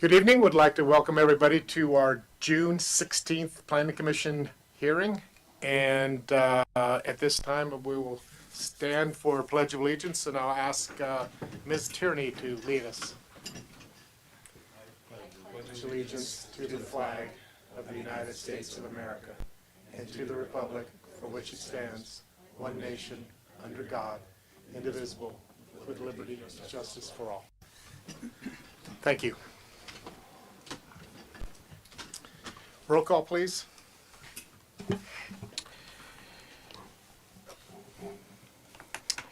Good evening. Would like to welcome everybody to our June 16th Planning Commission hearing. And at this time, we will stand for Pledge of Allegiance, and I'll ask Ms. Tierney to lead us. Pledge allegiance to the flag of the United States of America and to the republic for which it stands, one nation, under God, indivisible, with liberty and justice for all. Thank you. Roll call, please.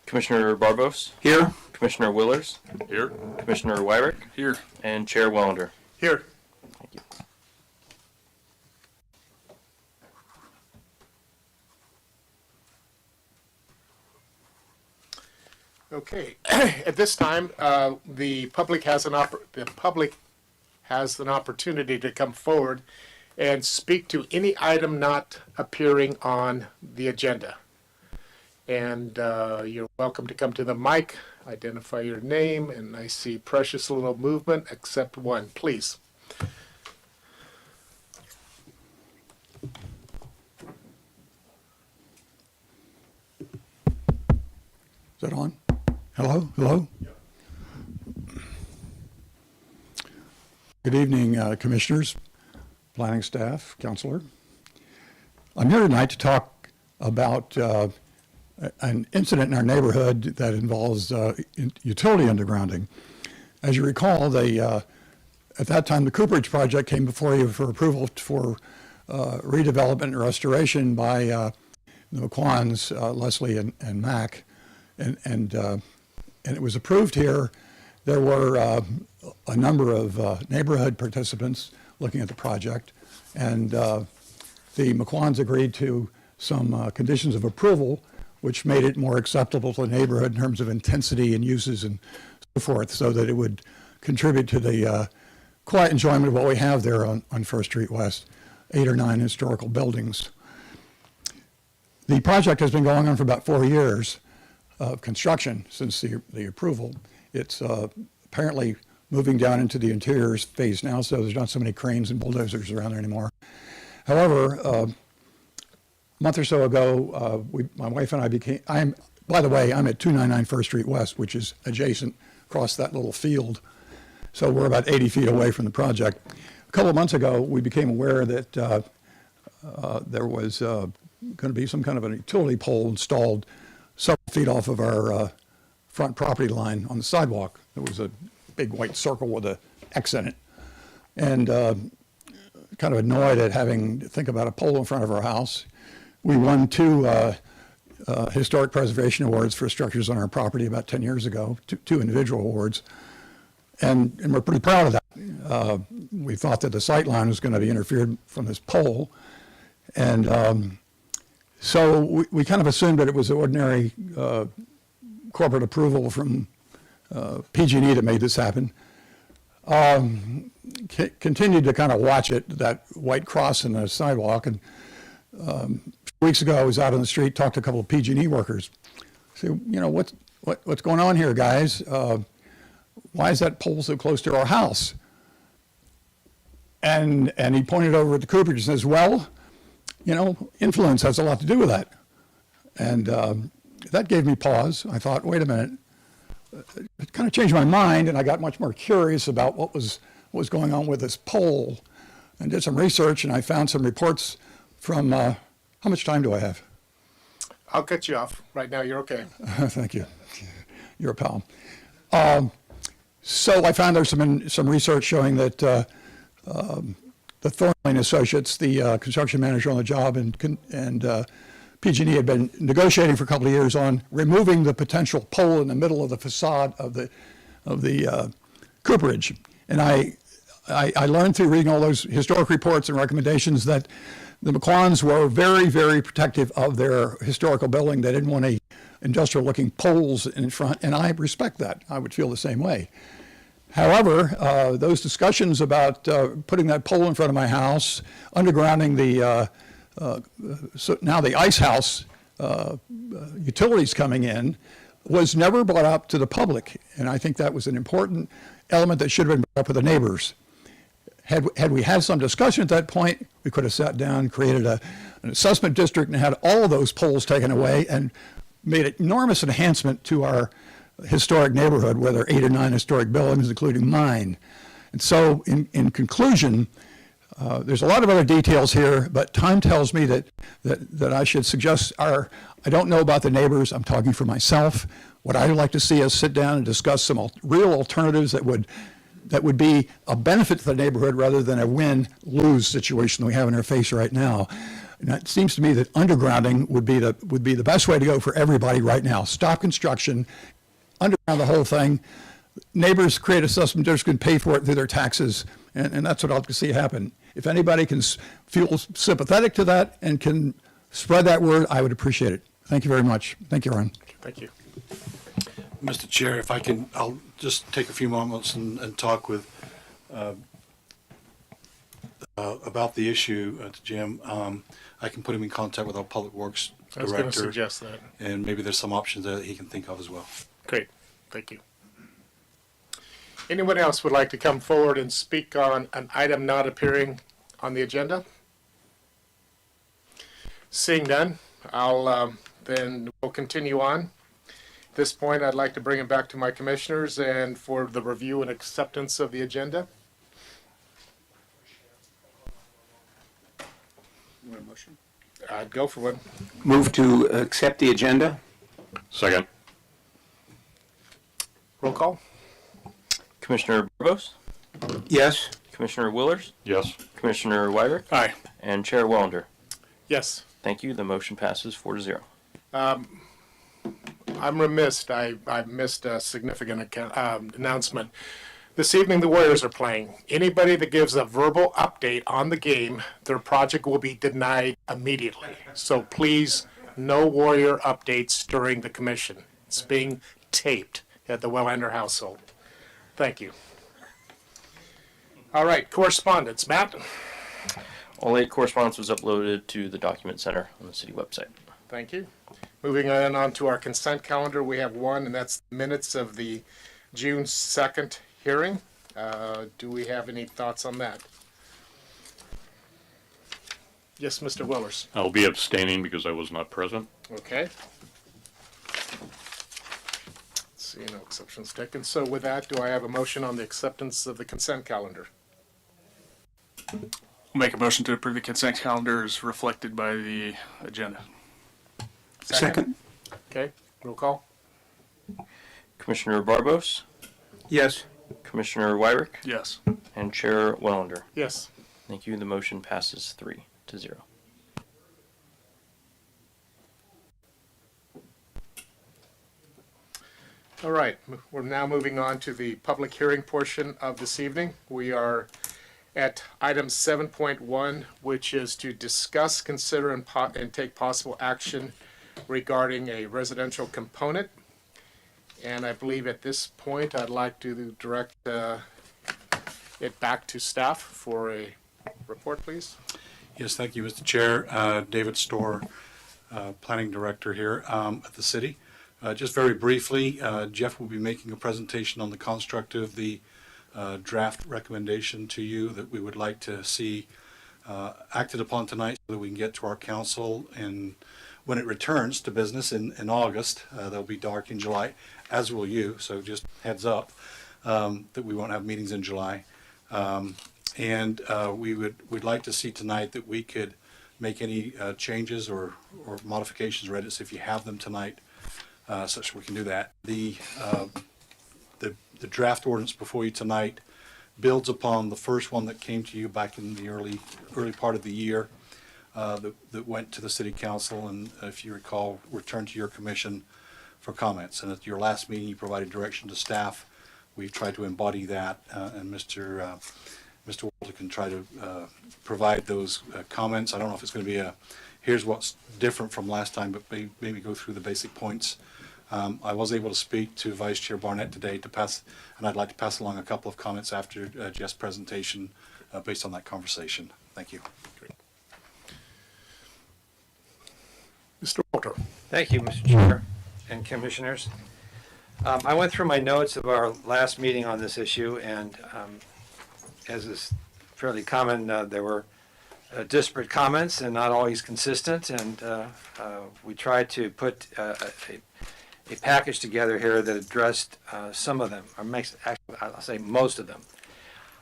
Commissioner Barbos? Here. Commissioner Willers? Here. Commissioner Wyrick? Here. And Chair Wellender. Here. Thank you. Okay. At this time, the public has an opportunity to come forward and speak to any item not appearing on the agenda. And you're welcome to come to the mic, identify your name, and I see precious little movement except one. Please. Is that on? Hello? Hello? Yep. Good evening, commissioners, planning staff, counselor. I'm here tonight to talk about an incident in our neighborhood that involves utility undergrounding. As you recall, at that time, the Cooperage project came before you for approval for redevelopment and restoration by the McQuans, Leslie and Mac, and it was approved here. There were a number of neighborhood participants looking at the project, and the McQuans agreed to some conditions of approval, which made it more acceptable to the neighborhood in terms of intensity and uses and so forth, so that it would contribute to the quiet enjoyment of what we have there on First Street West, 8 or 9 historical buildings. The project has been going on for about 4 years of construction since the approval. It's apparently moving down into the interiors phase now, so there's not so many cranes and bulldozers around there anymore. However, a month or so ago, my wife and I by the way, I'm at 299 First Street West, which is adjacent across that little field. So we're about 80 feet away from the project. A couple of months ago, we became aware that there was going to be some kind of a utility pole installed several feet off of our front property line on the sidewalk. There was a big white circle with an X in it. And kind of annoyed at having to think about a pole in front of our house. We won 2 historic preservation awards for structures on our property about 10 years ago, two individual awards. And we're pretty proud of that. We thought that the sight line was going to be interfered from this pole. And so we kind of assumed that it was ordinary corporate approval from PG&E that made this happen. Continued to kind of watch it, that white cross in the sidewalk. And weeks ago, I was out on the street, talked to a couple of PG&E workers. I said, you know, what's going on here, guys? Why is that pole so close to our house? And he pointed over at the Cooperage and says, well, you know, influence has a lot to do with that. And that gave me pause. I thought, wait a minute. It kind of changed my mind, and I got much more curious about what was going on with this pole, and did some research, and I found some reports from, how much time do I have? I'll cut you off. Right now, you're okay. Thank you. You're a pal. So I found there's some research showing that the Thornley Associates, the construction manager on the job, and PG&E had been negotiating for a couple of years on removing the potential pole in the middle of the facade of the Cooperage. And I learned through reading all those historic reports and recommendations that the McQuans were very, very protective of their historical building. They didn't want any industrial-looking poles in front, and I respect that. I would feel the same way. However, those discussions about putting that pole in front of my house, undergrounding the so now the ice house utilities coming in, was never brought up to the public. And I think that was an important element that should have been brought up with the neighbors. had we had some discussion at that point, we could have sat down, created an assessment district, and had all of those poles taken away and made an enormous enhancement to our historic neighborhood, where there are 8 or 9 historic buildings, including mine. And so, in conclusion, there's a lot of other details here, but time tells me that I should suggest I don't know about the neighbors, I'm talking for myself. What I'd like to see us sit down and discuss some real alternatives that would be a benefit to the neighborhood rather than a win-lose situation we have in our face right now. And it seems to me that undergrounding would be the best way to go for everybody right now. Stop construction, underground the whole thing. Neighbors create assessment districts and pay for it through their taxes, and that's what I'd like to see happen. If anybody can feel sympathetic to that and can spread that word, I would appreciate it. Thank you very much. Thank you, Ron. Thank you. Mr. Chair, if I can, I'll just take a few moments and talk with about the issue to Jim. I can put him in contact with our Public Works I was going to Director, suggest that. and maybe there's some options there that he can think of as well. Great, thank you. Anyone else would like to come forward and speak on an item not appearing on the agenda? Seeing none, we'll continue on. At this point, I'd like to bring it back to my commissioners and for the review and acceptance of the agenda. You want a motion? I'd go for one. Move to accept the agenda? Second. Roll call? Commissioner Barbos, Yes. Commissioner Willers, Yes. Commissioner Wyrick, Aye. and Chair Wellender. Yes. Thank you. The motion passes 4-0. I'm remiss. I missed a significant announcement. This evening, the Warriors are playing. Anybody that gives a verbal update on the game, their project will be denied immediately. So please, no Warrior updates during the commission. It's being taped at the Wellander household. Thank you. All right, correspondence. Matt? All 8 correspondence was uploaded to the document center on the city website. Thank you. Moving on to our consent calendar, we have one, and that's minutes of the June 2nd hearing. Do we have any thoughts on that? Yes, Mr. Willers. I'll be abstaining because I was not present. Okay. Let's see, no exceptions taken. So with that, do I have a motion on the acceptance of the consent calendar? We'll make a motion to approve the consent calendar as reflected by the agenda. Second? Okay, roll call? Commissioner Barbos, Yes. Commissioner Wyrick, Yes. and Chair Wellender. Yes. Thank you. The motion passes 3-0. All right, we're now moving on to the public hearing portion of this evening. We are at item 7.1, which is to discuss, consider, and take possible action regarding a residential component. And I believe at this point, I'd like to direct it back to staff for a report, please. Yes, thank you, Mr. Chair. David Storr, Planning Director here at the city. Just very briefly, Jeff will be making a presentation on the construct of the draft recommendation to you that we would like to see acted upon tonight so that we can get to our council. And when it returns to business in August, there'll be dark in July, as will you. So just heads up that we won't have meetings in July. And we'd like to see tonight that we could make any changes or modifications or edits if you have them tonight, such we can do that. The draft ordinance before you tonight builds upon the first one that came to you back in the early part of the year that went to the city council, and if you recall, returned to your commission for comments. And at your last meeting, you provided direction to staff. We've tried to embody that, and Mr. Walter can try to provide those comments. I don't know if it's going to be here's what's different from last time, but maybe go through the basic points. I was able to speak to Vice Chair Barnett today and I'd like to pass along a couple of comments after Jeff's presentation based on that conversation. Thank you. Great. Mr. Walter. Thank you, Mr. Chair and Commissioners. I went through my notes of our last meeting on this issue, and as is fairly common. There were disparate comments and not always consistent, and we tried to put a package together here that addressed some of them, or actually, I'll say most of them.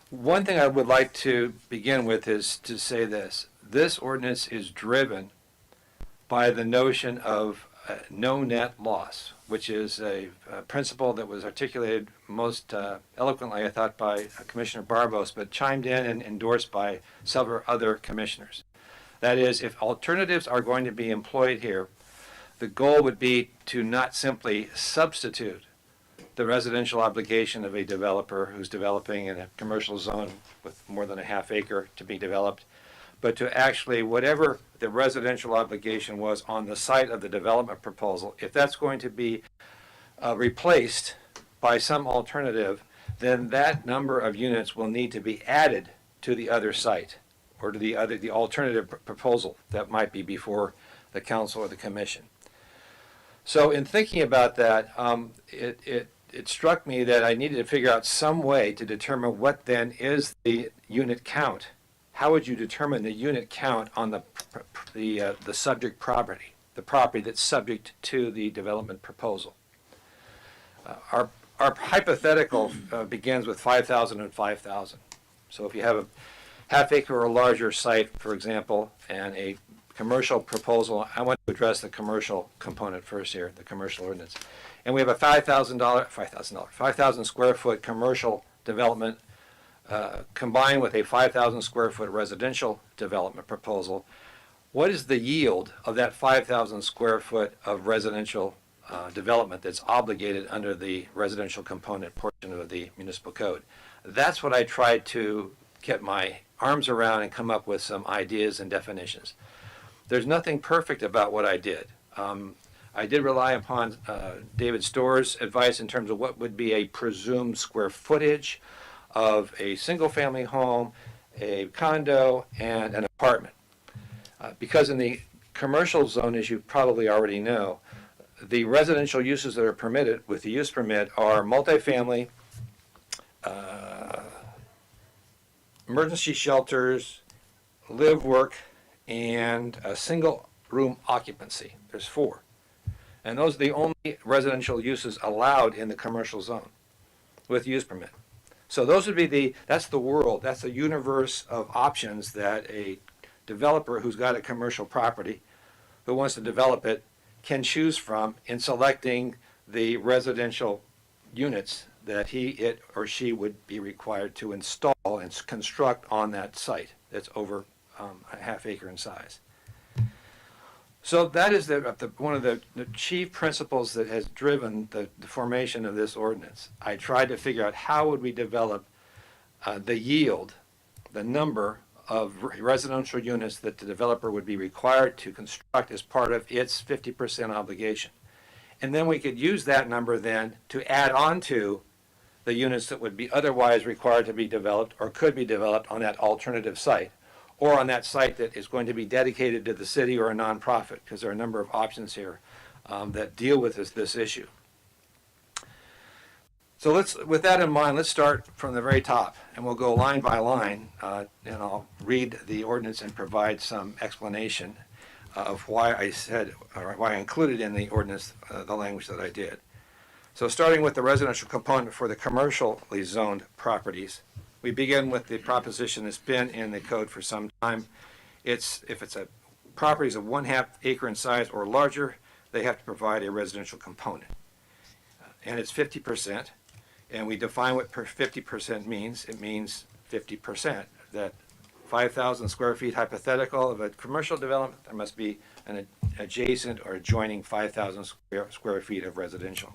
One thing I would like to begin with is to say this. This ordinance is driven by the notion of no net loss, which is a principle that was articulated most eloquently, I thought, by Commissioner Barbos, but chimed in and endorsed by several other commissioners. That is, if alternatives are going to be employed here, the goal would be to not simply substitute the residential obligation of a developer who's developing in a commercial zone with more than a half acre to be developed, but to actually, whatever the residential obligation was on the site of the development proposal, if that's going to be replaced by some alternative, then that number of units will need to be added to the other site or to the alternative proposal that might be before the council or the commission. So in thinking about that, it struck me that I needed to figure out some way to determine what then is the unit count. How would you determine the unit count on the subject property, the property that's subject to the development proposal? Our hypothetical begins with 5,000 and 5,000. So if you have a half acre or larger site, for example, and a commercial proposal, I want to address the commercial component first here, the commercial ordinance. And we have a 5,000 square foot commercial development combined with a 5,000 square foot residential development proposal. What is the yield of that 5,000 square foot of residential development that's obligated under the residential component portion of the municipal code? That's what I tried to get my arms around and come up with some ideas and definitions. There's nothing perfect about what I did. I did rely upon David Storr's advice in terms of what would be a presumed square footage of a single-family home, a condo, and an apartment. Because in the commercial zone, as you probably already know, the residential uses that are permitted with the use permit are multifamily, emergency shelters, live, work, and a single-room occupancy. There's 4. And those are the only residential uses allowed in the commercial zone with use permit. So those would be that's the world, that's the universe of options that a developer who's got a commercial property who wants to develop it can choose from in selecting the residential units that it or she would be required to install and construct on that site that's over a half acre in size. So that is one of the chief principles that has driven the formation of this ordinance. I tried to figure out how would we develop the yield, the number of residential units that the developer would be required to construct as part of its 50% obligation. And then we could use that number then to add on to the units that would be otherwise required to be developed or could be developed on that alternative site, or on that site that is going to be dedicated to the city or a nonprofit, because there are a number of options here that deal with this issue. So with that in mind, let's start from the very top, and we'll go line by line, and I'll read the ordinance and provide some explanation of why I said, or why I included in the ordinance the language that I did. So starting with the residential component for the commercially zoned properties, we begin with the proposition that's been in the code for some time. If it's a properties of 1/2 acre in size or larger, they have to provide a residential component. And it's 50%, and we define what 50% means. It means 50%, that 5,000 square feet hypothetical of a commercial development, there must be an adjacent or adjoining 5,000 square feet of residential.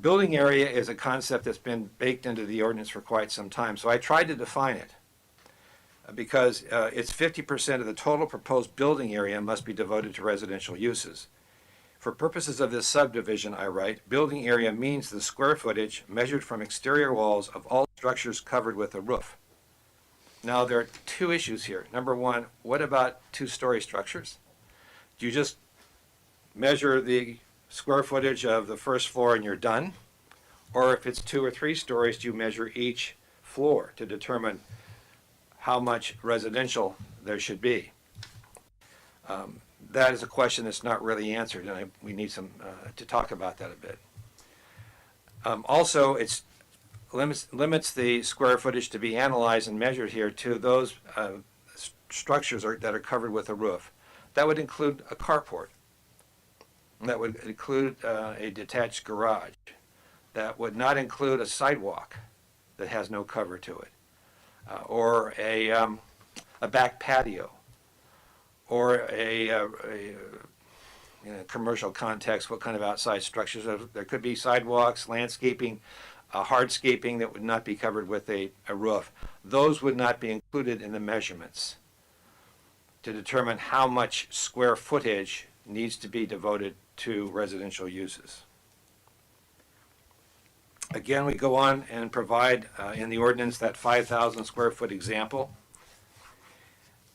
Building area is a concept that's been baked into the ordinance for quite some time, so I tried to define it because it's 50% of the total proposed building area must be devoted to residential uses. For purposes of this subdivision, I write, building area means the square footage measured from exterior walls of all structures covered with a roof. Now, there are 2 issues here. Number 1, what about 2-story structures? Do you just measure the square footage of the first floor and you're done? Or if it's 2 or 3 stories, do you measure each floor to determine how much residential there should be. That is a question that's not really answered, and we need some to talk about that a bit. Also, it limits the square footage to be analyzed and measured here to those structures that are covered with a roof. That would include a carport. That would include a detached garage. That would not include a sidewalk that has no cover to it, or a back patio, or in a commercial context, what kind of outside structures. There could be sidewalks, landscaping, hardscaping that would not be covered with a roof. Those would not be included in the measurements to determine how much square footage needs to be devoted to residential uses. Again, we go on and provide in the ordinance that 5,000 square foot example.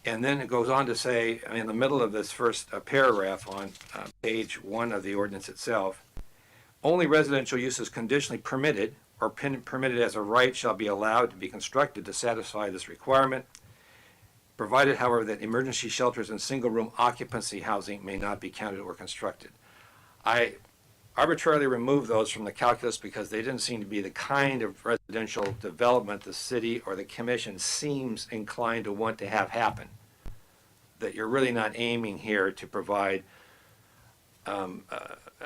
And then it goes on to say, in the middle of this first paragraph on page 1 of the ordinance itself, only residential uses conditionally permitted or permitted as a right shall be allowed to be constructed to satisfy this requirement, provided, however, that emergency shelters and single-room occupancy housing may not be counted or constructed. I arbitrarily removed those from the calculus because they didn't seem to be the kind of residential development the city or the commission seems inclined to want to have happen. That you're really not aiming here to provide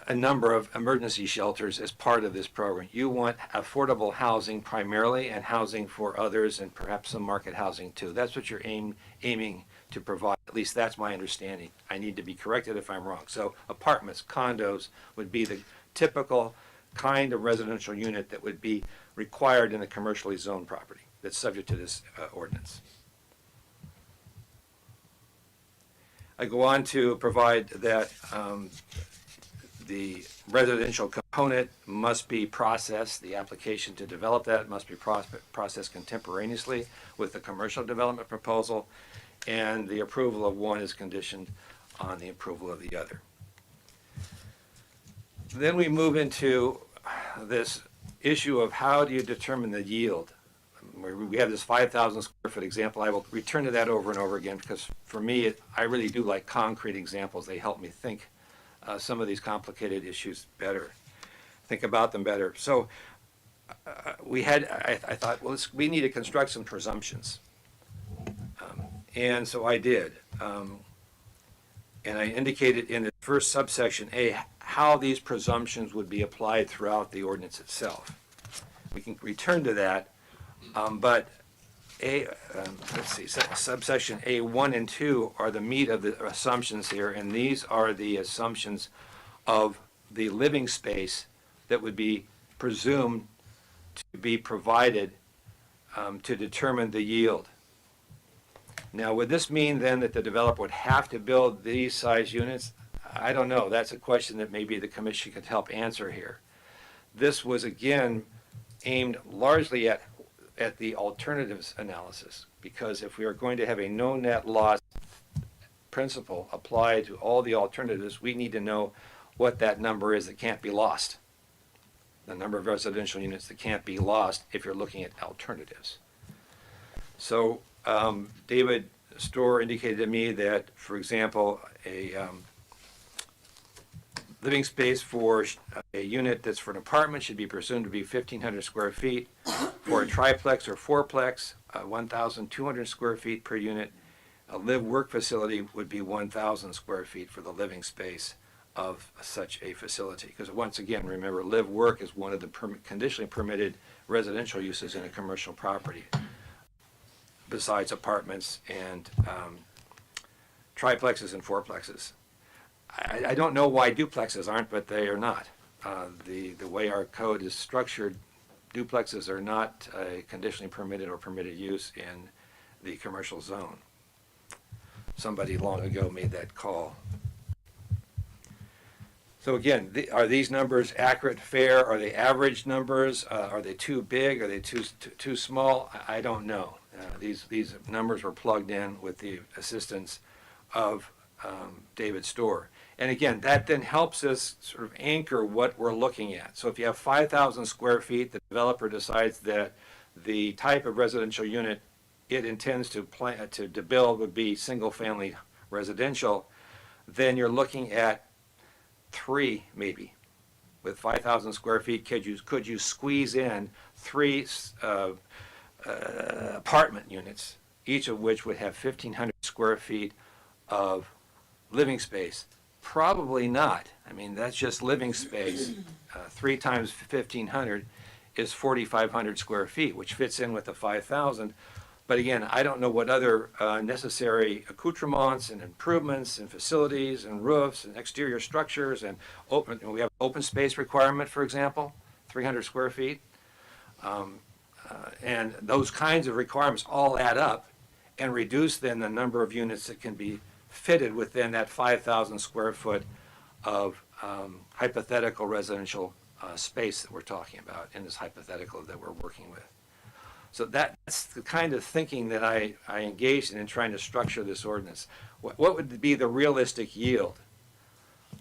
a number of emergency shelters as part of this program. You want affordable housing primarily, and housing for others, and perhaps some market housing too. That's what you're aiming to provide. At least that's my understanding. I need to be corrected if I'm wrong. So apartments, condos would be the typical kind of residential unit that would be required in a commercially zoned property that's subject to this ordinance. I go on to provide that the residential component must be processed, the application to develop that must be processed contemporaneously with the commercial development proposal, and the approval of one is conditioned on the approval of the other. Then we move into this issue of how do you determine the yield. We have this 5,000 square foot example. I will return to that over and over again because for me, I really do like concrete examples. They help me think some of these complicated issues better, think about them better. So I thought, well, we need to construct some presumptions. And so I did. And I indicated in the first subsection A how these presumptions would be applied throughout the ordinance itself. We can return to that. But subsection A 1 and 2 are the meat of the assumptions here, and these are the assumptions of the living space that would be presumed to be provided to determine the yield. Now, would this mean then that the developer would have to build these size units? I don't know. That's a question that maybe the commission could help answer here. This was, again, aimed largely at the alternatives analysis, because if we are going to have a no net loss principle applied to all the alternatives, we need to know what that number is that can't be lost. The number of residential units that can't be lost if you're looking at alternatives. So David Storr indicated to me that, for example, a living space for a unit that's for an apartment should be presumed to be 1,500 square feet. For a triplex or fourplex, 1,200 square feet per unit. A live-work facility would be 1,000 square feet for the living space of such a facility. Because once again, remember, live-work is one of the conditionally permitted residential uses in a commercial property, besides apartments and triplexes and fourplexes. I don't know why duplexes aren't, but they are not. The way our code is structured, duplexes are not a conditionally permitted or permitted use in the commercial zone. Somebody long ago made that call. So again, are these numbers accurate, fair? Are they average numbers? Are they too big? Are they too small? I don't know. These numbers were plugged in with the assistance of David Storr. And again, that then helps us sort of anchor what we're looking at. So if you have 5,000 square feet, the developer decides that the type of residential unit it intends to build would be single-family residential, then you're looking at 3 maybe. With 5,000 square feet, could you squeeze in 3 apartment units, each of which would have 1,500 square feet of living space? Probably not. I mean, that's just living space. 3 times 1,500 is 4,500 square feet, which fits in with the 5,000. But again, I don't know what other necessary accoutrements and improvements and facilities and roofs and exterior structures and we have open space requirement, for example, 300 square feet. And those kinds of requirements all add up and reduce then the number of units that can be fitted within that 5,000 square foot of hypothetical residential space that we're talking about in this hypothetical that we're working with. So that's the kind of thinking that I engaged in trying to structure this ordinance. What would be the realistic yield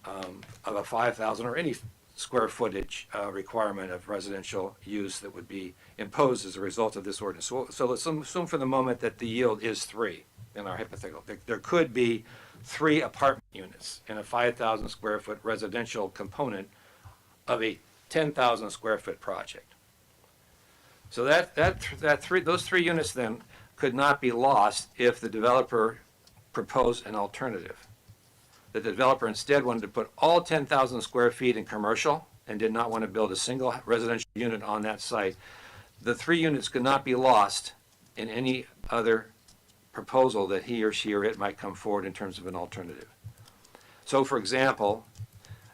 of a 5,000 or any square footage requirement of residential use that would be imposed as a result of this ordinance? So let's assume for the moment that the yield is 3 in our hypothetical. There could be 3 apartment units in a 5,000 square foot residential component of a 10,000 square foot project. So those 3 units then could not be lost if the developer proposed an alternative. The developer instead wanted to put all 10,000 square feet in commercial and did not want to build a single residential unit on that site. The 3 units could not be lost in any other proposal that he or she or it might come forward in terms of an alternative. So for example,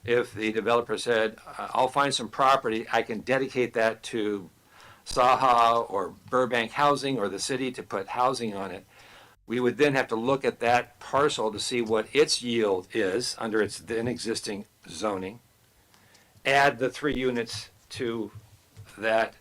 if the developer said, I'll find some property, I can dedicate that to Saha or Burbank Housing or the city to put housing on it, we would then have to look at that parcel to see what its yield is under its then existing zoning, add the 3 units to that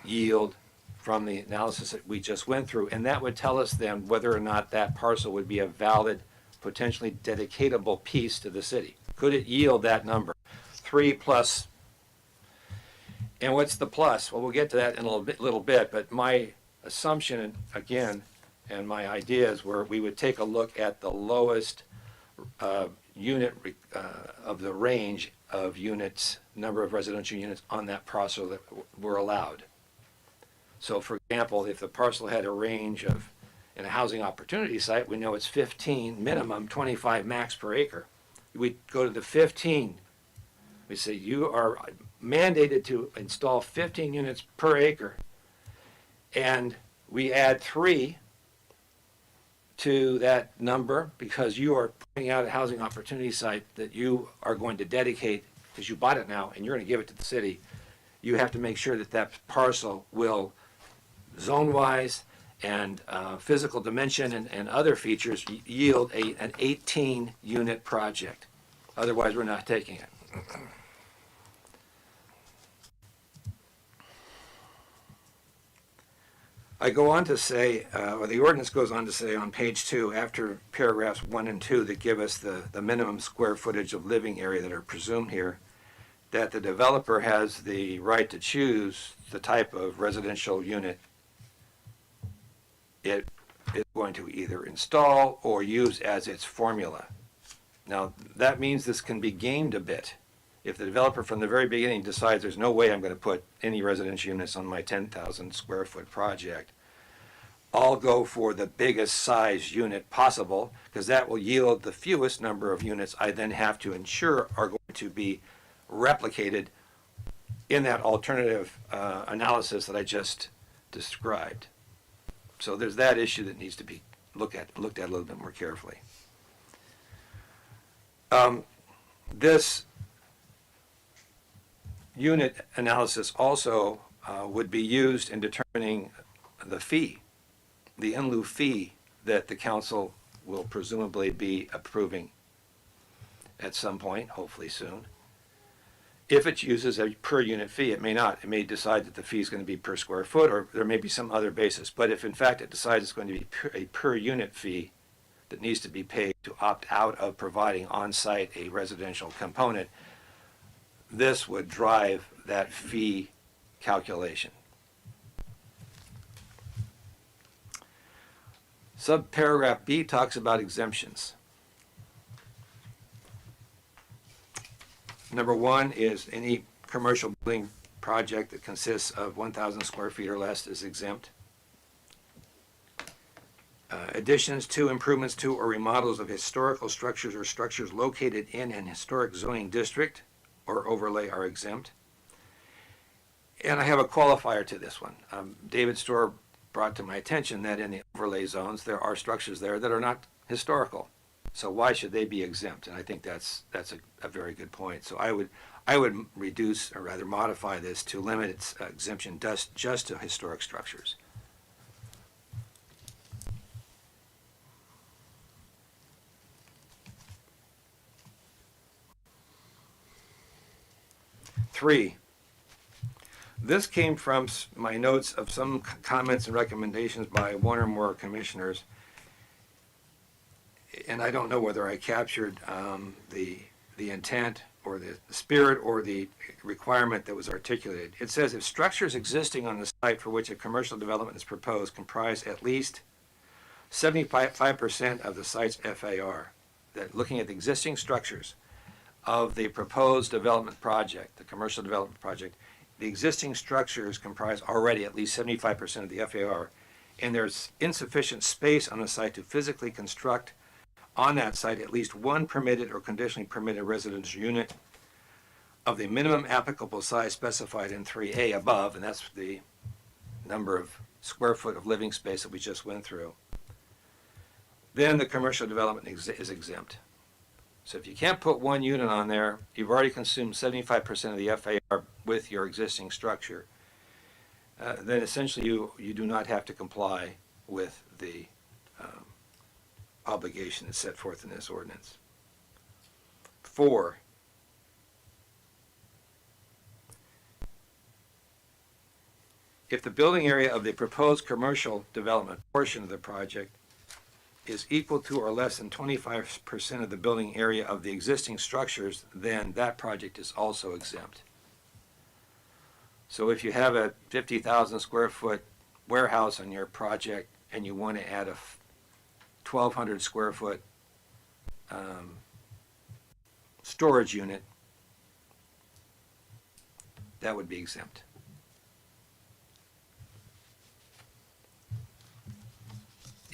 yield from the analysis that we just went through, and that would tell us then whether or not that parcel would be a valid, potentially dedicatable piece to the city. Could it yield that number? 3 plus. And what's the plus? Well, we'll get to that in a little bit, but my assumption, again, and my ideas were we would take a look at the lowest unit of the range of units, number of residential units on that parcel that were allowed. So for example, if the parcel had a range of, in a housing opportunity site, we know it's 15 minimum, 25 max per acre. We go to the 15. We say you are mandated to install 15 units per acre, and we add 3 to that number because you are putting out a housing opportunity site that you are going to dedicate because you bought it now and you're going to give it to the city. You have to make sure that that parcel will zone-wise and physical dimension and other features yield an 18-unit project. Otherwise, we're not taking it. I go on to say, or the ordinance goes on to say on page 2, after paragraphs 1 and 2 that give us the minimum square footage of living area that are presumed here, that the developer has the right to choose the type of residential unit it is going to either install or use as its formula. Now, that means this can be gamed a bit. If the developer from the very beginning decides there's no way I'm going to put any residential units on my 10,000 square foot project, I'll go for the biggest size unit possible because that will yield the fewest number of units I then have to ensure are going to be replicated in that alternative analysis that I just described. So there's that issue that needs to be looked at a little bit more carefully. This unit analysis also would be used in determining the fee, the in-lieu fee that the council will presumably be approving at some point, hopefully soon. If it uses a per unit fee, it may not. It may decide that the fee is going to be per square foot, or there may be some other basis. But if in fact it decides it's going to be a per unit fee that needs to be paid to opt out of providing on-site a residential component, this would drive that fee calculation. Subparagraph B talks about exemptions. Number one is any commercial building project that consists of 1,000 square feet or less is exempt. Additions to, improvements to, or remodels of historical structures or structures located in an historic zoning district or overlay are exempt. And I have a qualifier to this one. David Storr brought to my attention that in the overlay zones, there are structures there that are not historical. So why should they be exempt? And I think that's a very good point. So I would reduce, or rather modify this to limit its exemption just to historic structures. Three, this came from my notes of some comments and recommendations by one or more commissioners. And I don't know whether I captured the intent or the spirit or the requirement that was articulated. It says if structures existing on the site for which a commercial development is proposed comprise at least 75% of the site's FAR, that looking at the existing structures of the proposed development project, the commercial development project, the existing structures comprise already at least 75% of the FAR, and there's insufficient space on the site to physically construct on that site at least one permitted or conditionally permitted residential unit of the minimum applicable size specified in 3A above, and that's the number of square foot of living space that we just went through, then the commercial development is exempt. So if you can't put one unit on there, you've already consumed 75% of the FAR with your existing structure, then essentially you do not have to comply with the obligation that's set forth in this ordinance. 4, if the building area of the proposed commercial development portion of the project is equal to or less than 25% of the building area of the existing structures, then that project is also exempt. So if you have a 50,000 square foot warehouse on your project and you want to add a 1,200 square foot storage unit, that would be exempt.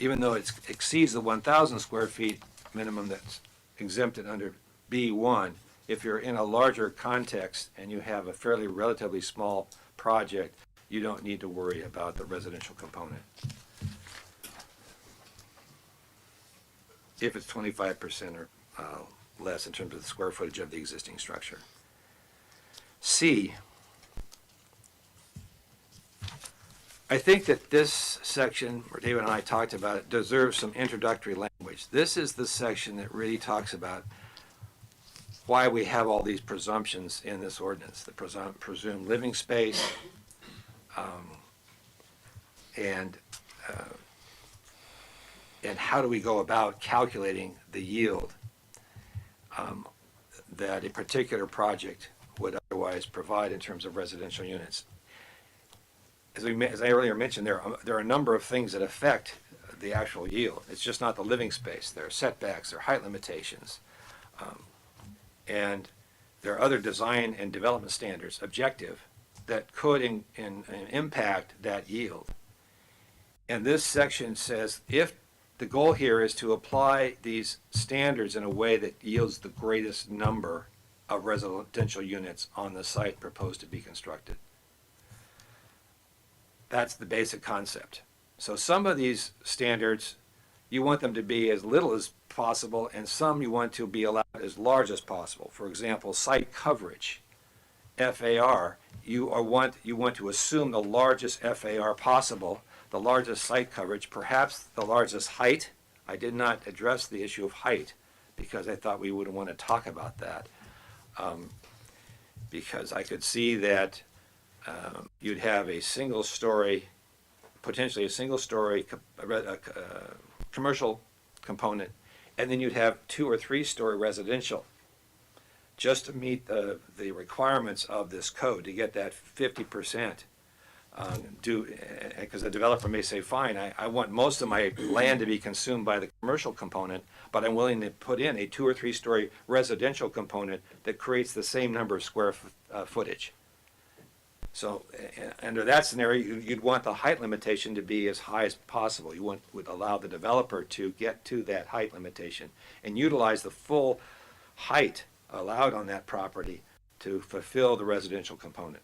Even though it exceeds the 1,000 square feet minimum that's exempted under B1, if you're in a larger context and you have a fairly relatively small project, you don't need to worry about the residential component. If it's 25% or less in terms of the square footage of the existing structure. C, I think that this section, where David and I talked about it, deserves some introductory language. This is the section that really talks about why we have all these presumptions in this ordinance, the presumed living space, and how do we go about calculating the yield that a particular project would otherwise provide in terms of residential units. As I earlier mentioned, there are a number of things that affect the actual yield. It's just not the living space. There are setbacks, there are height limitations, and there are other design and development standards, objective, that could impact that yield. And this section says if the goal here is to apply these standards in a way that yields the greatest number of residential units on the site proposed to be constructed. That's the basic concept. So some of these standards, you want them to be as little as possible, and some you want to be allowed as large as possible. For example, site coverage, FAR, you want to assume the largest FAR possible, the largest site coverage, perhaps the largest height. I did not address the issue of height because I thought we would want to talk about that. Because I could see that you'd have a single story, potentially a single story commercial component, and then you'd have 2 or 3 story residential, just to meet the requirements of this code, to get that 50% because the developer may say, fine, I want most of my land to be consumed by the commercial component, but I'm willing to put in a 2 or 3 story residential component that creates the same number of square footage. So under that scenario, you'd want the height limitation to be as high as possible. You would allow the developer to get to that height limitation and utilize the full height allowed on that property to fulfill the residential component.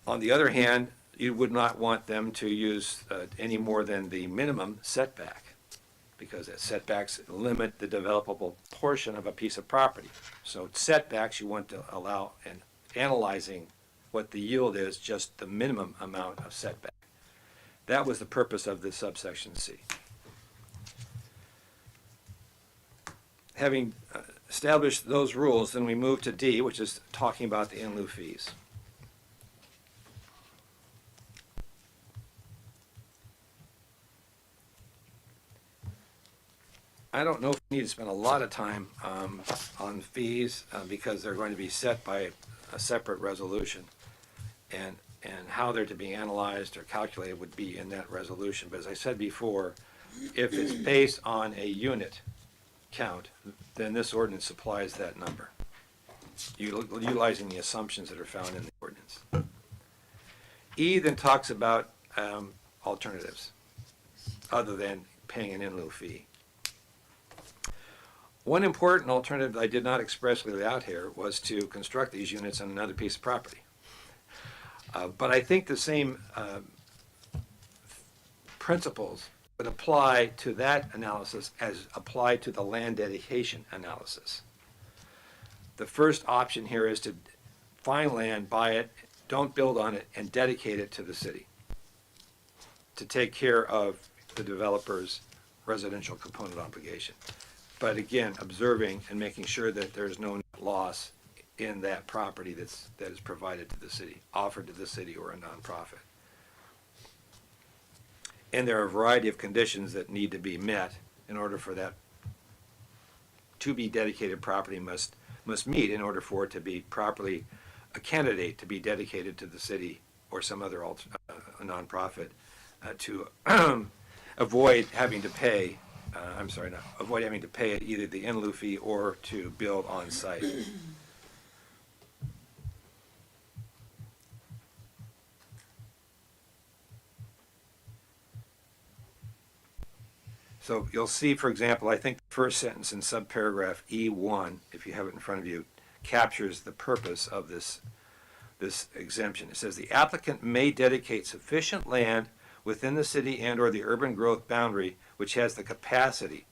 On the other hand, you would not want them to use any more than the minimum setback, because setbacks limit the developable portion of a piece of property. So setbacks you want to allow, and analyzing what the yield is, just the minimum amount of setback. That was the purpose of this subsection C. Having established those rules, then we move to D, which is talking about the in-lieu fees. I don't know if we need to spend a lot of time on fees because they're going to be set by a separate resolution, and how they're to be analyzed or calculated would be in that resolution. But as I said before, if it's based on a unit count, then this ordinance supplies that number, utilizing the assumptions that are found in the ordinance. E then talks about alternatives other than paying an in-lieu fee. One important alternative that I did not expressly lay out here was to construct these units on another piece of property. But I think the same principles would apply to that analysis as apply to the land dedication analysis. The first option here is to find land, buy it, don't build on it, and dedicate it to the city to take care of the developer's residential component obligation. But again, observing and making sure that there's no net loss in that property that is provided to the city, offered to the city or a nonprofit. And there are a variety of conditions that need to be met in order for that to be dedicated property must meet in order for it to be properly a candidate to be dedicated to the city or some other nonprofit to avoid having to pay. Avoid having to pay either the in-lieu fee or to build on site. So you'll see, for example, I think the first sentence in subparagraph E1, if you have it in front of you, captures the purpose of this exemption. It says the applicant may dedicate sufficient land within the city and or the urban growth boundary which has the capacity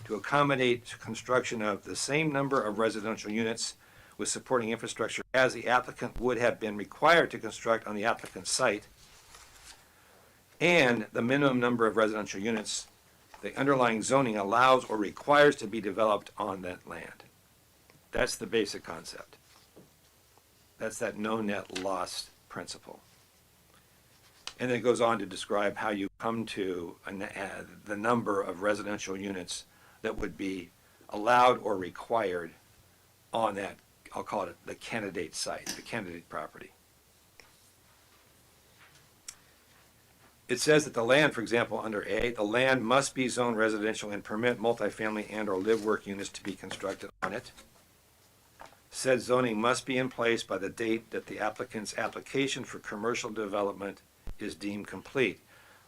to accommodate construction of the same number of residential units with supporting infrastructure as the applicant would have been required to construct on the applicant's site, and the minimum number of residential units the underlying zoning allows or requires to be developed on that land. That's the basic concept. That's that no net loss principle. And then it goes on to describe how you come to the number of residential units that would be allowed or required on that, I'll call it the candidate site, the candidate property. It says that the land, for example, under A, the land must be zoned residential and permit multifamily and or live-work units to be constructed on it. Said zoning must be in place by the date that the applicant's application for commercial development is deemed complete.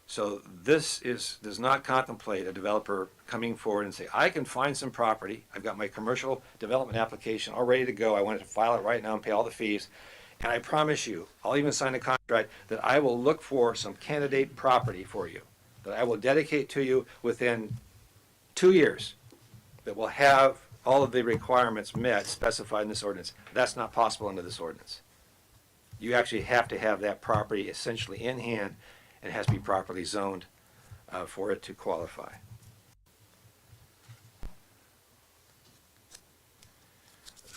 So this does not contemplate a developer coming forward and say, I can find some property, I've got my commercial development application all ready to go, I want to file it right now and pay all the fees, and I promise you, I'll even sign a contract that I will look for some candidate property for you, that I will dedicate to you within 2 years, that will have all of the requirements met specified in this ordinance. That's not possible under this ordinance. You actually have to have that property essentially in hand and has to be properly zoned for it to qualify.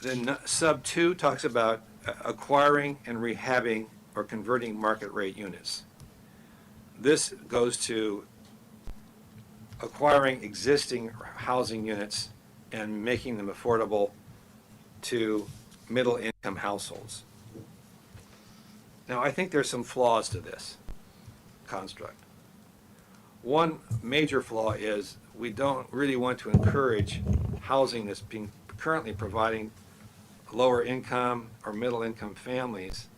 Then sub 2 talks about acquiring and rehabbing or converting market rate units. This goes to acquiring existing housing units and making them affordable to middle income households. Now, I think there's some flaws to this construct. One major flaw is we don't really want to encourage housing that's being currently providing lower income or middle income families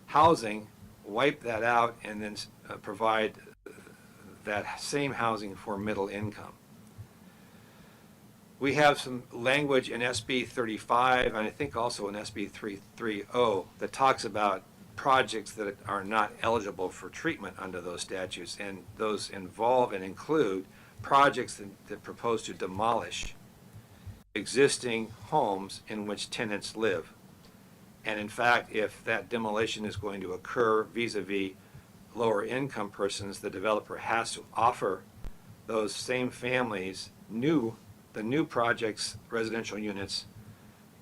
housing, wipe that out, and then provide that same housing for middle income. We have some language in SB 35 and I think also in SB 330 that talks about projects that are not eligible for treatment under those statutes, and those involve and include projects that propose to demolish existing homes in which tenants live. And in fact, if that demolition is going to occur vis-a-vis lower income persons, the developer has to offer those same families the new project's residential units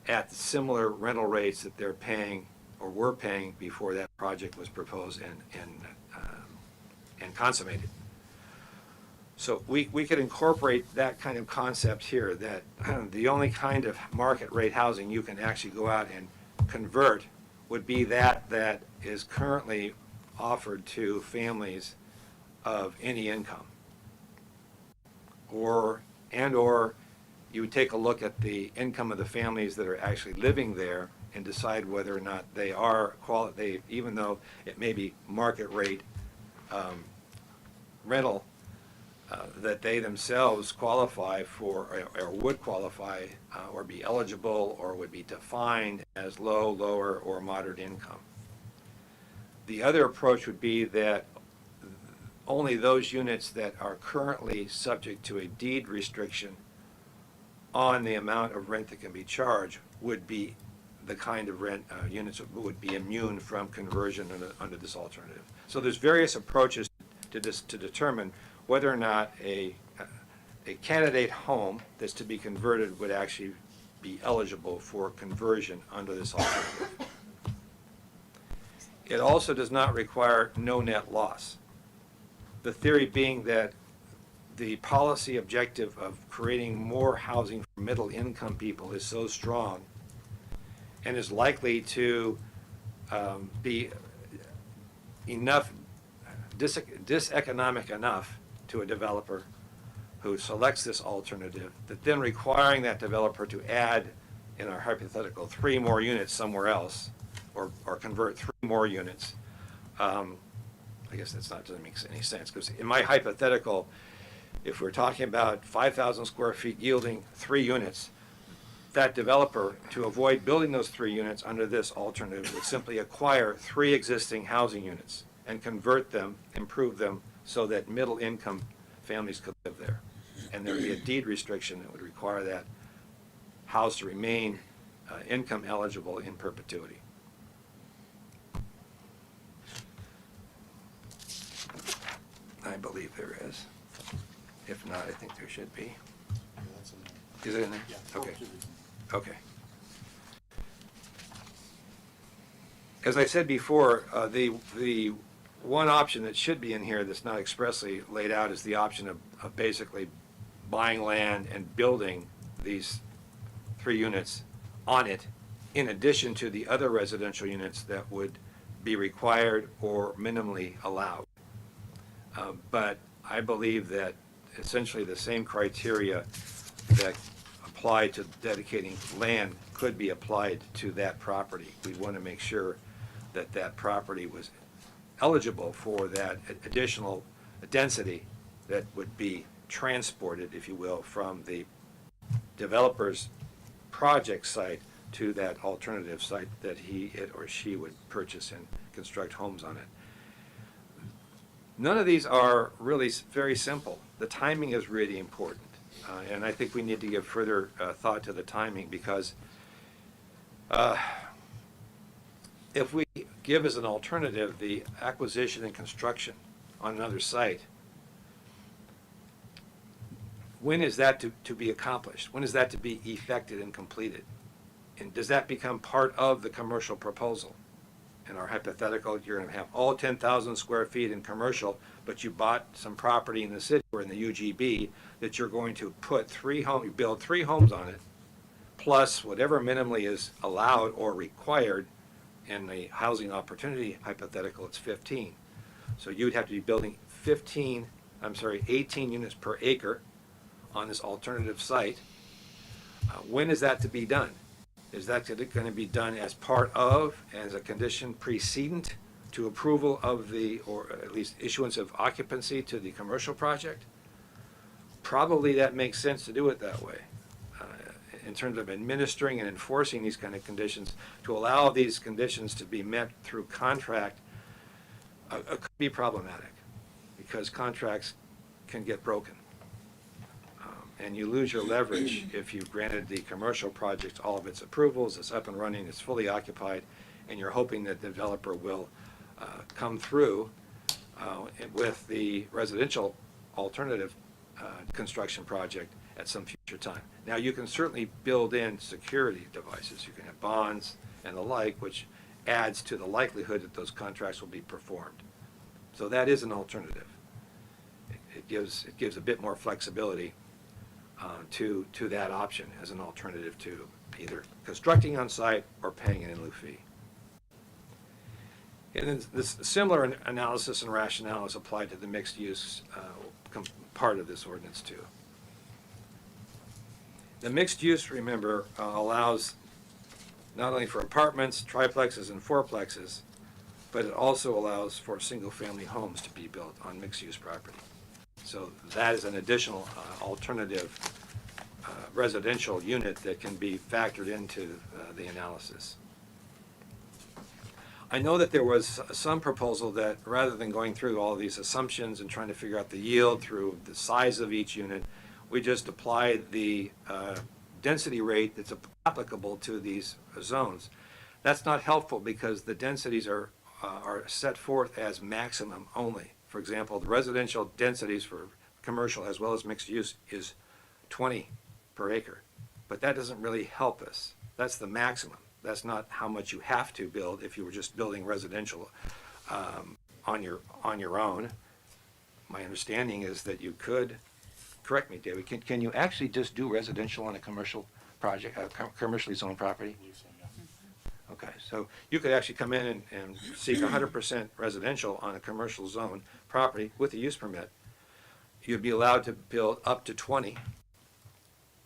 at similar rental rates that they're paying or were paying before that project was proposed and consummated. So we could incorporate that kind of concept here, that the only kind of market rate housing you can actually go out and convert would be that is currently offered to families of any income. Or you would take a look at the income of the families that are actually living there and decide whether or not they are even though it may be market rate rental, that they themselves qualify for or would qualify or be eligible or would be defined as low, lower, or moderate income. The other approach would be that only those units that are currently subject to a deed restriction on the amount of rent that can be charged would be the kind of rent units that would be immune from conversion under this alternative. So there's various approaches to determine whether or not a candidate home that's to be converted would actually be eligible for conversion under this alternative. It also does not require no net loss. The theory being that the policy objective of creating more housing for middle income people is so strong and is likely to be enough diseconomic enough to a developer who selects this alternative, that then requiring that developer to add, in our hypothetical, 3 more units somewhere else, or convert 3 more units. I guess doesn't make any sense, because in my hypothetical, if we're talking about 5,000 square feet yielding 3 units, that developer, to avoid building those 3 units under this alternative, would simply acquire 3 existing housing units and convert them, improve them, so that middle income families could live there. And there would be a deed restriction that would require that house to remain income eligible in perpetuity. I believe there is. If not, I think there should be. Is it in there? Okay. Okay. As I said before, the one option that should be in here that's not expressly laid out is the option of basically buying land and building these 3 units on it, in addition to the other residential units that would be required or minimally allowed. But I believe that essentially the same criteria that apply to dedicating land could be applied to that property. We want to make sure that that property was eligible for that additional density that would be transported, if you will, from the developer's project site to that alternative site that it or she would purchase and construct homes on it. None of these are really very simple. The timing is really important, and I think we need to give further thought to the timing, because if we give as an alternative the acquisition and construction on another site, when is that to be accomplished? When is that to be effected and completed? And does that become part of the commercial proposal? In our hypothetical, you're going to have all 10,000 square feet in commercial, but you bought some property in the city or in the UGB that you're going to put build 3 homes on it, plus whatever minimally is allowed or required In the housing opportunity hypothetical, it's 15. So you'd have to be building 18 units per acre on this alternative site. When is that to be done? Is that going to be done as part of, as a condition precedent to approval of the, or at least issuance of occupancy to the commercial project? Probably that makes sense to do it that way. In terms of administering and enforcing these kind of conditions, to allow these conditions to be met through contract could be problematic, because contracts can get broken. And you lose your leverage if you've granted the commercial project all of its approvals, it's up and running, it's fully occupied, and you're hoping that the developer will come through with the residential alternative construction project at some future time. Now, you can certainly build in security devices. You can have bonds and the like, which adds to the likelihood that those contracts will be performed. So that is an alternative. It gives a bit more flexibility to that option as an alternative to either constructing on site or paying an in-lieu fee. And then this similar analysis and rationale is applied to the mixed use part of this ordinance too. The mixed use, remember, allows not only for apartments, triplexes, and fourplexes, but it also allows for single-family homes to be built on mixed-use property. So that is an additional alternative residential unit that can be factored into the analysis. I know that there was some proposal that rather than going through all these assumptions and trying to figure out the yield through the size of each unit, we just apply the density rate that's applicable to these zones. That's not helpful because the densities are set forth as maximum only. For example, the residential densities for commercial as well as mixed use is 20 per acre, but that doesn't really help us. That's the maximum. That's not how much you have to build if you were just building residential on your own. My understanding is that you could, correct me, David, can you actually just do residential on a commercial project, commercially zoned property? Okay, so you could actually come in and seek 100% residential on a commercial zone property with a use permit. You'd be allowed to build up to 20,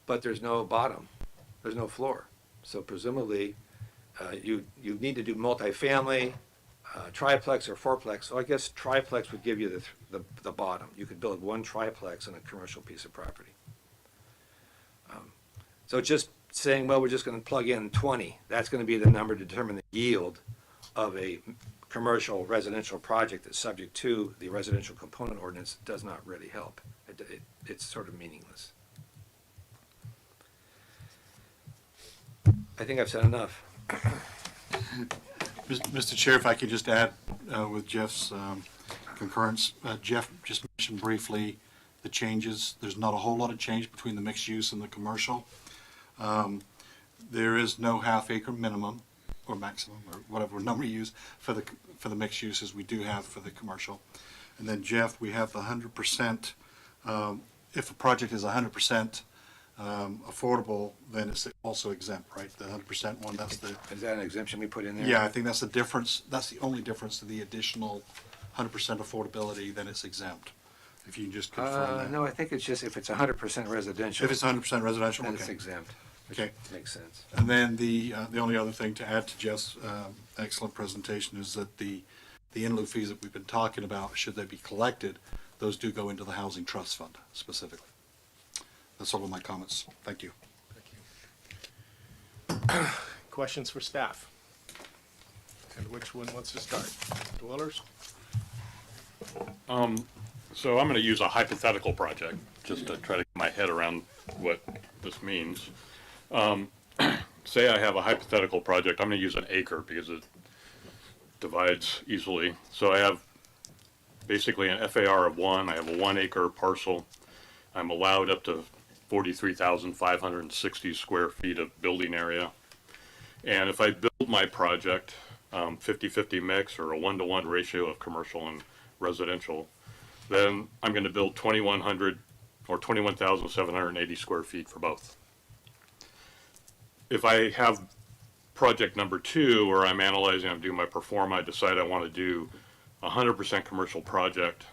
but there's no bottom, there's no floor. So presumably, you need to do multifamily, triplex or fourplex. So I guess triplex would give you the bottom. You could build one triplex on a commercial piece of property. So just saying, well, we're just going to plug in 20, that's going to be the number to determine the yield of a commercial residential project that's subject to the residential component ordinance does not really help. It's sort of meaningless. I think I've said enough. Mr. Chair, if I could just add with Jeff's concurrence. Jeff just mentioned briefly the changes. There's not a whole lot of change between the mixed use and the commercial. There is no half-acre minimum or maximum or whatever number you use for the mixed use as we do have for the commercial. And then Jeff, we have the 100%. If a project is 100% affordable, then it's also exempt, right? The 100% one, that's the... Is that an exemption we put in there? Yeah, I think that's the difference. That's the only difference to the additional 100% affordability, then it's exempt. If you can just confirm that. No, I think it's just if it's 100% residential. If it's 100% residential, then okay. it's exempt. Okay. Makes sense. And then the only other thing to add to Jeff's excellent presentation is that the in-lieu fees that we've been talking about, should they be collected, those do go into the Housing Trust Fund specifically. That's all of my comments. Thank you. Questions for staff? And which one wants to start? Dwellers? So I'm going to use a hypothetical project just to try to get my head around what this means. Say I have a hypothetical project. I'm going to use an acre because it divides easily. So I have basically an FAR of 1. I have a 1 acre parcel. I'm allowed up to 43,560 square feet of building area. And if I build my project 50-50 mix or a 1-to-1 ratio of commercial and residential, then I'm going to build 2,100 or 21,780 square feet for both. If I have project number 2, where I'm analyzing, I'm doing my performa, I decide I want to do a 100% commercial project,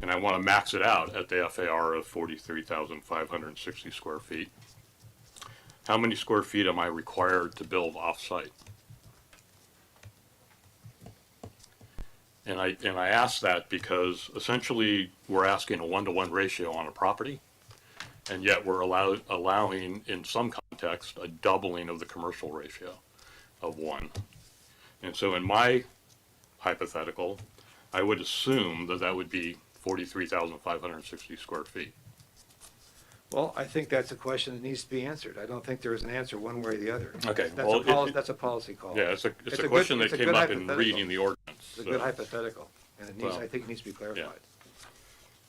and I want to max it out at the FAR of 43,560 square feet. How many square feet am I required to build off-site? And I ask that because essentially we're asking a 1-to-1 ratio on a property, and yet we're allowing, in some context, a doubling of the commercial ratio of 1. And so in my hypothetical, I would assume that that would be 43,560 square feet. Well, I think that's a question that needs to be answered. I don't think there is an answer one way or the other. Okay, That's well, that's a policy call. Yeah, it's a good- question that it's a came good up in hypothetical. reading the ordinance. It's a good hypothetical, and it needs, Well, I think it needs to be clarified.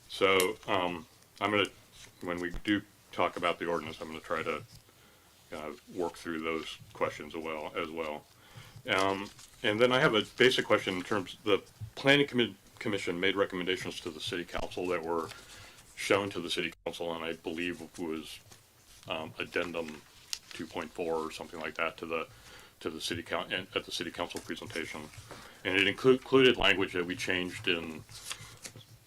So, I'm gonna, when we do talk about the ordinance, I'm gonna try to work through those questions as well. And then I have a basic question in terms, the planning commission made recommendations to the city council that were shown to the city council, and I believe was addendum 2.4 or something like that to the city at the city council presentation. And it included language that we changed in,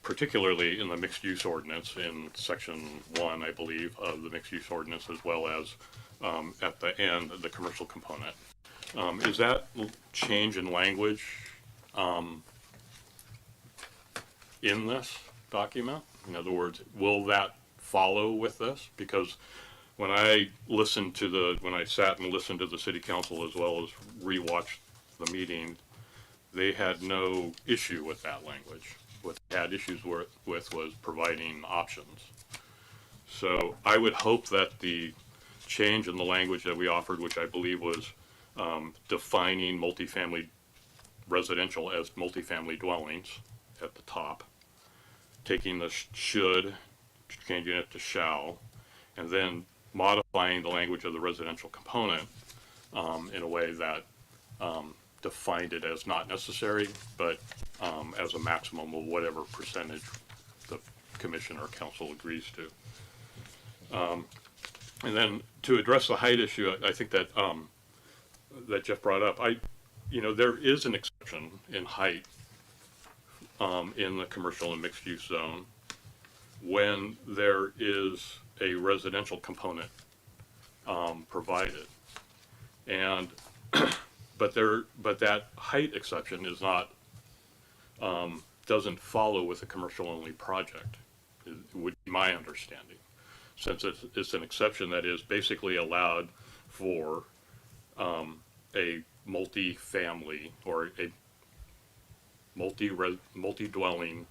particularly in the mixed use ordinance in section 1, I believe, of the mixed use ordinance, as well as at the end, the commercial component. Is that change in language in this document? In other words, will that follow with this? Because when I sat and listened to the city council as well as rewatched the meeting, they had no issue with that language. What they had issues with was providing options. So I would hope that the change in the language that we offered, which I believe was defining multifamily residential as multifamily dwellings at the top, taking the should, changing it to shall, and then modifying the language of the residential component in a way that defined it as not necessary, but as a maximum of whatever percentage the commission or council agrees to. And then to address the height issue, I think that that Jeff brought up, there is an exception in height in the commercial and mixed use zone when there is a residential component provided. And but that height exception is not doesn't follow with a commercial only project, would be my understanding, since it's an exception that is basically allowed for a multi-family or a multi-dwelling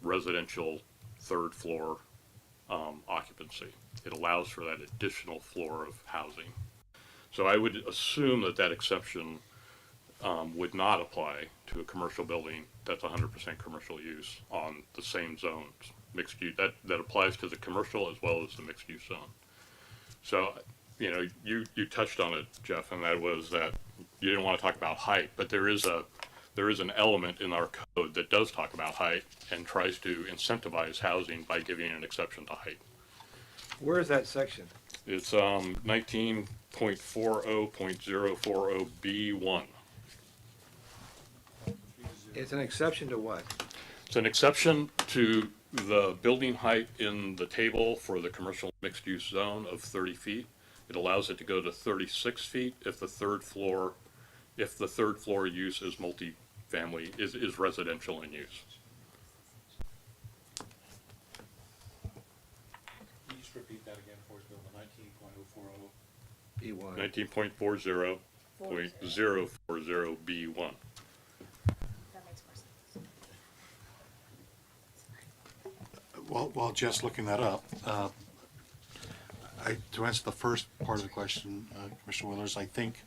residential third floor occupancy. It allows for that additional floor of housing. So I would assume that exception would not apply to a commercial building that's 100% commercial use on the same zones, mixed use. That applies to the commercial as well as the mixed use zone. So, you touched on it, Jeff, and that was that you didn't want to talk about height, but there is an element in our code that does talk about height and tries to incentivize housing by giving an exception to height. Where is that section? It's 19.40.040B1. It's an exception to what? It's an exception to the building height in the table for the commercial mixed use zone of 30 feet. It allows it to go to 36 feet if the third floor use is multi-family, is residential in use. Can you just repeat that again for us, Bill, the 19.040? B1. 19.40.040B1. That makes more sense. While Jeff's looking that up, to answer the first part of the question, Commissioner Willers, I think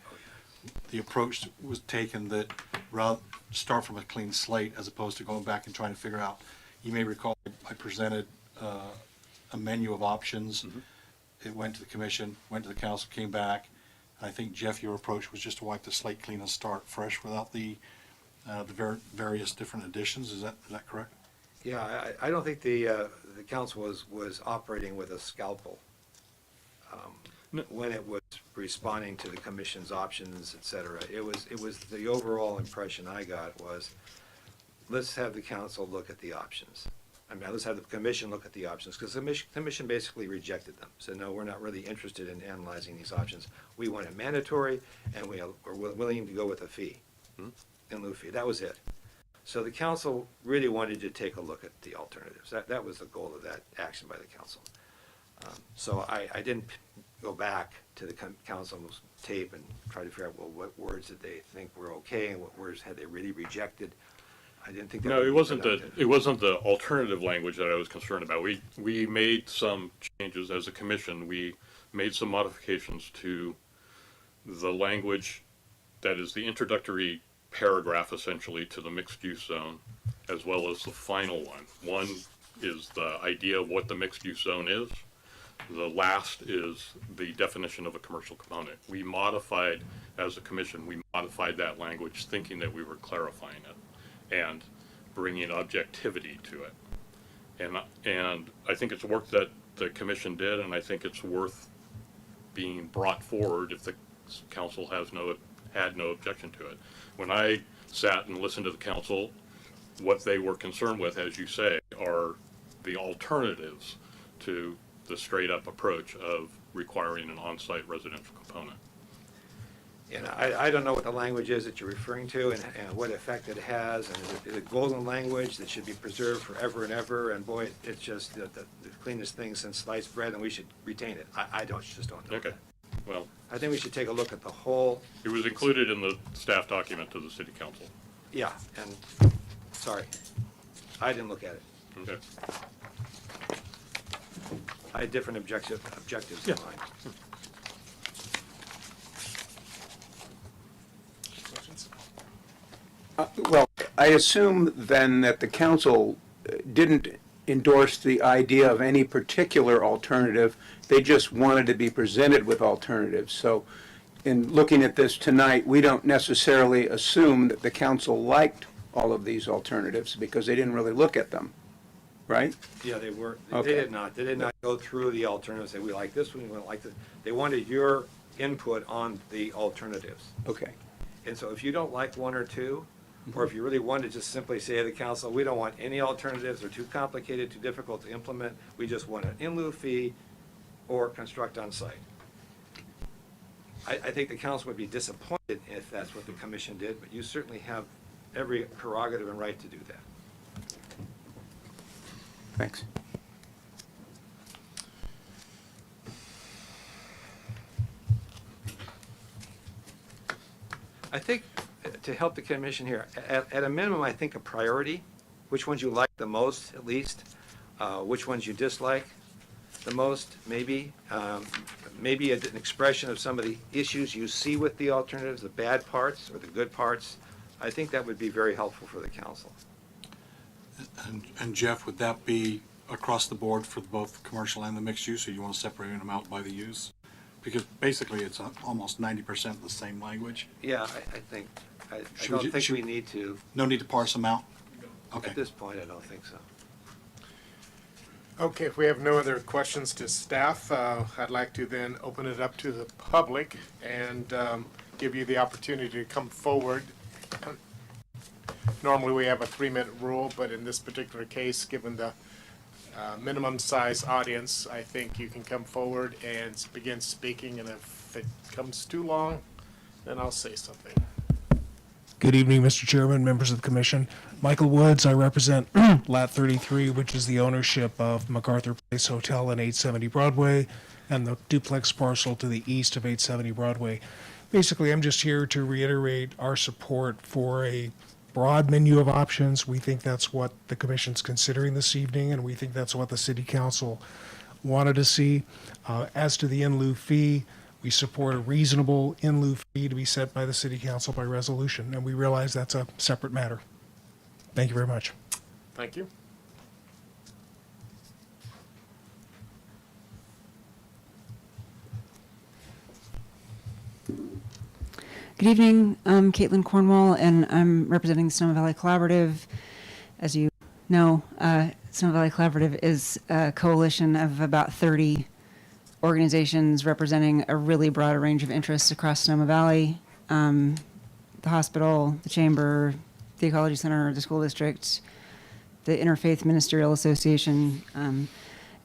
the approach was taken that rather start from a clean slate as opposed to going back and trying to figure out. You may recall I presented a menu of options. Mm-hmm. It went to the commission, went to the council, came back. And I think, Jeff, your approach was just to wipe the slate clean and start fresh without the various different additions. Is that correct? Yeah, I don't think the council was operating with a scalpel No. when it was responding to the commission's options, et cetera. It was the overall impression I got was, let's have the council look at the options. I mean, let's have the commission look at the options, because the commission basically rejected them. Said, no, we're not really interested in analyzing these options. We want it mandatory, and we're willing to go with a fee, in lieu fee. That was it. So the council really wanted to take a look at the alternatives. That was the goal of that action by the council. So I didn't go back to the council's tape and try to figure out, well, what words did they think were okay, and what words had they really rejected. I didn't think that No, would it be wasn't productive. it wasn't the alternative language that I was concerned about. We made some changes as a commission. We made some modifications to the language that is the introductory paragraph essentially to the mixed use zone, as well as the final one. One is the idea of what the mixed use zone is. The last is the definition of a commercial component. We modified, as a commission, we modified that language thinking that we were clarifying it and bringing objectivity to it. And I think it's work that the commission did, and I think it's worth being brought forward if the council had no objection to it. When I sat and listened to the council, what they were concerned with, as you say, are the alternatives to the straight up approach of requiring an on-site residential component. And I don't know what the language is that you're referring to and what effect it has, and is it golden language that should be preserved forever and ever, and boy, it's just the cleanest thing since sliced bread, and we should retain it. I just don't know. Okay, well, I think we should take a look at the whole, it was included in the staff document to the city council. yeah, and, sorry, I didn't look at it. Okay. I had different objectives in mind. Well, I assume then that the council didn't endorse the idea of any particular alternative. They just wanted to be presented with alternatives. So in looking at this tonight, we don't necessarily assume that the council liked all of these alternatives because they didn't really look at them, right? Yeah, they were, Okay. they did not go through the alternatives, say, we like this one, we don't like this. They wanted your input on the alternatives. Okay. And so if you don't like one or two, or if you really want to just simply say to the council, we don't want any alternatives, they're too complicated, too difficult to implement, we just want an in lieu fee or construct on site. I think the council would be disappointed if that's what the commission did, but you certainly have every prerogative and right to do that. Thanks. I think to help the commission here, at a minimum, I think a priority, which ones you like the most, at least, which ones you dislike the most, maybe, maybe an expression of some of the issues you see with the alternatives, the bad parts or the good parts. I think that would be very helpful for the council. And Jeff, would that be across the board for both the commercial and the mixed use, or you want to separate them out by the use? Because basically it's almost 90% the same language. Yeah, I think, I Should we don't ju- think should- we need to, No need to parse them out? Okay. at this point, I don't think so. Okay, if we have no other questions to staff, I'd like to then open it up to the public and give you the opportunity to come forward. Normally, we have a 3-minute rule, but in this particular case, given the minimum size audience, I think you can come forward and begin speaking, and if it comes too long, then I'll say something. Good evening, Mr. Chairman, members of the commission. Michael Woods, I represent Lat 33, which is the ownership of MacArthur Place Hotel and 870 Broadway, and the duplex parcel to the east of 870 Broadway. Basically, I'm just here to reiterate our support for a broad menu of options. We think that's what the commission's considering this evening, and we think that's what the city council wanted to see. As to the in lieu fee, we support a reasonable in lieu fee to be set by the city council by resolution, and we realize that's a separate matter. Thank you very much. Thank you. Good evening, I'm Caitlin Cornwall, and I'm representing the Sonoma Valley Collaborative. As you know, Sonoma Valley Collaborative is a coalition of about 30 organizations representing a really broad range of interests across Sonoma Valley, the hospital, the chamber, the Ecology Center, the school district, the Interfaith Ministerial Association.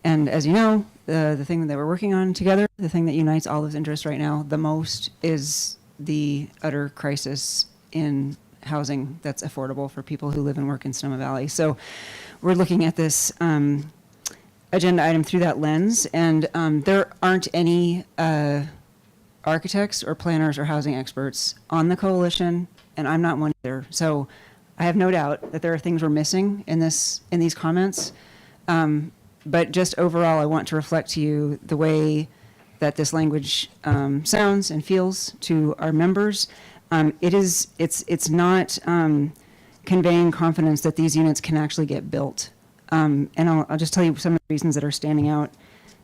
And as you know, the thing that we're working on together, the thing that unites all those interests right now the most is the utter crisis in housing that's affordable for people who live and work in Sonoma Valley. So we're looking at this agenda item through that lens, and there aren't any architects or planners or housing experts on the coalition, and I'm not one either. So I have no doubt that there are things we're missing in these comments. But just overall, I want to reflect to you the way that this language sounds and feels to our members. It's not conveying confidence that these units can actually get built. And I'll just tell you some of the reasons that are standing out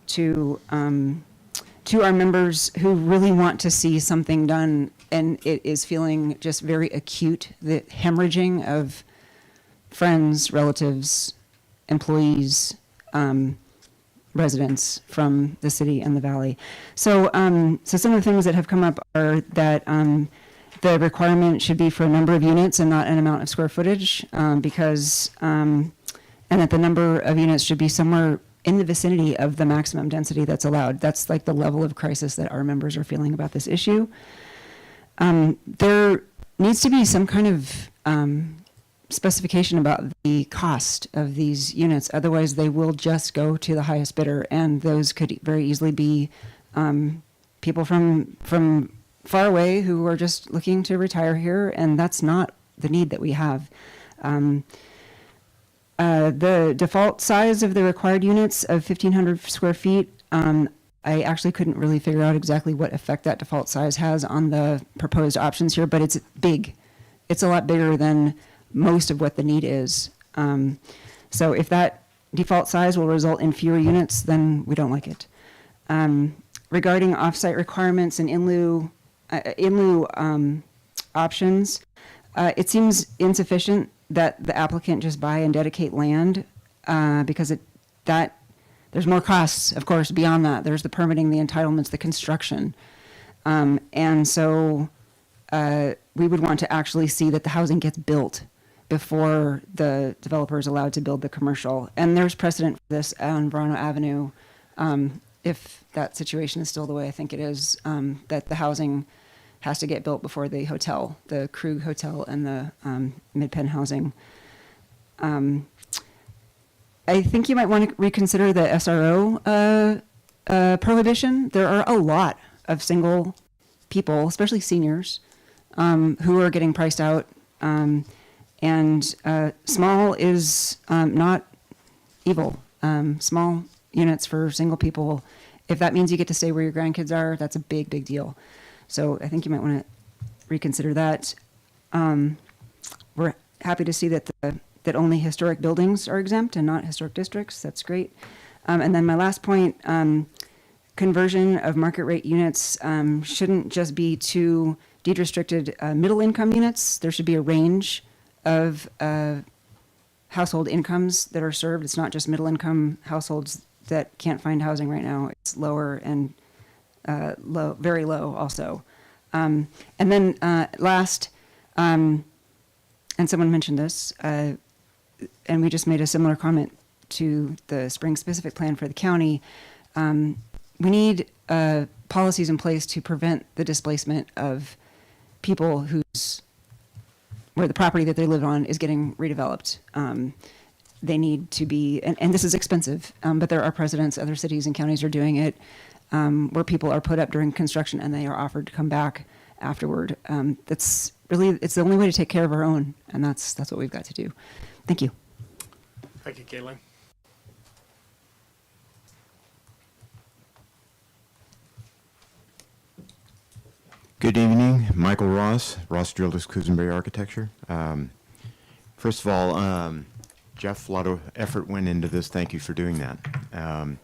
to our members who really want to see something done, and it is feeling just very acute, the hemorrhaging of friends, relatives, employees, residents from the city and the valley. So some of the things that have come up are that the requirement should be for a number of units and not an amount of square footage, because and that the number of units should be somewhere in the vicinity of the maximum density that's allowed. That's like the level of crisis that our members are feeling about this issue. There needs to be some kind of specification about the cost of these units. Otherwise, they will just go to the highest bidder, and those could very easily be people from far away who are just looking to retire here, and that's not the need that we have. The default size of the required units of 1,500 square feet, I actually couldn't really figure out exactly what effect that default size has on the proposed options here, but it's big. It's a lot bigger than most of what the need is. So if that default size will result in fewer units, then we don't like it. Regarding offsite requirements and in-lieu options, it seems insufficient that the applicant just buy and dedicate land, because there's more costs, of course, beyond that. There's the permitting, the entitlements, the construction. And so we would want to actually see that the housing gets built before the developer is allowed to build the commercial. And there's precedent for this on Verano Avenue, if that situation is still the way I think it is, that the housing has to get built before the hotel, the Krug Hotel and the Mid-Penn housing. I think you might want to reconsider the SRO prohibition. There are a lot of single people, especially seniors, who are getting priced out. And small is not evil. Small units for single people, if that means you get to stay where your grandkids are, that's a big, big deal. So I think you might want to reconsider that. We're happy to see that that only historic buildings are exempt and not historic districts. That's great. And then my last point, conversion of market rate units shouldn't just be to deed-restricted middle income units. There should be a range of household incomes that are served. It's not just middle income households that can't find housing right now. It's lower and low, very low also. And then last, and someone mentioned this, and we just made a similar comment to the spring specific plan for the county. We need policies in place to prevent the displacement of people where the property that they live on is getting redeveloped. They need to be, and this is expensive, but there are precedents, other cities and counties are doing it, where people are put up during construction and they are offered to come back afterward. It's the only way to take care of our own, and that's what we've got to do. Thank you. Thank you, Caitlin. Good evening, Michael Ross, Ross Drillers Kusenberry Architecture. First of all, Jeff, a lot of effort went into this. Thank you for doing that.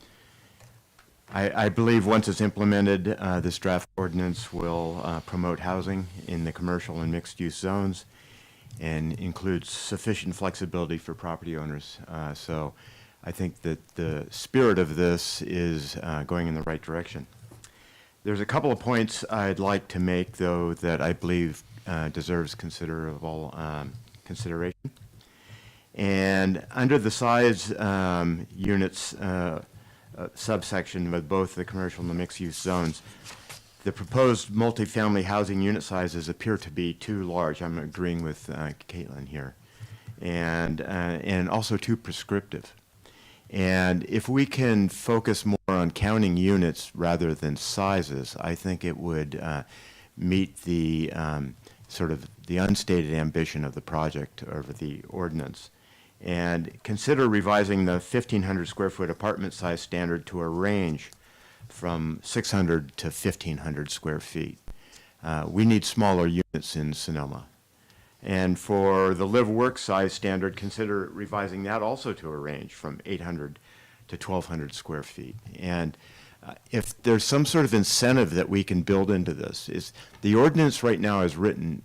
I believe once it's implemented, this draft ordinance will promote housing in the commercial and mixed-use zones and includes sufficient flexibility for property owners. So I think that the spirit of this is going in the right direction. There's a couple of points I'd like to make, though, that I believe deserves considerable consideration. And under the size units subsection with both the commercial and the mixed-use zones, the proposed multifamily housing unit sizes appear to be too large. I'm agreeing with Caitlin here. And also too prescriptive. And if we can focus more on counting units rather than sizes, I think it would meet the sort of the unstated ambition of the project or the ordinance. And consider revising the 1,500 square foot apartment size standard to a range from 600 to 1,500 square feet. We need smaller units in Sonoma. And for the live-work size standard, consider revising that also to a range from 800 to 1,200 square feet. And if there's some sort of incentive that we can build into this, is the ordinance right now as written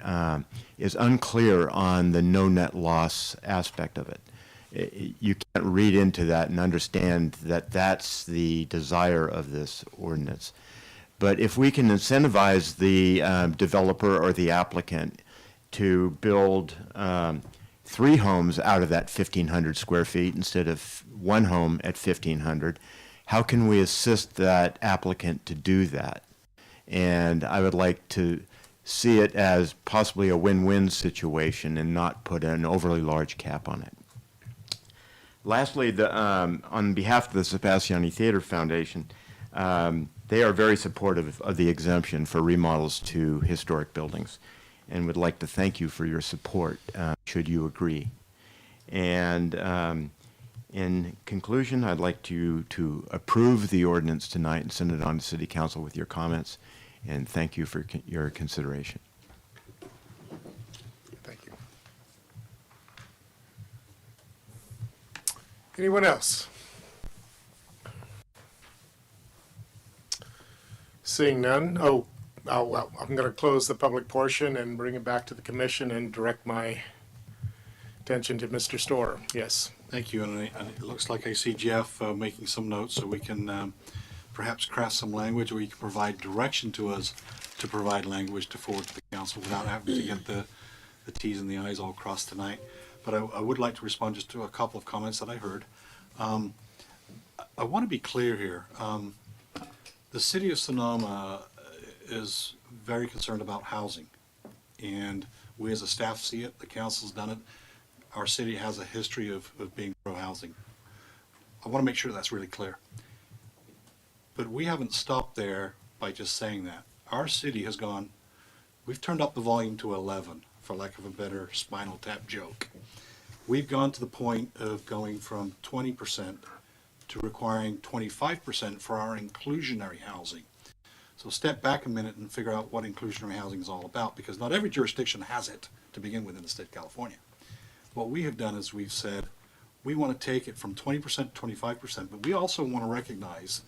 is unclear on the no net loss aspect of it. You can't read into that and understand that that's the desire of this ordinance. But if we can incentivize the developer or the applicant to build 3 homes out of that 1,500 square feet instead of 1 home at 1,500, how can we assist that applicant to do that? And I would like to see it as possibly a win-win situation and not put an overly large cap on it. Lastly, on behalf of the Sebastiani Theater Foundation, they are very supportive of the exemption for remodels to historic buildings, and would like to thank you for your support, should you agree. And in conclusion, I'd like to approve the ordinance tonight and send it on to City Council with your comments, and thank you for your consideration. Thank you. Anyone else? Seeing none, well, I'm going to close the public portion and bring it back to the commission and direct my attention to Mr. Storer. Yes. Thank you, and it looks like I see Jeff making some notes, so we can perhaps craft some language, or you can provide direction to us to provide language to forward to the council without having to get the T's and the I's all crossed tonight. But I would like to respond just to a couple of comments that I heard. I want to be clear here. The city of Sonoma is very concerned about housing, and we as a staff see it. The council's done it. Our city has a history of being pro-housing. I want to make sure that's really clear. But we haven't stopped there by just saying that. Our city has gone, we've turned up the volume to 11, for lack of a better Spinal Tap joke. We've gone to the point of going from 20% to requiring 25% for our inclusionary housing. So step back a minute and figure out what inclusionary housing is all about, because not every jurisdiction has it to begin with in the state of California. What we have done is we've said we want to take it from 20% to 25%, but we also want to recognize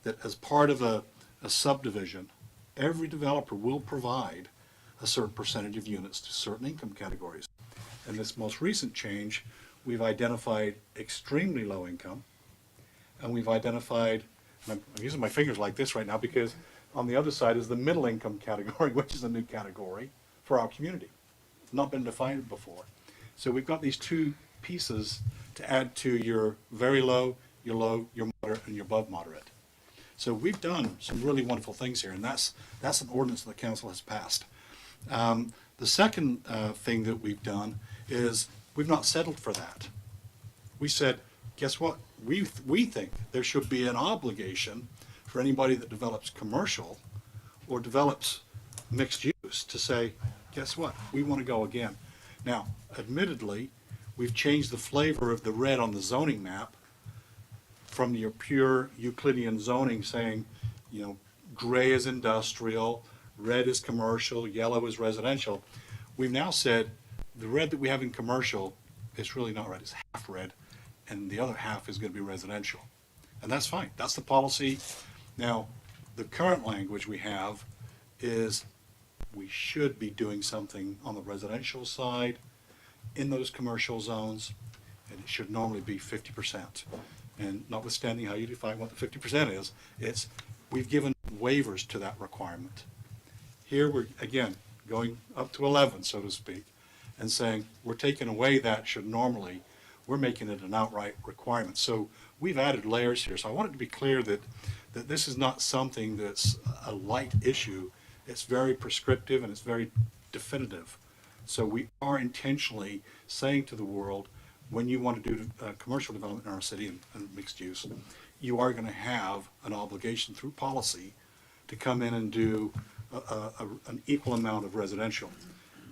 that as part of a subdivision, every developer will provide a certain percentage of units to certain income categories. In this most recent change, we've identified extremely low income, and we've identified, and I'm using my fingers like this right now because on the other side is the middle income category, which is a new category for our community. Not been defined before. So we've got these two pieces to add to your very low, your moderate, and your above moderate. So we've done some really wonderful things here, and that's an ordinance that the council has passed. The second thing that we've done is we've not settled for that. We said, guess what? We think there should be an obligation for anybody that develops commercial or develops mixed use to say, guess what? We want to go again. Now, admittedly, we've changed the flavor of the red on the zoning map from your pure Euclidean zoning saying, you know, gray is industrial, red is commercial, yellow is residential. We've now said the red that we have in commercial is really not red, it's half red, and the other half is going to be residential. And that's fine, that's the policy. Now, the current language we have is we should be doing something on the residential side in those commercial zones, and it should normally be 50%. And notwithstanding how you define what the 50% is, we've given waivers to that requirement. Here we're, again, going up to 11, so to speak, and saying we're taking away that should normally, we're making it an outright requirement. So we've added layers here. So I want it to be clear that this is not something that's a light issue. It's very prescriptive and it's very definitive. So we are intentionally saying to the world, when you want to do commercial development in our city and mixed use, you are going to have an obligation through policy to come in and do an equal amount of residential,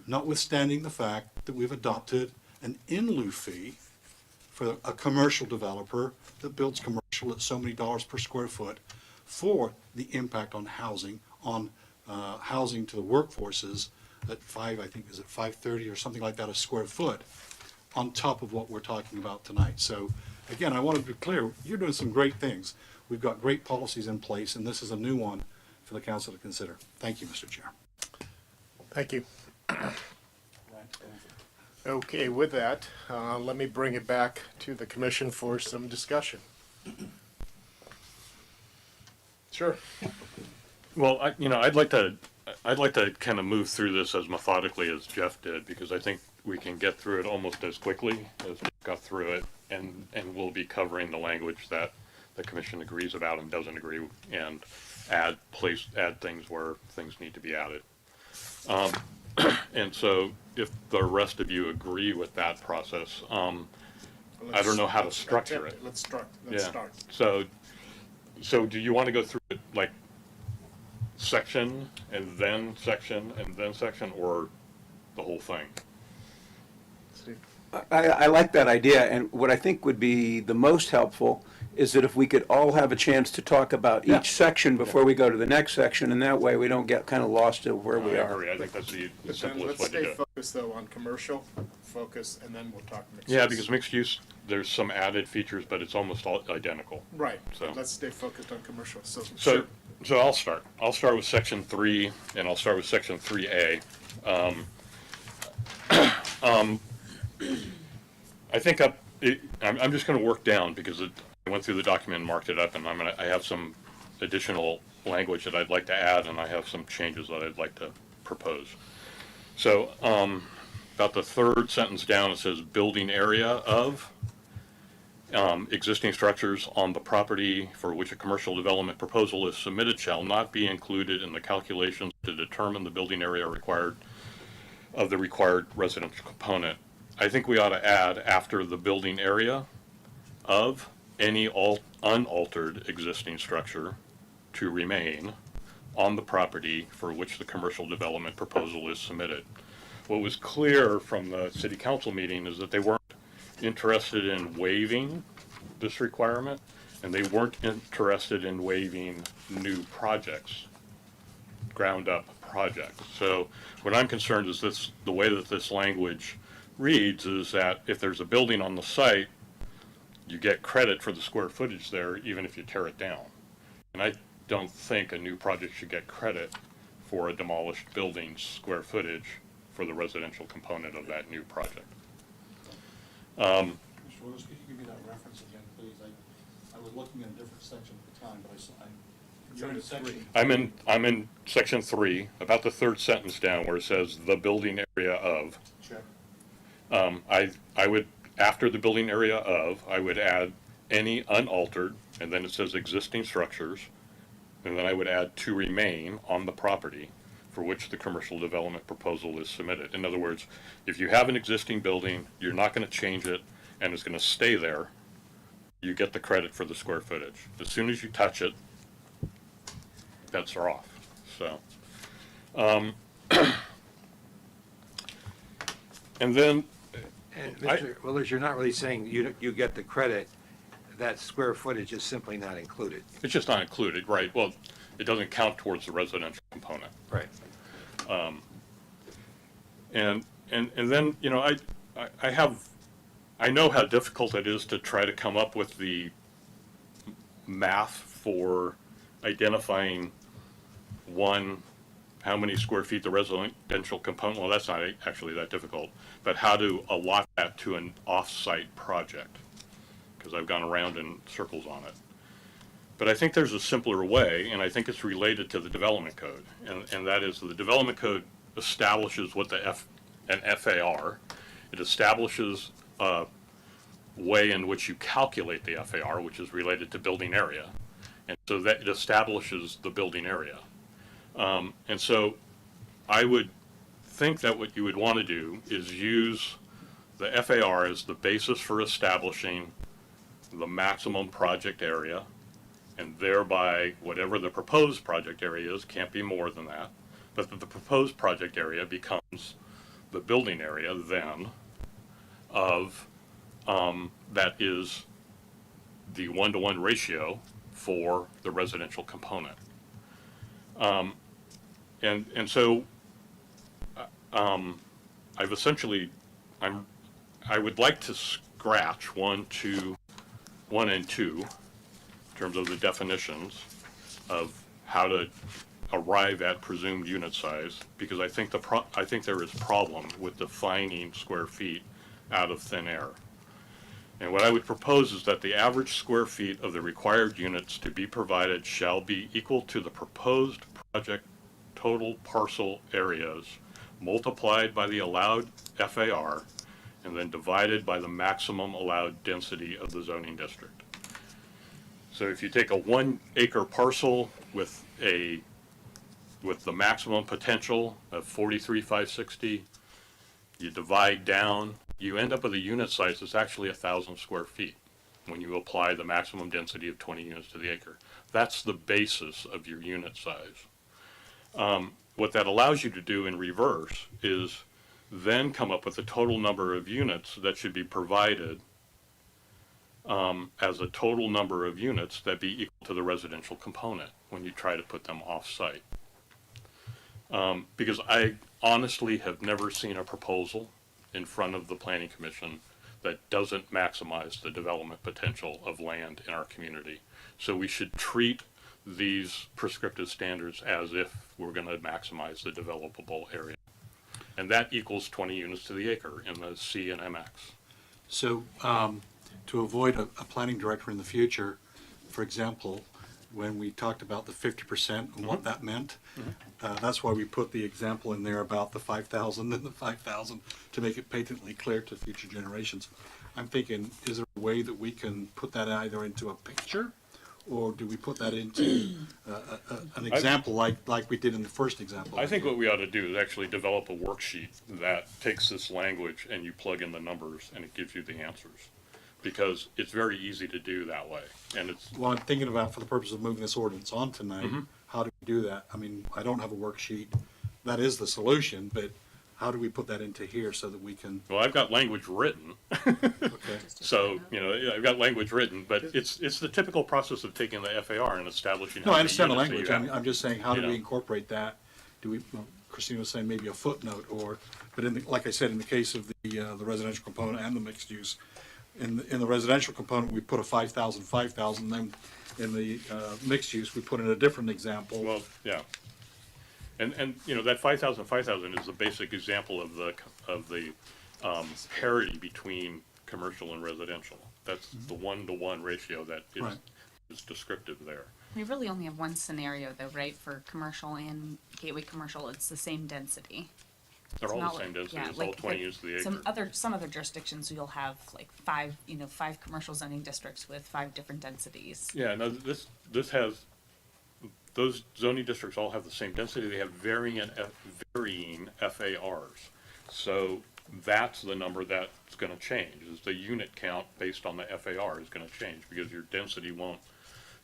notwithstanding the fact that we've adopted an in-lieu fee for a commercial developer that builds commercial at so many dollars per square foot for the impact on housing to the workforces at I think is it $5.30 or something like that a square foot on top of what we're talking about tonight. So again, I want to be clear, you're doing some great things. We've got great policies in place, and this is a new one for the council to consider. Thank you, Mr. Chair. Thank you. Okay, with that, let me bring it back to the commission for some discussion. Sure. Well, I'd like to kind of move through this as methodically as Jeff did, because I think we can get through it almost as quickly as we got through it, and we'll be covering the language that the commission agrees about and doesn't agree, and add things where things need to be added. And so if the rest of you agree with that process, I don't know how to structure it. Let's start. So do you want to go through it like section and then section and then section, or the whole thing? I like that idea, and what I think would be the most helpful is that if we could all have a chance to talk about each section before we go to the next section, and that way we don't get kind of lost of where we I are. agree. I think that's the But then simplest let's way to do stay it. focused though on commercial focus, and then we'll talk mixed Yeah, use. because mixed use, there's some added features, but it's almost all identical. Right, So- let's stay focused on commercial, so. So, sure. so I'll start. I'll start with section 3, and I'll start with section 3A. I think I'm just going to work down because I went through the document and marked it up, and I have some additional language that I'd like to add, and I have some changes that I'd like to propose. So, about the third sentence down, it says building area of existing structures on the property for which a commercial development proposal is submitted shall not be included in the calculations to determine the building area required of the required residential component. I think we ought to add after the building area of any unaltered existing structure to remain on the property for which the commercial development proposal is submitted. What was clear from the city council meeting is that they weren't interested in waiving this requirement, and they weren't interested in waiving new projects, ground up projects. So what I'm concerned is the way that this language reads is that if there's a building on the site, you get credit for the square footage there even if you tear it down. And I don't think a new project should get credit for a demolished building's square footage for the residential component of that new project. Mr. Willis, could you give me that reference again, please? I was looking at a different section at the time, but you're in section. I'm in section 3, about the third sentence down where it says the building area of. Check. I would, after the building area of, I would add any unaltered, and then it says existing structures, and then I would add to remain on the property for which the commercial development proposal is submitted. In other words, if you have an existing building, you're not going to change it, and it's going to stay there, you get the credit for the square footage. As soon as you touch it, bets are off. So, and then, And Mr. Willers, you're not really saying you get the credit, that square footage is simply not included. it's just not included, right? Well, it doesn't count towards the residential component. Right. And then, I know how difficult it is to try to come up with the math for identifying how many square feet the residential component, well, that's not actually that difficult, but how to allot that to an off-site project. because I've gone around in circles on it. But I think there's a simpler way, and I think it's related to the development code. And that is the development code establishes what an FAR. It establishes a way in which you calculate the FAR, which is related to building area. And so that it establishes the building area. And so I would think that what you would want to do is use the FAR as the basis for establishing the maximum project area, and thereby whatever the proposed project area is can't be more than that, but that the proposed project area becomes the building area then of that is the 1-to-1 ratio for the residential component. And so I've essentially, I would like to scratch 1 and 2 in terms of the definitions of how to arrive at presumed unit size, because I think I think there is problem with defining square feet out of thin air. And what I would propose is that the average square feet of the required units to be provided shall be equal to the proposed project total parcel areas multiplied by the allowed FAR and then divided by the maximum allowed density of the zoning district. So if you take a 1-acre parcel with the maximum potential of 43,560, you divide down, you end up with a unit size that's actually 1,000 square feet when you apply the maximum density of 20 units to the acre. That's the basis of your unit size. What that allows you to do in reverse is then come up with the total number of units that should be provided as a total number of units that be equal to the residential component when you try to put them off-site. Because I honestly have never seen a proposal in front of the Planning Commission that doesn't maximize the development potential of land in our community. So we should treat these prescriptive standards as if we're going to maximize the developable area. And that equals 20 units to the acre in the C and MX. So to avoid a planning director in the future, for example, when we talked about the 50% and what that meant, that's why we put the example in there about the 5,000 and the 5,000 to make it patently clear to future generations. I'm thinking, is there a way that we can put that either into a picture, or do we put that into an example like we did in the first example? I think what we ought to do is actually develop a worksheet that takes this language and you plug in the numbers and it gives you the answers. Because it's very easy to do that way. And it's Well, I'm thinking about, for the purpose of moving this ordinance on tonight, how do we do that? I mean, I don't have a worksheet. That is the solution, but how do we put that into here so that we can? well, I've got language written. Okay. So, I've got language written, but it's the typical process of taking the FAR and establishing. No, how I many understand the units that language. you have. I'm just saying, how do You we know. incorporate that? Do we? Well, Christina was saying maybe a footnote, but like I said, in the case of the residential component and the mixed use, in the residential component we put a 5,000. Then in the mixed use we put in a different example. Well, yeah. And that 5,000 is the basic example of the parity between commercial and residential. That's the 1-to-1 ratio that Right. is descriptive there. We really only have one scenario though, right? For commercial and gateway commercial, it's the same density. They're It's all not the same like- density. yeah, It's all like- 20 like units to the acre. Some other jurisdictions, you'll have like five commercial zoning districts with 5 different densities. Yeah, no, this has, those zoning districts all have the same density. They have varying FARs. So that's the number that's going to change, is the unit count based on the FAR is going to change, because your density won't,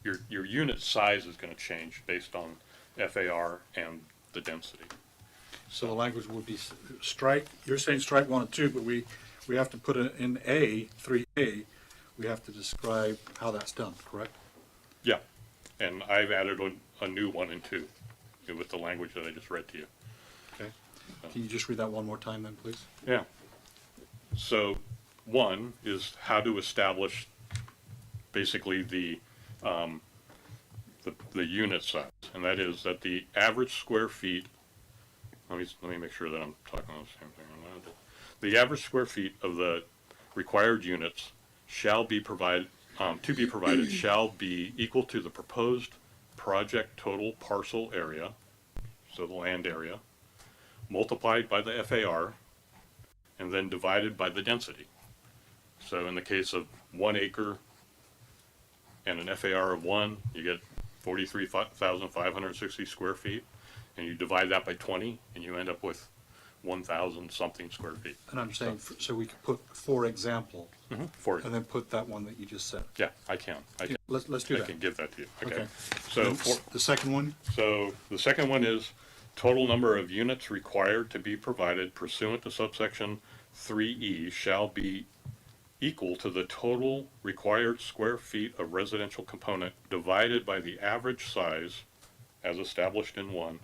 your unit size is going to change based on FAR and the density. So the language would be strike. You're saying strike 1 and 2, but we have to put it in 3A. We have to describe how that's done. Correct? Yeah, and I've added a new 1 and 2 with the language that I just read to you. Okay. Can you just read that one more time then, please? Yeah. So 1 is how to establish basically the unit size, and that is that the average square feet. Let me make sure that I'm talking about the same thing. The average square feet of the required units shall be provided, to be provided shall be equal to the proposed project total parcel area, so the land area, multiplied by the FAR, and then divided by the density. So in the case of 1 acre and an FAR of 1, you get 43,560 square feet, and you divide that by 20, and you end up with 1,000 something square feet. And I'm saying, so we could put, for example, For and then put that one that you just said. yeah, I can. Let's do I that. can give that to you. Okay. Okay. So And the second one? So the second one is total number of units required to be provided pursuant to subsection 3E shall be equal to the total required square feet of residential component divided by the average size as established in 1.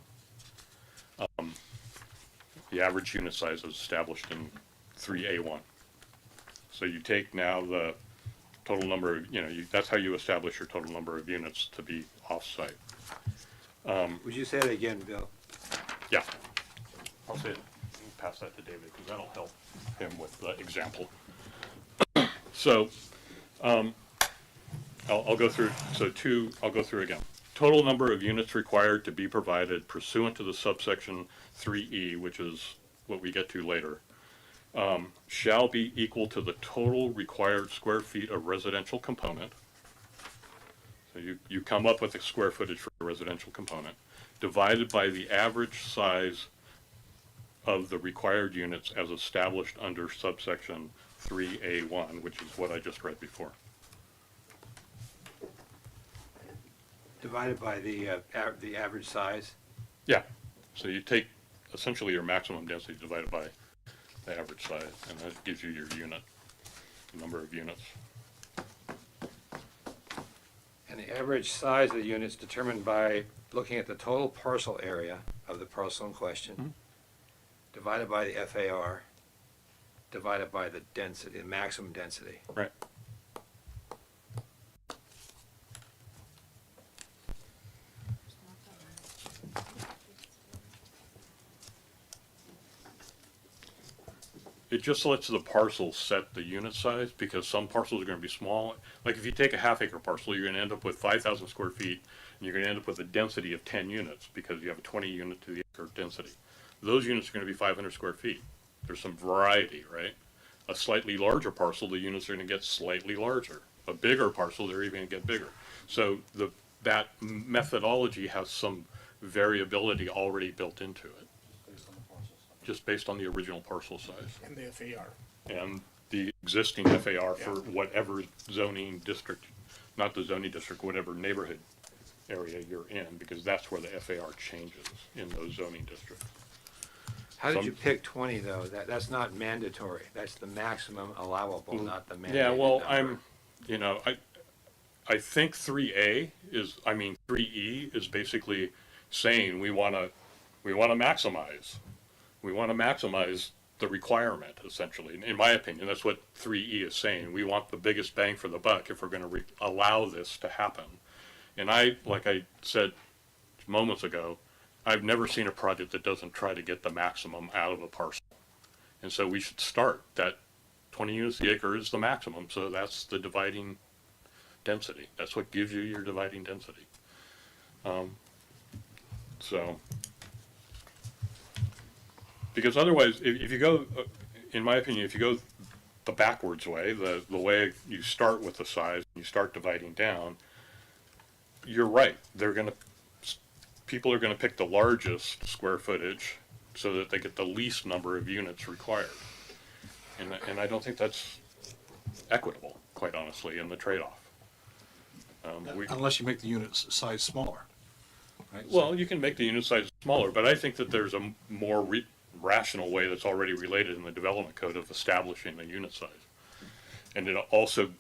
The average unit size is established in 3A1. So you take now the total number of, that's how you establish your total number of units to be off-site. Would you say that again, Bill? Yeah. I'll say it, pass that to David, because that'll help him with the example. So, I'll go through, I'll go through again. Total number of units required to be provided pursuant to the subsection 3E, which is what we get to later, shall be equal to the total required square feet of residential component. So you come up with a square footage for a residential component, divided by the average size of the required units as established under subsection 3A1, which is what I just read before. Divided by the average size? Yeah. So you take essentially your maximum density divided by the average size, and that gives you your unit, the number of units. And the average size of the units determined by looking at the total parcel area of the parcel in question, divided by the FAR, divided by the density, the maximum density. Right. It just lets the parcel set the unit size, because some parcels are going to be small. Like if you take a half-acre parcel, you're going to end up with 5,000 square feet, and you're going to end up with a density of 10 units, because you have a 20 unit to the acre density. Those units are going to be 500 square feet. There's some variety, right? A slightly larger parcel, the units are going to get slightly larger. A bigger parcel, they're even going to get bigger. So that methodology has some variability already built into it, just based on the original parcel size. And the FAR. And the existing FAR for whatever zoning district, not the zoning district, whatever neighborhood area you're in, because that's where the FAR changes in those zoning districts. How did you pick 20, though? That's not mandatory. That's the maximum allowable, not the mandated Yeah, well, number. I think 3E is basically saying we want to maximize. We want to maximize the requirement, essentially. In my opinion, that's what 3E is saying. We want the biggest bang for the buck if we're going to allow this to happen. And like I said moments ago, I've never seen a project that doesn't try to get the maximum out of a parcel. And so we should start that 20 units the acre is the maximum, so that's the dividing density. That's what gives you your dividing density. Because otherwise, if you go, in my opinion, if you go the backwards way, the way you start with the size, and you start dividing down, you're right. People are going to pick the largest square footage so that they get the least number of units required. And I don't think that's equitable, quite honestly, in the trade-off. Unless you make the unit size smaller. Right? Well, you can make the unit size smaller, but I think that there's a more rational way that's already related in the development code of establishing the unit size. And it also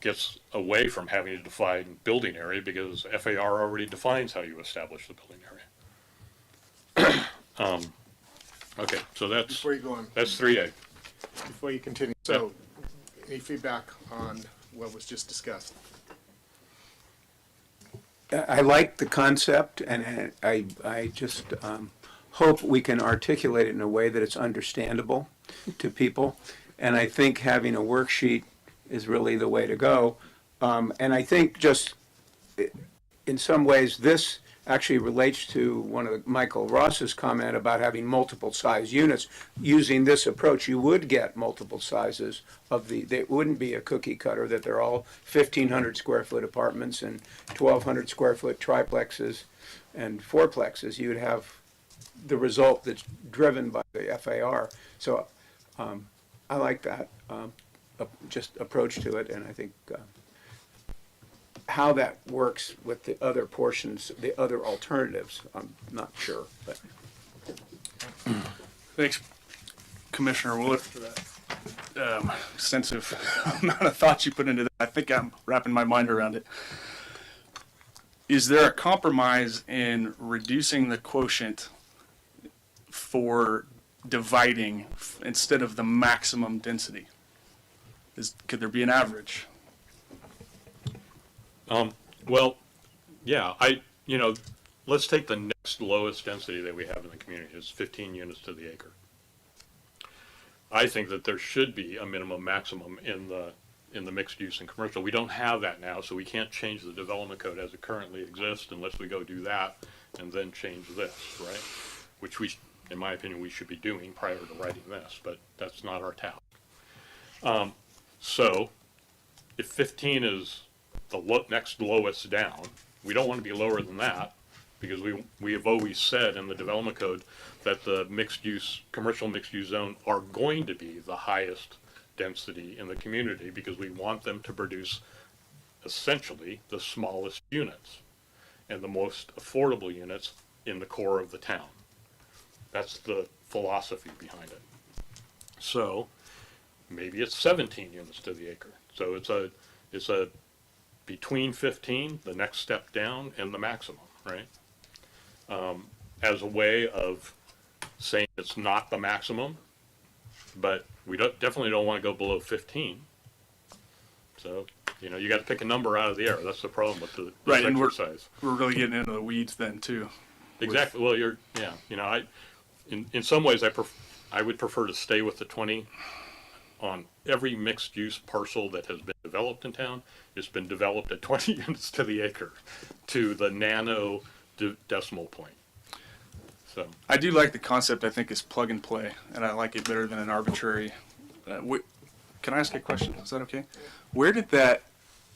gets away from having to define building area, because FAR already defines how you establish the building area. Okay, so Before you go on, that's 3A. before you continue, so any feedback on what was just discussed? I like the concept, and I just hope we can articulate it in a way that it's understandable to people. And I think having a worksheet is really the way to go. And I think just in some ways, this actually relates to one of Michael Ross's comment about having multiple size units. Using this approach, you would get multiple sizes of they wouldn't be a cookie cutter, that they're all 1,500 square foot apartments and 1,200 square foot triplexes and fourplexes. You would have the result that's driven by the FAR. So I like that just approach to it, and I think how that works with the other portions, the other alternatives, I'm not sure, but. Thanks, Commissioner Willett, for that extensive amount of thought you put into that. I think I'm wrapping my mind around it. Is there a compromise in reducing the quotient for dividing instead of the maximum density? Could there be an average? Well, yeah, let's take the next lowest density that we have in the community. It's 15 units to the acre. I think that there should be a minimum maximum in the mixed use and commercial. We don't have that now, so we can't change the development code as it currently exists unless we go do that and then change this, right? Which in my opinion, we should be doing prior to writing this, but that's not our task. So if 15 is the next lowest down, we don't want to be lower than that, because we have always said in the development code that the commercial mixed use zone are going to be the highest density in the community, because we want them to produce essentially the smallest units and the most affordable units in the core of the town. That's the philosophy behind it. So maybe it's 17 units to the acre. So it's a between 15, the next step down, and the maximum, right? As a way of saying it's not the maximum, but we definitely don't want to go below 15. So, you got to pick a number out of the air. That's the problem with this right, and exercise. We're really getting into the weeds then too. Exactly. Well, in some ways I would prefer to stay with the 20 on every mixed use parcel that has been developed in town. It's been developed at 20 units to the acre, to the nano decimal point. So I do like the concept. I think is plug and play, and I like it better than an arbitrary. Can I ask a question? Is that okay? Where did the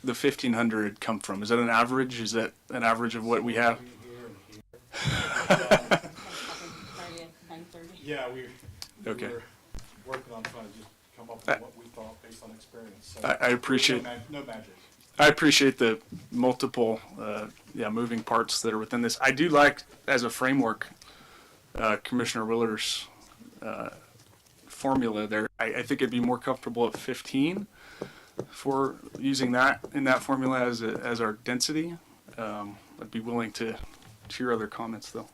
1,500 come from? Is that an average? Is that an average of what we have? Yeah, we were working on trying to just come up with what we thought based on experience. So I appreciate no magic. I appreciate the multiple moving parts that are within this. I do like, as a framework, Commissioner Willer's formula there. I think it'd be more comfortable at 15 for using that in that formula as our density. I'd be willing to hear other comments though.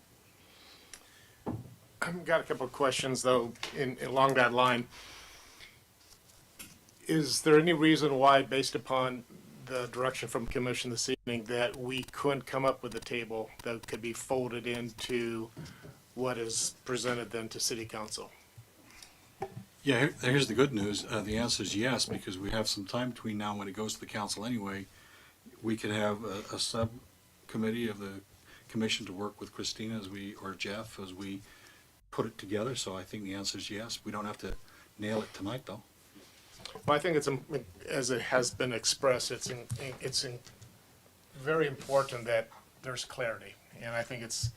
I've got a couple of questions though along that line. Is there any reason why, based upon the direction from Commission this evening, that we couldn't come up with a table that could be folded into what is presented then to City Council? Yeah, here's the good news. The answer is yes, because we have some time between now and when it goes to the council anyway. We could have a subcommittee of the commission to work with Christina or Jeff as we put it together. So I think the answer is yes. We don't have to nail it tonight, though. Well, I think it's, as it has been expressed, it's very important that there's clarity. And I think it's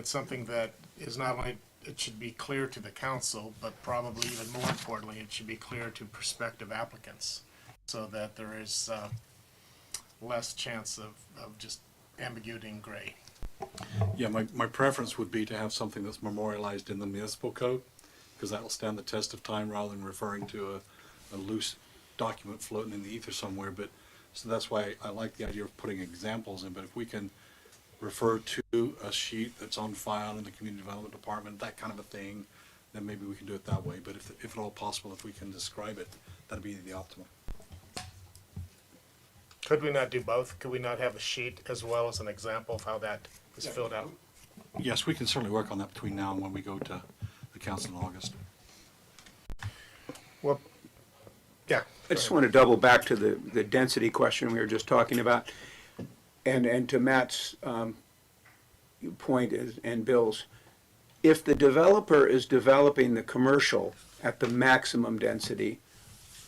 something that is not only, it should be clear to the council, but probably even more importantly, it should be clear to prospective applicants, so that there is less chance of just ambiguity and gray. Yeah, my preference would be to have something that's memorialized in the municipal code, because that will stand the test of time rather than referring to a loose document floating in the ether somewhere. But so that's why I like the idea of putting examples in. But if we can refer to a sheet that's on file in the community development department, that kind of a thing, then maybe we can do it that way. But if at all possible, if we can describe it, that'd be the optimum. Could we not do both? Could we not have a sheet as well as an example of how that is filled out? Yes, we can certainly work on that between now and when we go to the council in August. Well, Yeah. I just want to double back to the density question we were just talking about, and to Matt's point and Bill's. If the developer is developing the commercial at the maximum density,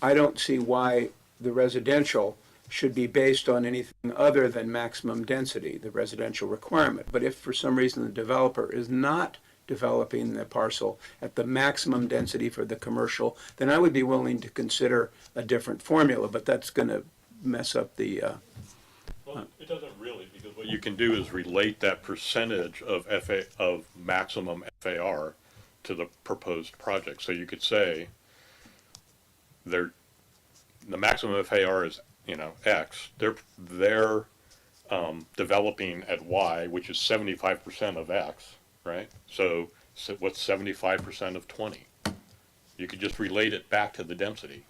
I don't see why the residential should be based on anything other than maximum density, the residential requirement. But if for some reason the developer is not developing the parcel at the maximum density for the commercial, then I would be willing to consider a different formula, but that's going to mess up the, Well, it doesn't really, because what you can do is relate that percentage of maximum FAR to the proposed project. So you could say the maximum FAR is, X. They're developing at Y, which is 75% of X, right? So what's 75% of 20? You could just relate it back to the density.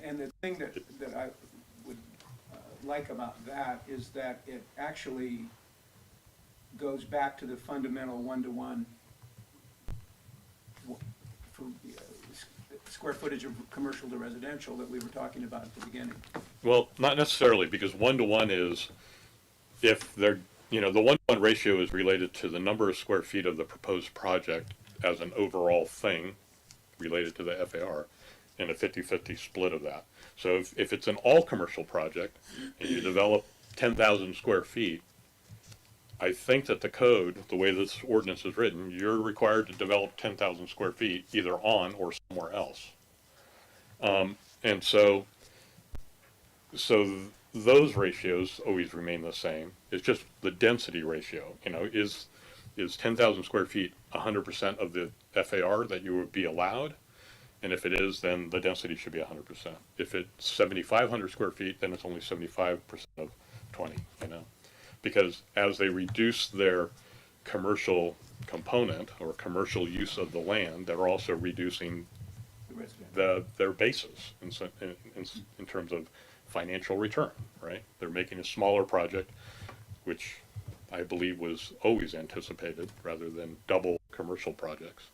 and the thing that I would like about that is that it actually goes back to the fundamental one-to-one square footage of commercial to residential that we were talking about at the beginning. Well, not necessarily, because one-to-one is, if they're, the one-to-one ratio is related to the number of square feet of the proposed project as an overall thing related to the FAR, and a 50-50 split of that. So if it's an all-commercial project, and you develop 10,000 square feet, I think that the code, the way this ordinance is written, you're required to develop 10,000 square feet either on or somewhere else. And so those ratios always remain the same. It's just the density ratio, is 10,000 square feet 100% of the FAR that you would be allowed? And if it is, then the density should be 100%. If it's 7,500 square feet, then it's only 75% of 20, Because as they reduce their commercial component or commercial use of the land, they're also reducing their basis in terms of financial return, right? They're making a smaller project, which I believe was always anticipated, rather than double commercial projects.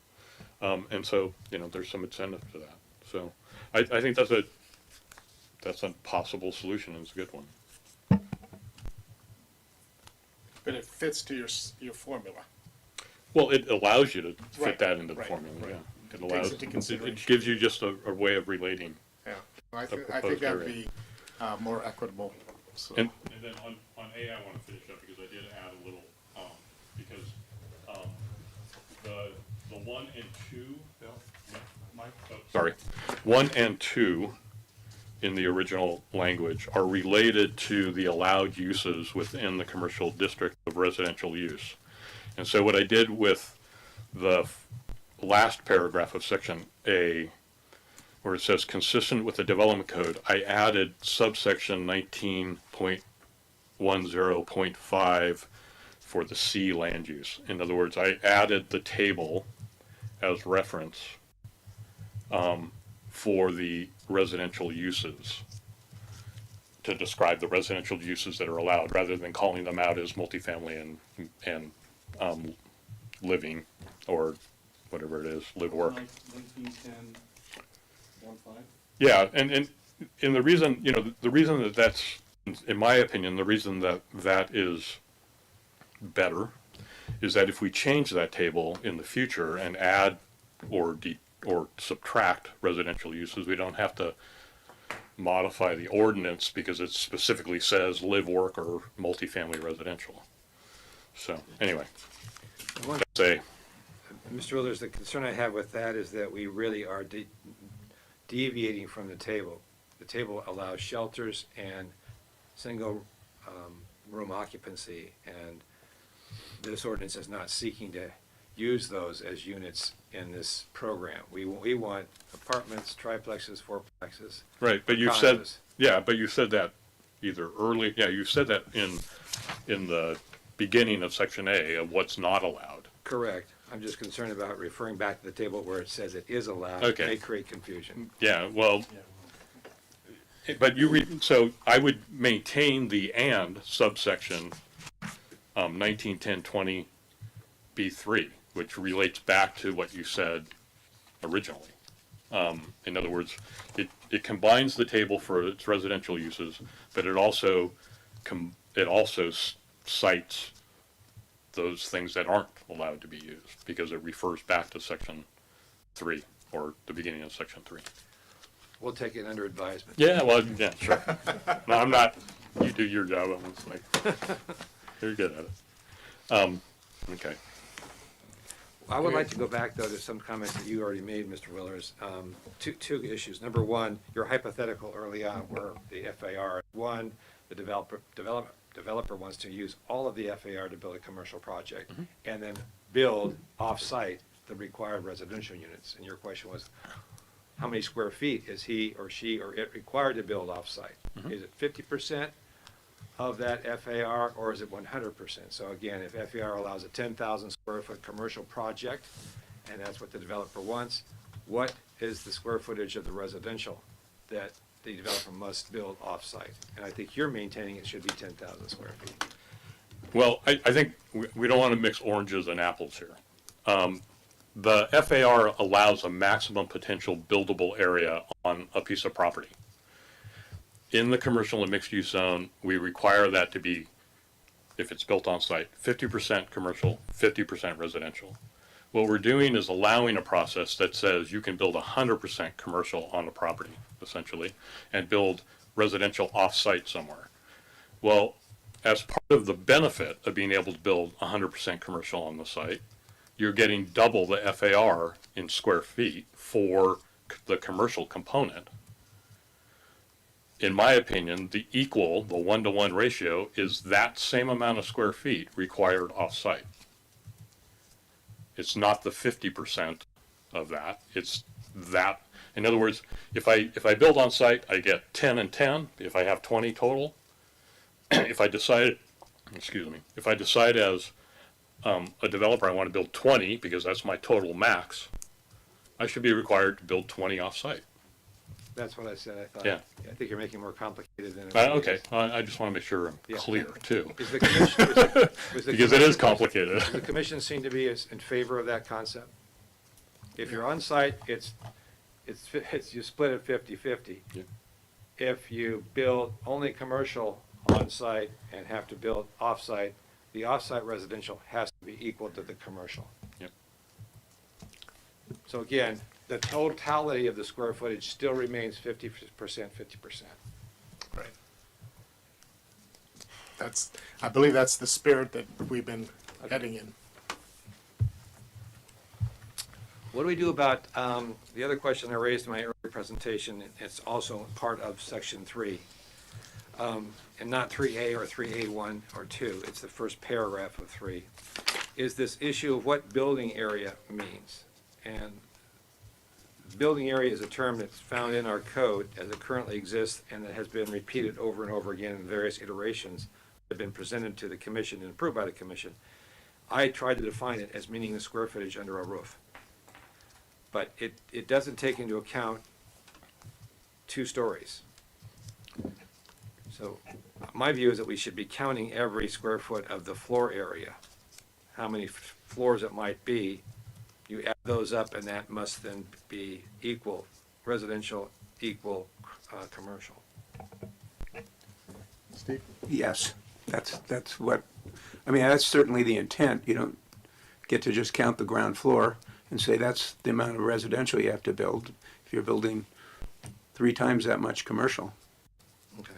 And so, there's some incentive to that. So I think that's a possible solution, and it's a good one. But it fits to your formula. Well, it allows you to fit Right, that into the right, formula, right. yeah. It allows, into it consideration. gives you just a way of relating. Yeah, I think proposed that'd area. be more equitable. So. And then on A, I want to finish up because I did add a little, because the 1 and 2, Mike? Oh, sorry. 1 and 2 in the original language are related to the allowed uses within the commercial district of residential use. And so what I did with the last paragraph of section A, where it says consistent with the development code, I added subsection 19.10.5 for the C land use. In other words, I added the table as reference for the residential uses to describe the residential uses that are allowed, rather than calling them out as multifamily and living, or whatever it is, live work. 1910.15. Yeah, and the reason, the reason that's, in my opinion, the reason that is better is that if we change that table in the future and add or subtract residential uses, we don't have to modify the ordinance because it specifically says live, work, or multifamily residential. So, anyway, that's a... Mr. Wilders, the concern I have with that is that we really are deviating from the table. The table allows shelters and single room occupancy, and this ordinance is not seeking to use those as units in this program. We want apartments, triplexes, fourplexes. Right, but you've said, condos. but you said that either early, you said that in the beginning of section A of what's not allowed. Correct. I'm just concerned about referring back to the table where it says it is allowed. Okay. It may create confusion. Yeah, well, but so I would maintain the and subsection 1910.20 B3, which relates back to what you said originally. In other words, it combines the table for its residential uses, but it also cites those things that aren't allowed to be used because it refers back to section 3 or the beginning of section 3. We'll take it under advisement. Yeah, well, yeah, sure. No, I'm not. You do your job. I'm just like, you're good at it. Okay. I would like to go back, though, to some comments that you already made, Mr. Willers. Two issues. Number one, your hypothetical early on where the FAR, one, the developer wants to use all of the FAR to build a commercial project and then build off-site the required residential units. And your question was, how many square feet is he or she or it required to build off-site? Is it 50% of that FAR, or is it 100%? So again, if FAR allows a 10,000 square foot commercial project, and that's what the developer wants, what is the square footage of the residential that the developer must build off-site? And I think you're maintaining it should be 10,000 square feet. Well, I think we don't want to mix oranges and apples here. The FAR allows a maximum potential buildable area on a piece of property. In the commercial and mixed-use zone, we require that to be, if it's built on site, 50% commercial, 50% residential. What we're doing is allowing a process that says you can build 100% commercial on the property, essentially, and build residential off-site somewhere. Well, as part of the benefit of being able to build 100% commercial on the site, you're getting double the FAR in square feet for the commercial component. In my opinion, the 1-to-1 ratio is that same amount of square feet required off-site. It's not the 50% of that. It's that. In other words, if I build on site, I get 10 and 10. If I have 20 total, if I decide as a developer I want to build 20 because that's my total max, I should be required to build 20 off-site. That's what I said. I thought. Yeah. I think you're making it more complicated than it Okay. is. I just want to make sure I'm clear too, Is the commission, because it is complicated. Does the commission seem to be in favor of that concept? If you're on site, it's you split it 50-50. Yeah. If you build only commercial on site and have to build off site, the off site residential has to be equal to the commercial. Yep. So again, the totality of the square footage still remains 50%, 50%. Right. I believe that's the spirit that we've been heading in. What do we do about the other question I raised in my earlier presentation? It's also part of section 3, and not 3A or 3A1 or 2. It's the first paragraph of 3. Is this issue of what building area means? And building area is a term that's found in our code as it currently exists, and that has been repeated over and over again in various iterations that have been presented to the commission and approved by the commission. I tried to define it as meaning the square footage under a roof. But it doesn't take into account 2 stories. So my view is that we should be counting every square foot of the floor area, how many floors it might be. You add those up, and that must then be equal residential, equal commercial. Steve? Yes, that's what, I mean, that's certainly the intent. You don't get to just count the ground floor and say that's the amount of residential you have to build if you're building 3 times that much commercial. Okay.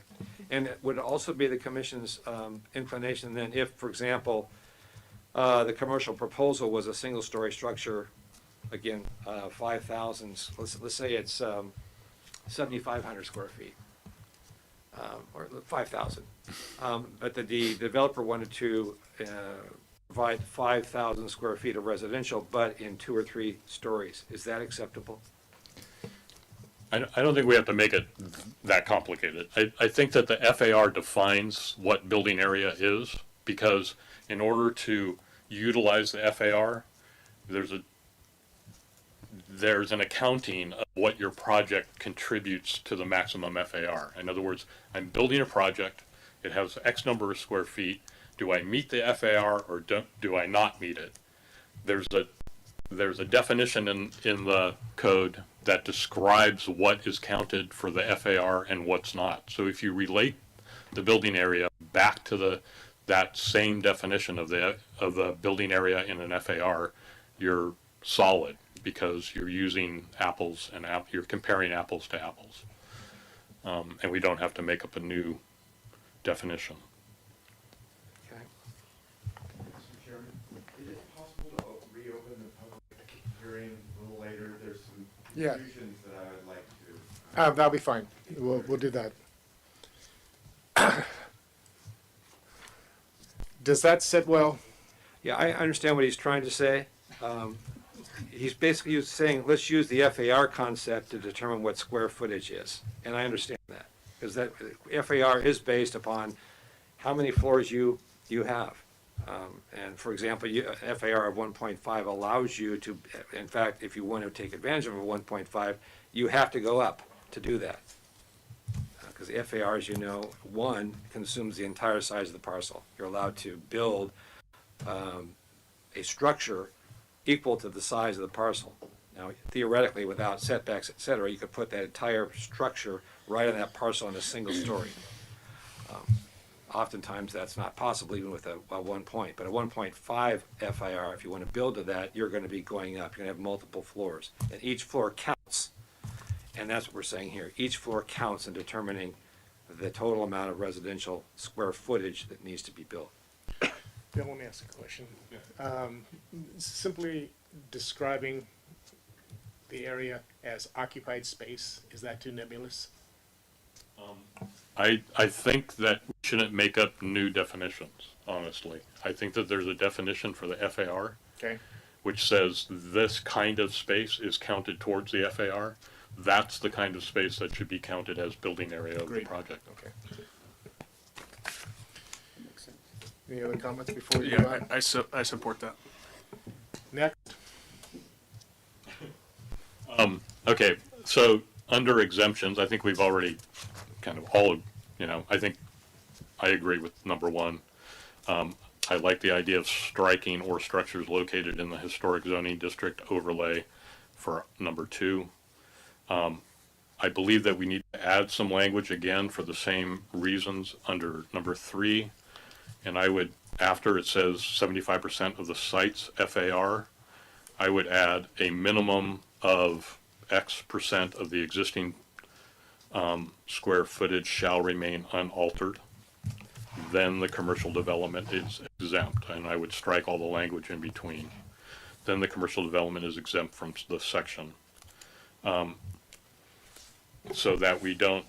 And it would also be the commission's inclination then if, for example, the commercial proposal was a single-story structure, again, 5,000, let's say it's 7,500 square feet, or 5,000. But the developer wanted to provide 5,000 square feet of residential, but in 2 or 3 stories. Is that acceptable? I don't think we have to make it that complicated. I think that the FAR defines what building area is, because in order to utilize the FAR, there's an accounting of what your project contributes to the maximum FAR. In other words, I'm building a project, it has X number of square feet. Do I meet the FAR or do I not meet it? There's there's a definition in the code that describes what is counted for the FAR and what's not. So if you relate the building area back to that same definition of the building area in an FAR, you're solid because you're using apples and you're comparing apples to apples. And we don't have to make up a new definition. Okay. Mr. Chairman, is it possible to reopen the public hearing a little later? There's some Yeah. confusions that I would like to. That'll be fine. We'll do that. Does that sit well? Yeah, I understand what he's trying to say. He's basically saying, let's use the FAR concept to determine what square footage is. And I understand that, because that FAR is based upon how many floors you have. And for example, FAR of 1.5 allows you to, in fact, if you want to take advantage of a 1.5, you have to go up to do that. Because the FAR, as you know, 1 consumes the entire size of the parcel. You're allowed to build a structure equal to the size of the parcel. Now, theoretically, without setbacks, et cetera, you could put that entire structure right on that parcel in a single story. Oftentimes, that's not possible even with a 1 point, but a 1.5 FIR, if you want to build to that, you're going to be going up. You're going to have multiple floors, and each floor counts. And that's what we're saying here. Each floor counts in determining the total amount of residential square footage that needs to be built. Bill, let me ask a question. Simply describing the area as occupied space, is that too nebulous? I think that we shouldn't make up new definitions, honestly. I think that there's a definition for the FAR, Okay. which says this kind of space is counted towards the FAR. That's the kind of space that should be counted as building area of the Agreed. project. Okay. Any other comments before we go on? I support that. Next. Okay, so under exemptions, I think we've already kind of all, I think I agree with number 1. I like the idea of striking or structures located in the historic zoning district overlay for number 2. I believe that we need to add some language again for the same reasons under number 3. And I would, after it says 75% of the site's FAR, I would add a minimum of X percent of the existing square footage shall remain unaltered. Then the commercial development is exempt, and I would strike all the language in between. Then the commercial development is exempt from the section. So that we don't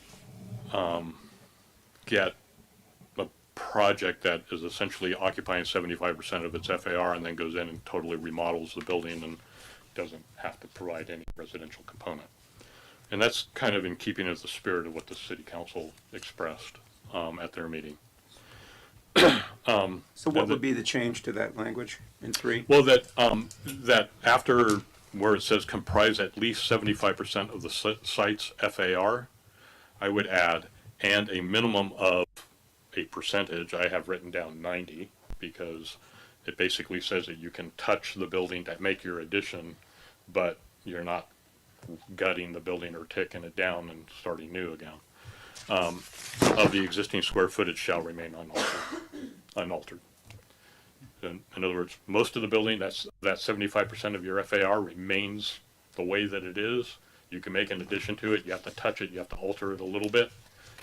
get a project that is essentially occupying 75% of its FAR and then goes in and totally remodels the building and doesn't have to provide any residential component. And that's kind of in keeping with the spirit of what the city council expressed at their meeting. So what would be the change to that language in 3? Well, that after where it says comprise at least 75% of the site's FAR, I would add, and a minimum of a percentage. I have written down 90 because it basically says that you can touch the building to make your addition, but you're not gutting the building or taking it down and starting new again. Of the existing square footage shall remain unaltered. In other words, most of the building, that 75% of your FAR remains the way that it is. You can make an addition to it. You have to touch it. You have to alter it a little bit,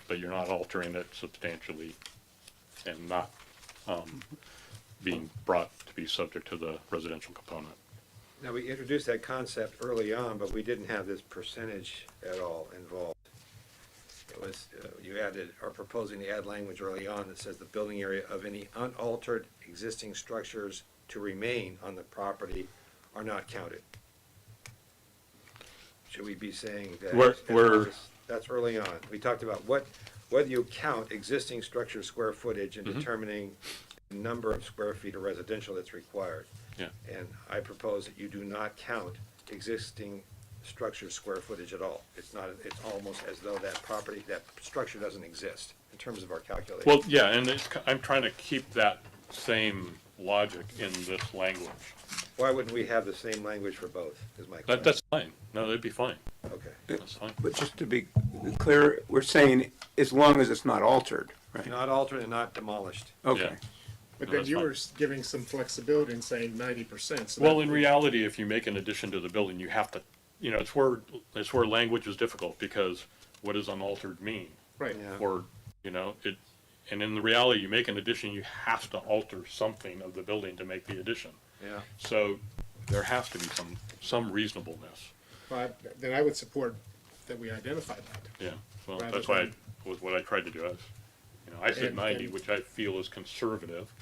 but you're not altering it substantially and not being brought to be subject to the residential component. Now, we introduced that concept early on, but we didn't have this percentage at all involved. It was, you are proposing to add language early on that says the building area of any unaltered existing structures to remain on the property are not counted. Should we be saying that? That's early on. We talked about whether you count existing structure square footage in determining the number of square feet of residential that's required. Yeah. And I propose that you do not count existing structure square footage at all. It's almost as though that structure doesn't exist in terms of our calculation. Well, yeah, and I'm trying to keep that same logic in this language. Why wouldn't we have the same language for both, is my That, question. that's fine. No, that'd be fine. Okay. That's fine. But just to be clear, we're saying as long as it's not altered, right? Not altered and not demolished. Okay. Yeah. But No, then that's you fine. were giving some flexibility and saying 90%. So Well, that- in reality, if you make an addition to the building, you have to, it's where language is difficult, because what does unaltered mean? Right. Yeah. Or, and in the reality, you make an addition, you have to alter something of the building to make the addition. Yeah. So there has to be some reasonableness. But then I would support that we identify that. Yeah. Well, Rather that's why than- was what I tried to do. I said And- 90, and- which I feel is conservative.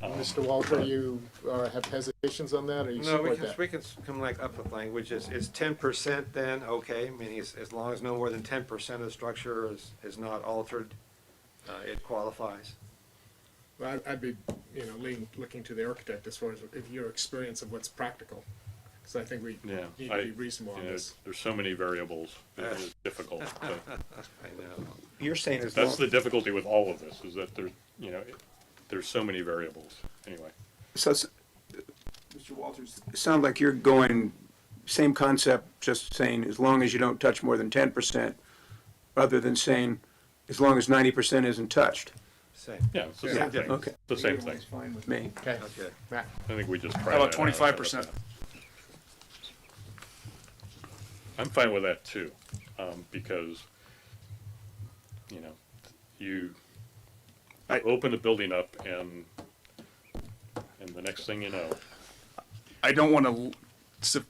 Mr. Walter, you have hesitations on that, or you No, support that? we can come like up with language. Is 10% then okay? I mean, as long as no more than 10% of the structure is not altered, it qualifies. Well, I'd be, looking to the architect as far as if your experience of what's practical. Because I think we Yeah. need to be reasonable on this. There's so many variables. It's difficult. But I know. You're saying as that's long, the difficulty with all of this, is that there's so many variables. Anyway. so, Mr. Walters, it sounds like you're going, same concept, just saying as long as you don't touch more than 10%, rather than saying as long as 90% isn't touched. Same. Yeah, it's the Yeah. same thing. Okay. The same thing. Fine with me. Okay. Okay. Matt? I think we just tried How about that out. 25%? I'm fine with that too, because, you open a building up and the next thing you know, I don't want to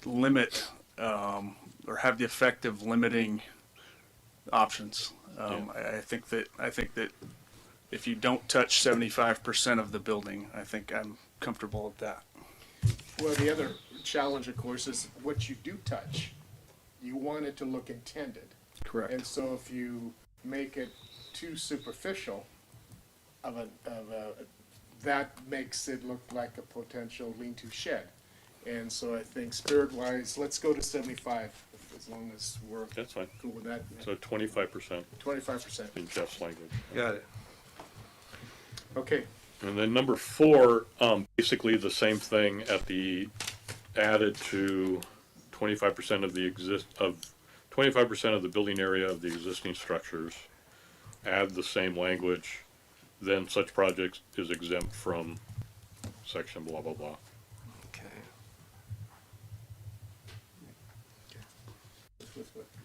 limit or have the effect of limiting options. I think that if you don't touch 75% of the building, I think I'm comfortable with that. Well, the other challenge, of course, is what you do touch. You want it to look intended. Correct. And so if you make it too superficial that makes it look like a potential lean-to shed. And so I think spirit-wise, let's go to 75, as long as we're that's fine. cool with that. So 25% 25%. in Jeff's language. Got it. Okay. And then number 4, basically the same thing added to 25% of the 25% of the building area of the existing structures. Add the same language, then such projects is exempt from section blah blah blah. Okay.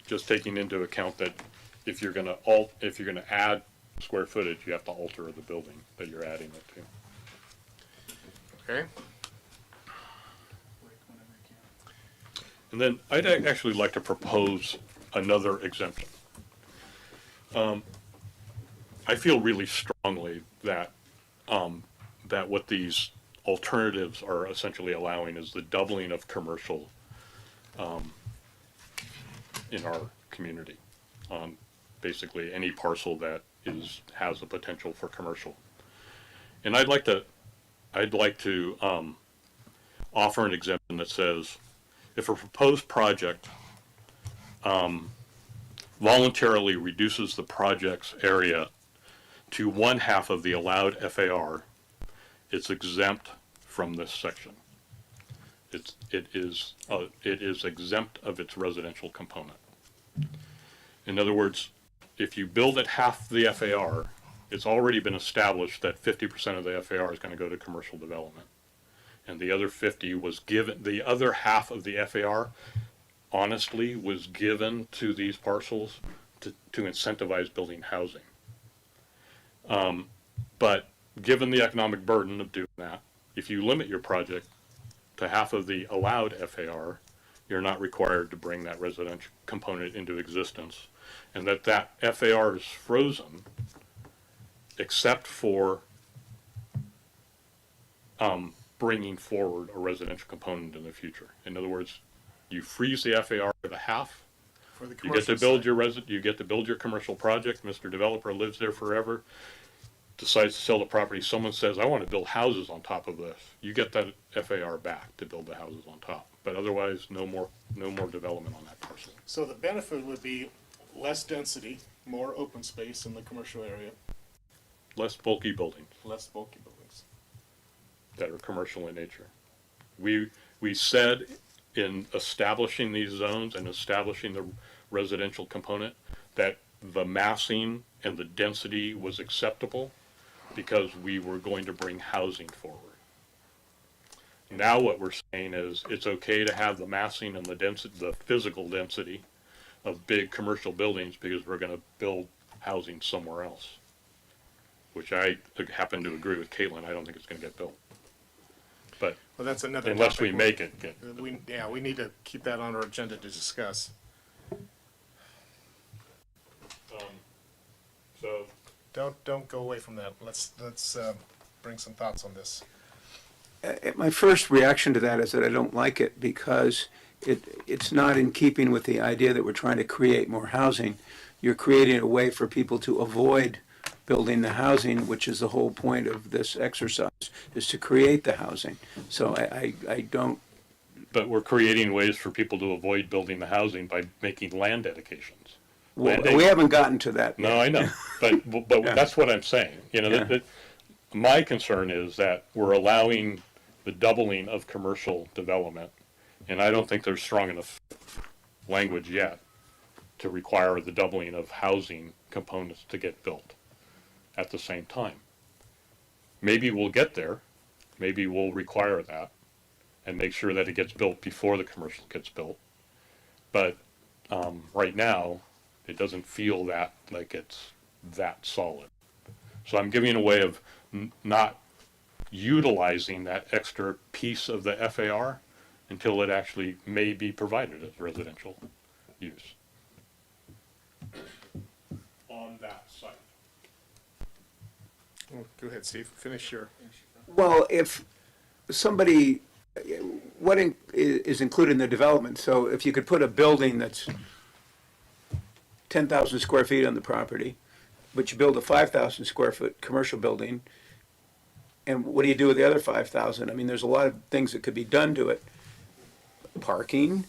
Just taking into account that if you're gonna add square footage, you have to alter the building that you're adding it to. Okay. And then I'd actually like to propose another exemption. I feel really strongly that that what these alternatives are essentially allowing is the doubling of commercial in our community on basically any parcel that has the potential for commercial. And I'd like to offer an exemption that says, if a proposed project voluntarily reduces the project's area to 1/2 of the allowed FAR, it's exempt from this section. It is exempt of its residential component. In other words, if you build at half the FAR, it's already been established that 50% of the FAR is going to go to commercial development. And the other 50 was given, the other half of the FAR honestly was given to these parcels to incentivize building housing. But given the economic burden of doing that, if you limit your project to half of the allowed FAR, you're not required to bring that residential component into existence. And that FAR is frozen except for bringing forward a residential component in the future. In other words, you freeze the FAR at a half. For the You get to commercial build side. you get to build your commercial project. Mr. Developer lives there forever. Decides to sell the property. Someone says, "I want to build houses on top of this." You get that FAR back to build the houses on top. But otherwise, no more development on that parcel. So the benefit would be less density, more open space in the commercial area, Less bulky buildings less bulky buildings. that are commercial in nature. We said in establishing these zones and establishing the residential component that the massing and the density was acceptable because we were going to bring housing forward. Now what we're saying is it's okay to have the massing and the density, the physical density of big commercial buildings because we're going to build housing somewhere else, which I happen to agree with Caitlin. I don't think it's going to get built. But Well, that's another unless topic we make it get we need to keep that on our agenda to discuss. so Don't go away from that. Let's bring some thoughts on this. My first reaction to that is that I don't like it because it's not in keeping with the idea that we're trying to create more housing. You're creating a way for people to avoid building the housing, which is the whole point of this exercise, is to create the housing. So I don't. But we're creating ways for people to avoid building the housing by making land dedications. Well, we haven't gotten to that. No, I know, but that's what I'm saying. You know, that my concern is that we're allowing the doubling of commercial development, and I don't think there's strong enough language yet to require the doubling of housing components to get built at the same time. Maybe we'll get there. Maybe we'll require that and make sure that it gets built before the commercial gets built. But right now, it doesn't feel that like it's that solid. So I'm giving a way of not utilizing that extra piece of the FAR until it actually may be provided as residential use on that site. Go ahead, Steve. Finish your. Well, if somebody, what is included in the development? So if you could put a building that's 10,000 square feet on the property, but you build a 5,000 square foot commercial building, and what do you do with the other 5,000? I mean, there's a lot of things that could be done to it. Parking,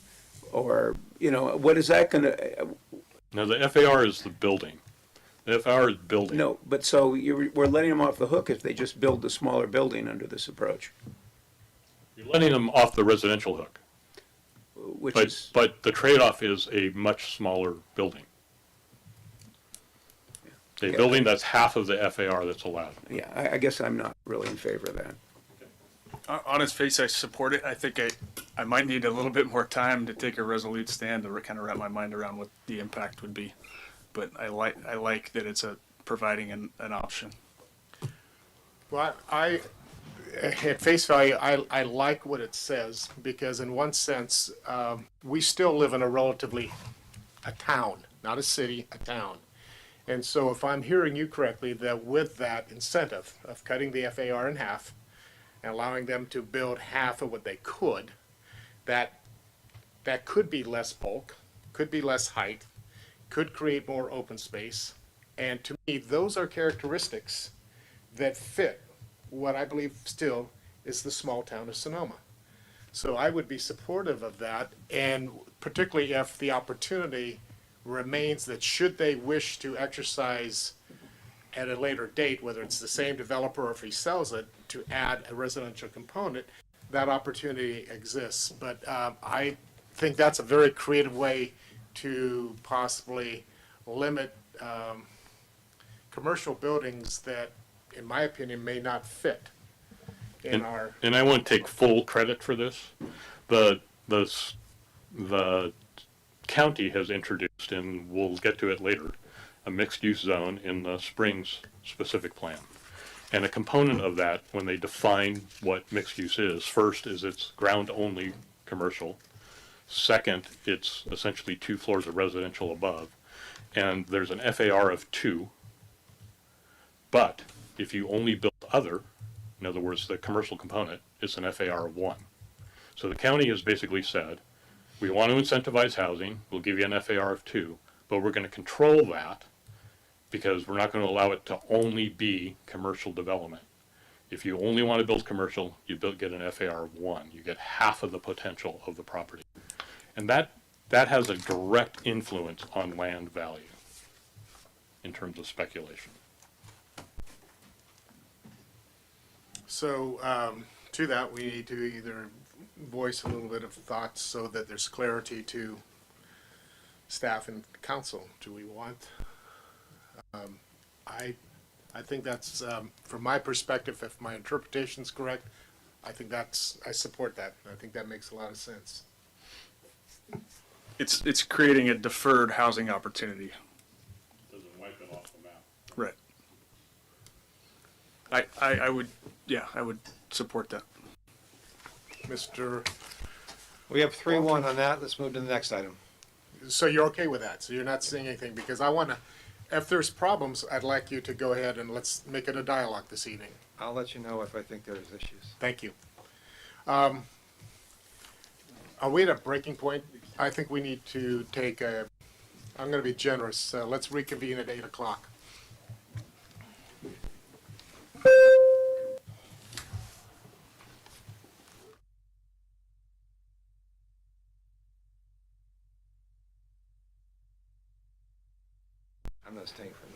or, what is that gonna? Now the FAR is the building. The FAR is building. No, but so we're letting them off the hook if they just build the smaller building under this approach, You're letting them off the residential hook. But the trade-off is a much smaller building. A building that's half of the FAR that's allowed. Yeah, I guess I'm not really in favor of that. On its face, I support it. I think I might need a little bit more time to take a resolute stand to kind of wrap my mind around what the impact would be. But I like that it's providing an option. Well, at face value, I like what it says because in one sense, we still live in a town, not a city, a town. And so if I'm hearing you correctly, that with that incentive of cutting the FAR in half and allowing them to build half of what they could, that could be less bulk, could be less height, could create more open space. And to me, those are characteristics that fit what I believe still is the small town of Sonoma. So I would be supportive of that, and particularly if the opportunity remains that should they wish to exercise at a later date, whether it's the same developer or if he sells it, to add a residential component, that opportunity exists. But I think that's a very creative way to possibly limit commercial buildings that, in my opinion, may not fit in our. And I want to take full credit for this. The county has introduced, and we'll get to it later, a mixed-use zone in the Springs specific plan. And a component of that, when they define what mixed use is, first is it's ground-only commercial. Second, it's essentially 2 floors of residential above. And there's an FAR of 2. But if you only build other, in other words, the commercial component, it's an FAR of 1. So the county has basically said, we want to incentivize housing, we'll give you an FAR of 2, but we're going to control that because we're not going to allow it to only be commercial development. If you only want to build commercial, you get an FAR of 1. You get half of the potential of the property. And that has a direct influence on land value in terms of speculation. So to that, we need to either voice a little bit of thoughts so that there's clarity to staff and council. Do we want, I think that's, from my perspective, if my interpretation's correct, I think I support that. I think that makes a lot of sense. It's creating a deferred housing opportunity. Doesn't wipe it off the map. Right. I would, yeah, I would support that. Mr., We have 3-1 on that. Let's move to the next item. so you're okay with that? So you're not saying anything? Because I want to, if there's problems, I'd like you to go ahead and let's make it a dialogue this evening. I'll let you know if I think there's issues. Thank you. Are we at a breaking point? I think we need to take a, I'm going to be generous, let's reconvene at 8 o'clock. I'm not staying for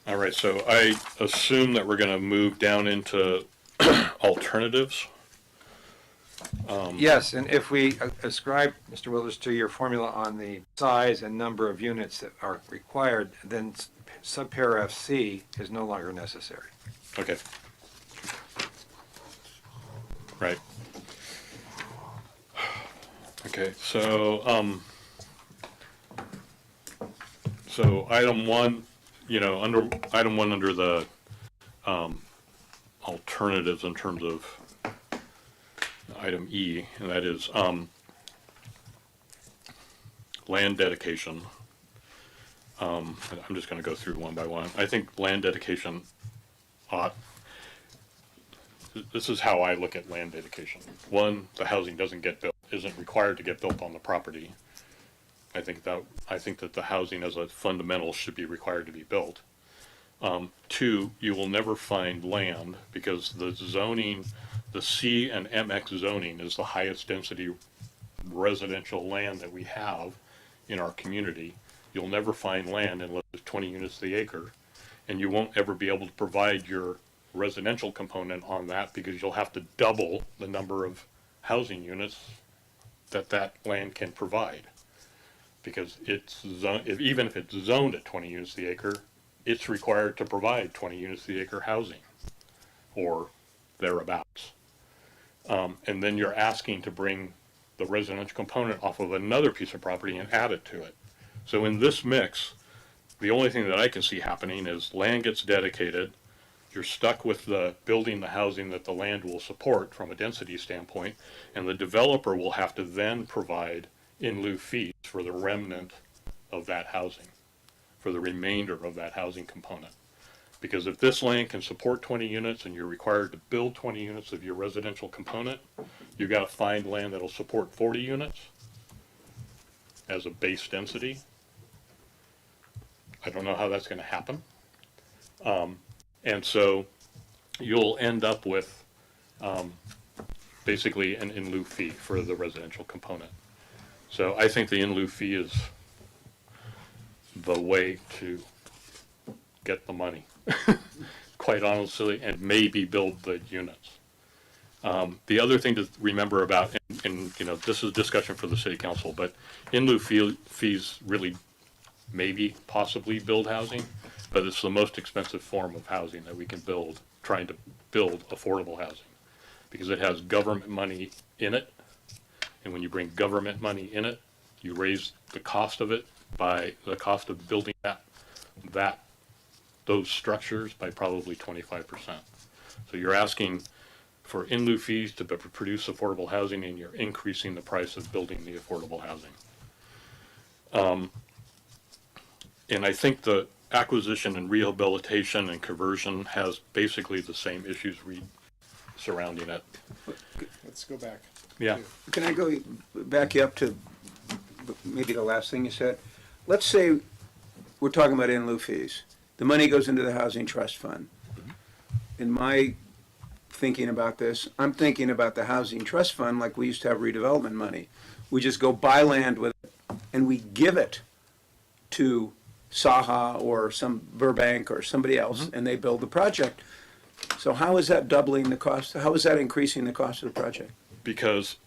All right, so I assume that we're gonna move down into alternatives. Yes, and if we ascribe, Mr. Wilders, to your formula on the size and number of units that are required, then subparagraph C is no longer necessary. Okay. Right. Okay, so item one, under item one under the alternatives in terms of item E, and that is land dedication. I'm just going to go through one by one. I think land dedication ought. This is how I look at land dedication. One, the housing doesn't get built, isn't required to get built on the property. I think that the housing as a fundamental should be required to be built. Two, you will never find land because the zoning, the C and MX zoning is the highest density residential land that we have in our community. You'll never find land unless it's 20 units to the acre, and you won't ever be able to provide your residential component on that because you'll have to double the number of housing units that land can provide. Because even if it's zoned at 20 units to the acre, it's required to provide 20 units to the acre housing or thereabouts. And then you're asking to bring the residential component off of another piece of property and add it to it. So in this mix, the only thing that I can see happening is land gets dedicated, you're stuck with the building the housing that the land will support from a density standpoint, and the developer will have to then provide in-lieu fees for the remnant of that housing, for the remainder of that housing component. Because if this land can support 20 units and you're required to build 20 units of your residential component, you've got to find land that'll support 40 units as a base density. I don't know how that's going to happen. And so you'll end up with basically an in-lieu fee for the residential component. So I think the in-lieu fee is the way to get the money, quite honestly, and maybe build the units. The other thing to remember about, and this is a discussion for the city council, but in-lieu fees really maybe possibly build housing, but it's the most expensive form of housing that we can build, trying to build affordable housing, because it has government money in it. And when you bring government money in it, you raise the cost of it by the cost of building those structures by probably 25%. So you're asking for in-lieu fees to produce affordable housing, and you're increasing the price of building the affordable housing. And I think the acquisition and rehabilitation and conversion has basically the same issues surrounding it. Let's go back. Yeah. Can I back you up to maybe the last thing you said? Let's say we're talking about in-lieu fees. The money goes into the Housing Trust Fund. In my thinking about this, I'm thinking about the Housing Trust Fund like we used to have redevelopment money. We just go buy land with it, and we give it to Saha or some Burbank or somebody else, and they build the project. So how is that doubling the cost? How is that increasing the cost of the project? Because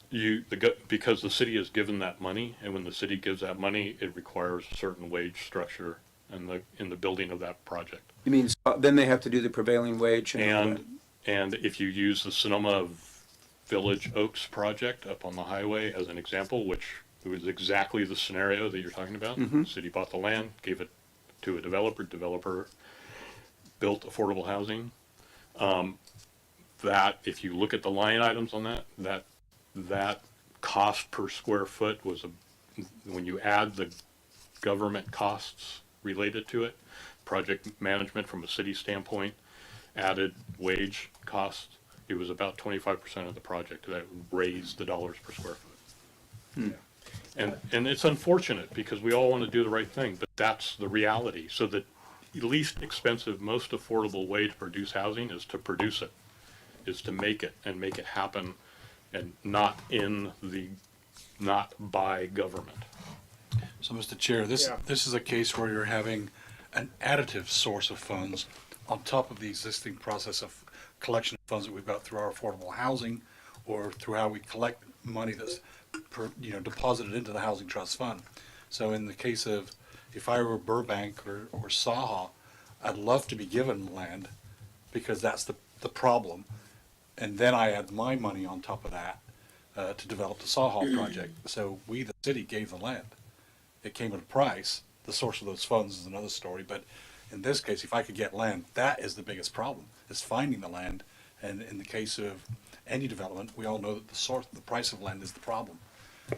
because the city is given that money, and when the city gives that money, it requires a certain wage structure in the building of that project. You mean then they have to do the prevailing wage And if you use the Sonoma Village Oaks project up on the highway as an example, which was exactly the scenario that you're talking about. Mm-hmm. The city bought the land, gave it to a developer built affordable housing. That if you look at the line items on that cost per square foot was when you add the government costs related to it, project management from a city standpoint, added wage costs, it was about 25% of the project that raised the dollars per square foot. And it's unfortunate because we all want to do the right thing, but that's the reality. So the least expensive, most affordable way to produce housing is to produce it, is to make it and make it happen, and not by government. So, Mr. Chair, this, Yeah. this is a case where you're having an additive source of funds on top of the existing process of collection of funds that we've got through our affordable housing or through how we collect money that's, deposited into the Housing Trust Fund. So in the case of, if I were Burbank or Saha, I'd love to be given land because that's the problem. And then I add my money on top of that to develop the Saha project. So we, the city, gave the land. It came at a price. The source of those funds is another story. But in this case, if I could get land, that is the biggest problem, is finding the land. And in the case of any development, we all know that the price of land is the problem.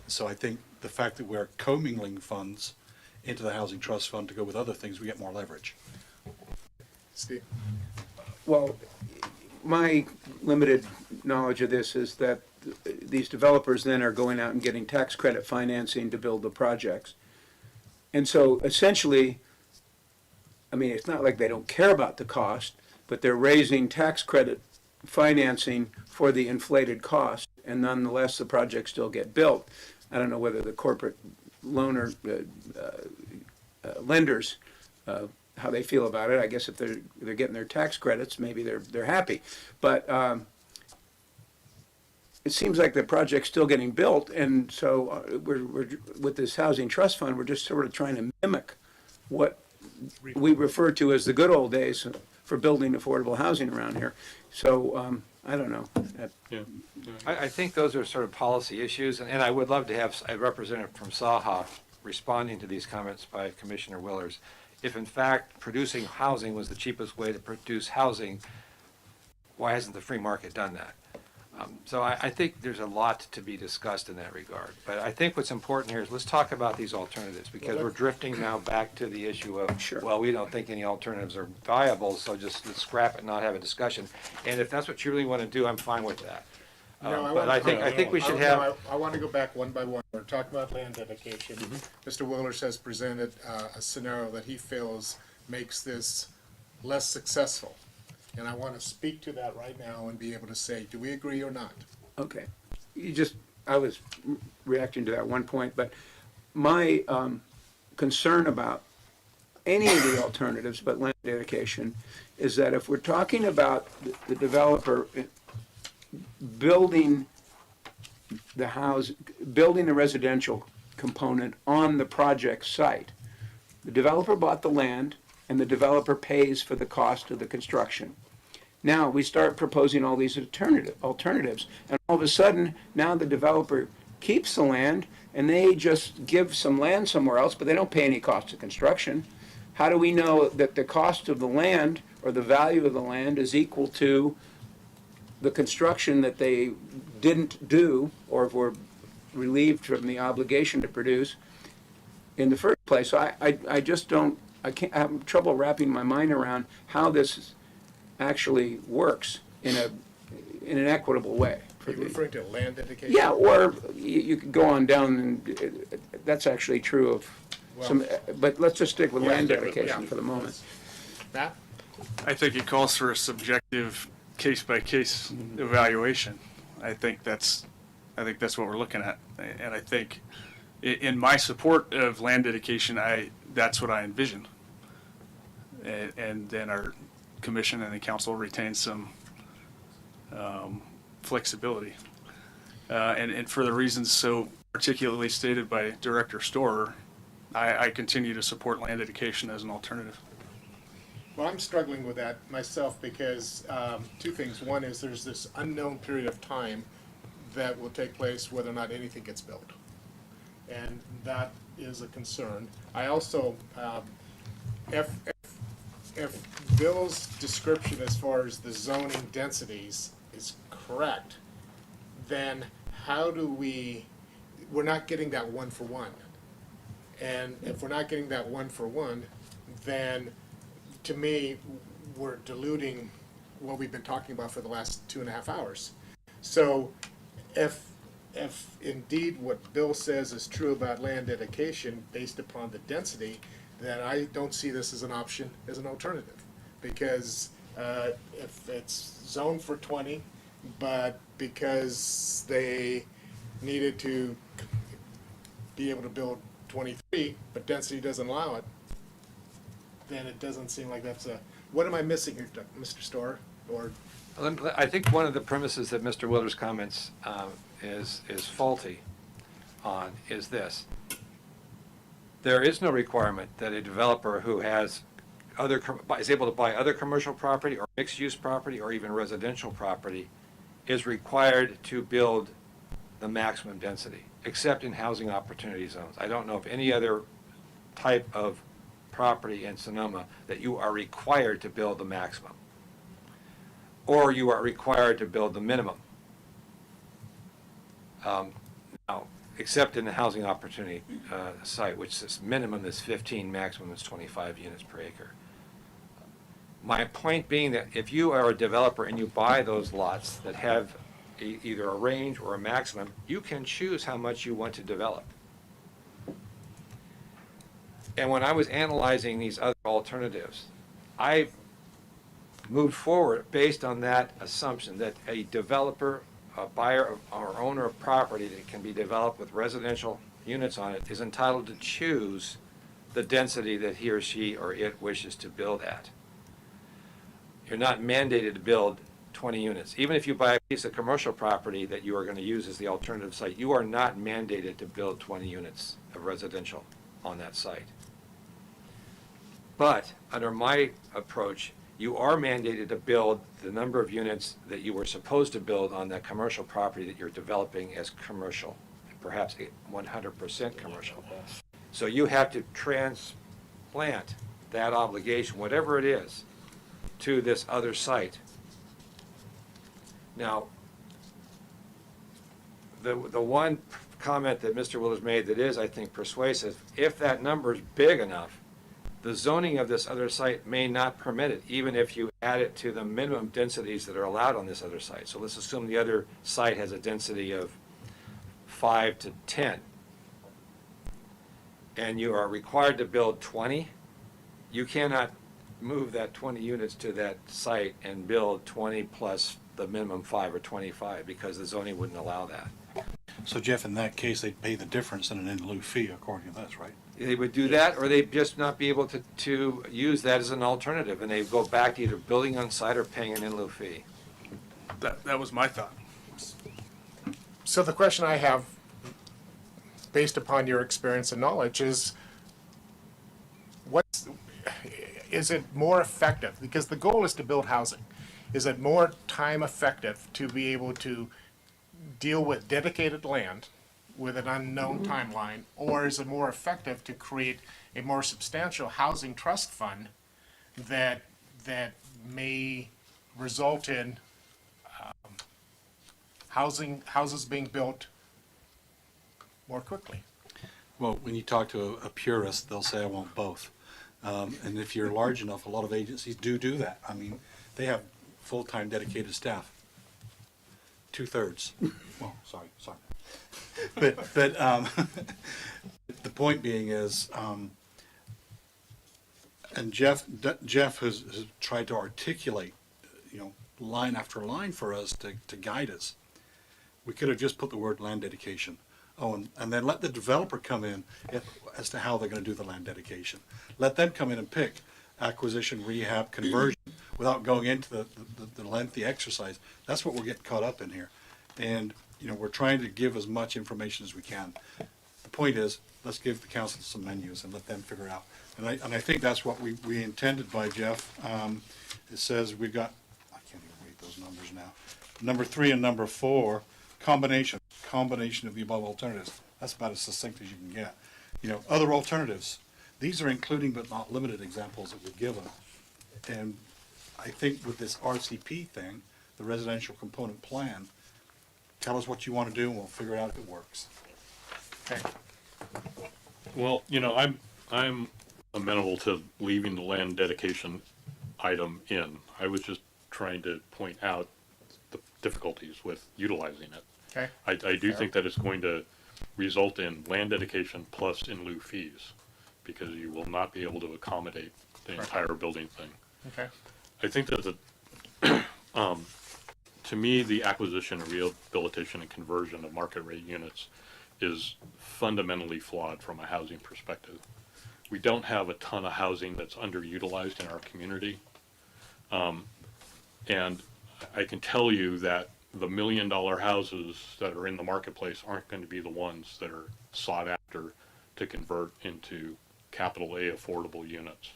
So I think the fact that we're commingling funds into the Housing Trust Fund to go with other things, we get more leverage. Steve? Well, my limited knowledge of this is that these developers then are going out and getting tax credit financing to build the projects. And so essentially, I mean, it's not like they don't care about the cost, but they're raising tax credit financing for the inflated cost, and nonetheless, the projects still get built. I don't know whether the corporate loaner, lenders, how they feel about it. I guess if they're getting their tax credits, maybe they're happy. But it seems like the project's still getting built, and so we're with this housing trust fund, we're just sort of trying to mimic what we refer to as the good old days for building affordable housing around here. So I don't know. Yeah. I think those are sort of policy issues, and I would love to have a representative from Saha responding to these comments by Commissioner Willers. If in fact producing housing was the cheapest way to produce housing, why hasn't the free market done that? So I think there's a lot to be discussed in that regard. But I think what's important here is let's talk about these alternatives, because we're drifting now back to the issue of, Sure. well, we don't think any alternatives are viable, so just let's scrap it and not have a discussion. And if that's what you really want to do, I'm fine with that. But I think we should have. I want to go back one by one. We're talking about land dedication. Mr. Willers has presented a scenario that he feels makes this less successful. And I want to speak to that right now and be able to say, do we agree or not? Okay. I was reacting to that one point, but my concern about any of the alternatives but land dedication is that if we're talking about the developer building the house, building the residential component on the project site, the developer bought the land and the developer pays for the cost of the construction. Now we start proposing all these alternatives, and all of a sudden, now the developer keeps the land and they just give some land somewhere else, but they don't pay any cost of construction. How do we know that the cost of the land or the value of the land is equal to the construction that they didn't do or were relieved from the obligation to produce in the first place? So I just don't, I have trouble wrapping my mind around how this actually works in an equitable way. Are you referring to land dedication? Yeah, or you could go on down, and that's actually true of some, but let's just stick with land dedication for the moment. Matt? I think it calls for a subjective case-by-case evaluation. I think that's what we're looking at. And I think in my support of land dedication, that's what I envision. And then our commission and the council retain some flexibility. And for the reasons so articulately stated by Director Storer, I continue to support land dedication as an alternative. Well, I'm struggling with that myself because two things. One is there's this unknown period of time that will take place whether or not anything gets built. And that is a concern. I also, if Bill's description as far as the zoning densities is correct, then how do we're not getting that one for one. And if we're not getting that one for one, then to me, we're diluting what we've been talking about for the last 2.5 hours. So if indeed what Bill says is true about land dedication based upon the density, then I don't see this as an option, as an alternative. Because if it's zoned for 20, but because they needed to be able to build 23, speak, but density doesn't allow it, then it doesn't seem like that's a, what am I missing here, Mr. Storr? Or, I think one of the premises that Mr. Wilder's comments is faulty on is this. There is no requirement that a developer who has is able to buy other commercial property or mixed-use property or even residential property is required to build the maximum density, except in housing opportunity zones. I don't know of any other type of property in Sonoma that you are required to build the maximum, or you are required to build the minimum. Now, except in the housing opportunity site, which is minimum is 15, maximum is 25 units per acre. My point being that if you are a developer and you buy those lots that have either a range or a maximum, you can choose how much you want to develop. And when I was analyzing these other alternatives, I moved forward based on that assumption that a developer, a buyer or owner of property that can be developed with residential units on it is entitled to choose the density that he or she or it wishes to build at. You're not mandated to build 20 units. Even if you buy a piece of commercial property that you are going to use as the alternative site, you are not mandated to build 20 units of residential on that site. But under my approach, you are mandated to build the number of units that you were supposed to build on that commercial property that you're developing as commercial, perhaps 100% commercial. So you have to transplant that obligation, whatever it is, to this other site. Now, the one comment that Mr. Willis made that is, I think, persuasive, if that number is big enough, the zoning of this other site may not permit it, even if you add it to the minimum densities that are allowed on this other site. So let's assume the other site has a density of 5 to 10, and you are required to build 20. You cannot move that 20 units to that site and build 20 plus the minimum 5 or 25 because the zoning wouldn't allow that. So Jeff, in that case, they'd pay the difference in an in-lieu fee according to this, right? They would do that, or they'd just not be able to use that as an alternative, and they'd go back to either building on site or paying an in-lieu fee. That was my thought. so the question I have, based upon your experience and knowledge, is is it more effective? Because the goal is to build housing. Is it more time effective to be able to deal with dedicated land with an unknown timeline, or is it more effective to create a more substantial housing trust fund that may result in houses being built more quickly? Well, when you talk to a purist, they'll say, I want both. And if you're large enough, a lot of agencies do that. I mean, they have full-time dedicated staff. 2/3. Well, sorry. But the point being is, and Jeff has tried to articulate, line after line for us to guide us. We could have just put the word land dedication. Oh, and then let the developer come in as to how they're going to do the land dedication. Let them come in and pick acquisition, rehab, conversion, without going into the lengthy exercise. That's what we're getting caught up in here. And, we're trying to give as much information as we can. The point is, let's give the council some menus and let them figure it out. And I think that's what we intended by Jeff. It says we've got, I can't even read those numbers now. Number 3 and number 4, combination of the above alternatives. That's about as succinct as you can get. Other alternatives. These are including but not limited examples that we've given. And I think with this RCP thing, the residential component plan, tell us what you want to do and we'll figure out if it works. Okay. Well, I'm amenable to leaving the land dedication item in. I was just trying to point out the difficulties with utilizing it. Okay. I do think that it's going to result in land dedication plus in-lieu fees, because you will not be able to accommodate the entire building thing. Okay. I think that to me, the acquisition, rehabilitation, and conversion of market rate units is fundamentally flawed from a housing perspective. We don't have a ton of housing that's underutilized in our community. And I can tell you that the $1 million houses that are in the marketplace aren't going to be the ones that are sought after to convert into capital A affordable units.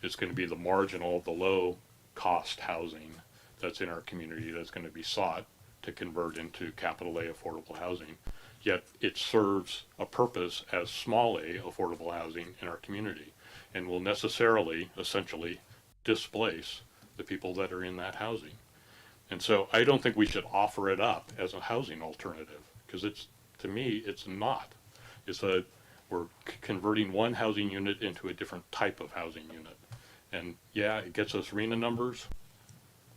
It's going to be the marginal, the low cost housing that's in our community that's going to be sought to convert into capital A affordable housing. Yet it serves a purpose as small A affordable housing in our community and will necessarily, essentially, displace the people that are in that housing. And so I don't think we should offer it up as a housing alternative, because it's, to me, it's not. We're converting one housing unit into a different type of housing unit. And yeah, it gets us RENA numbers,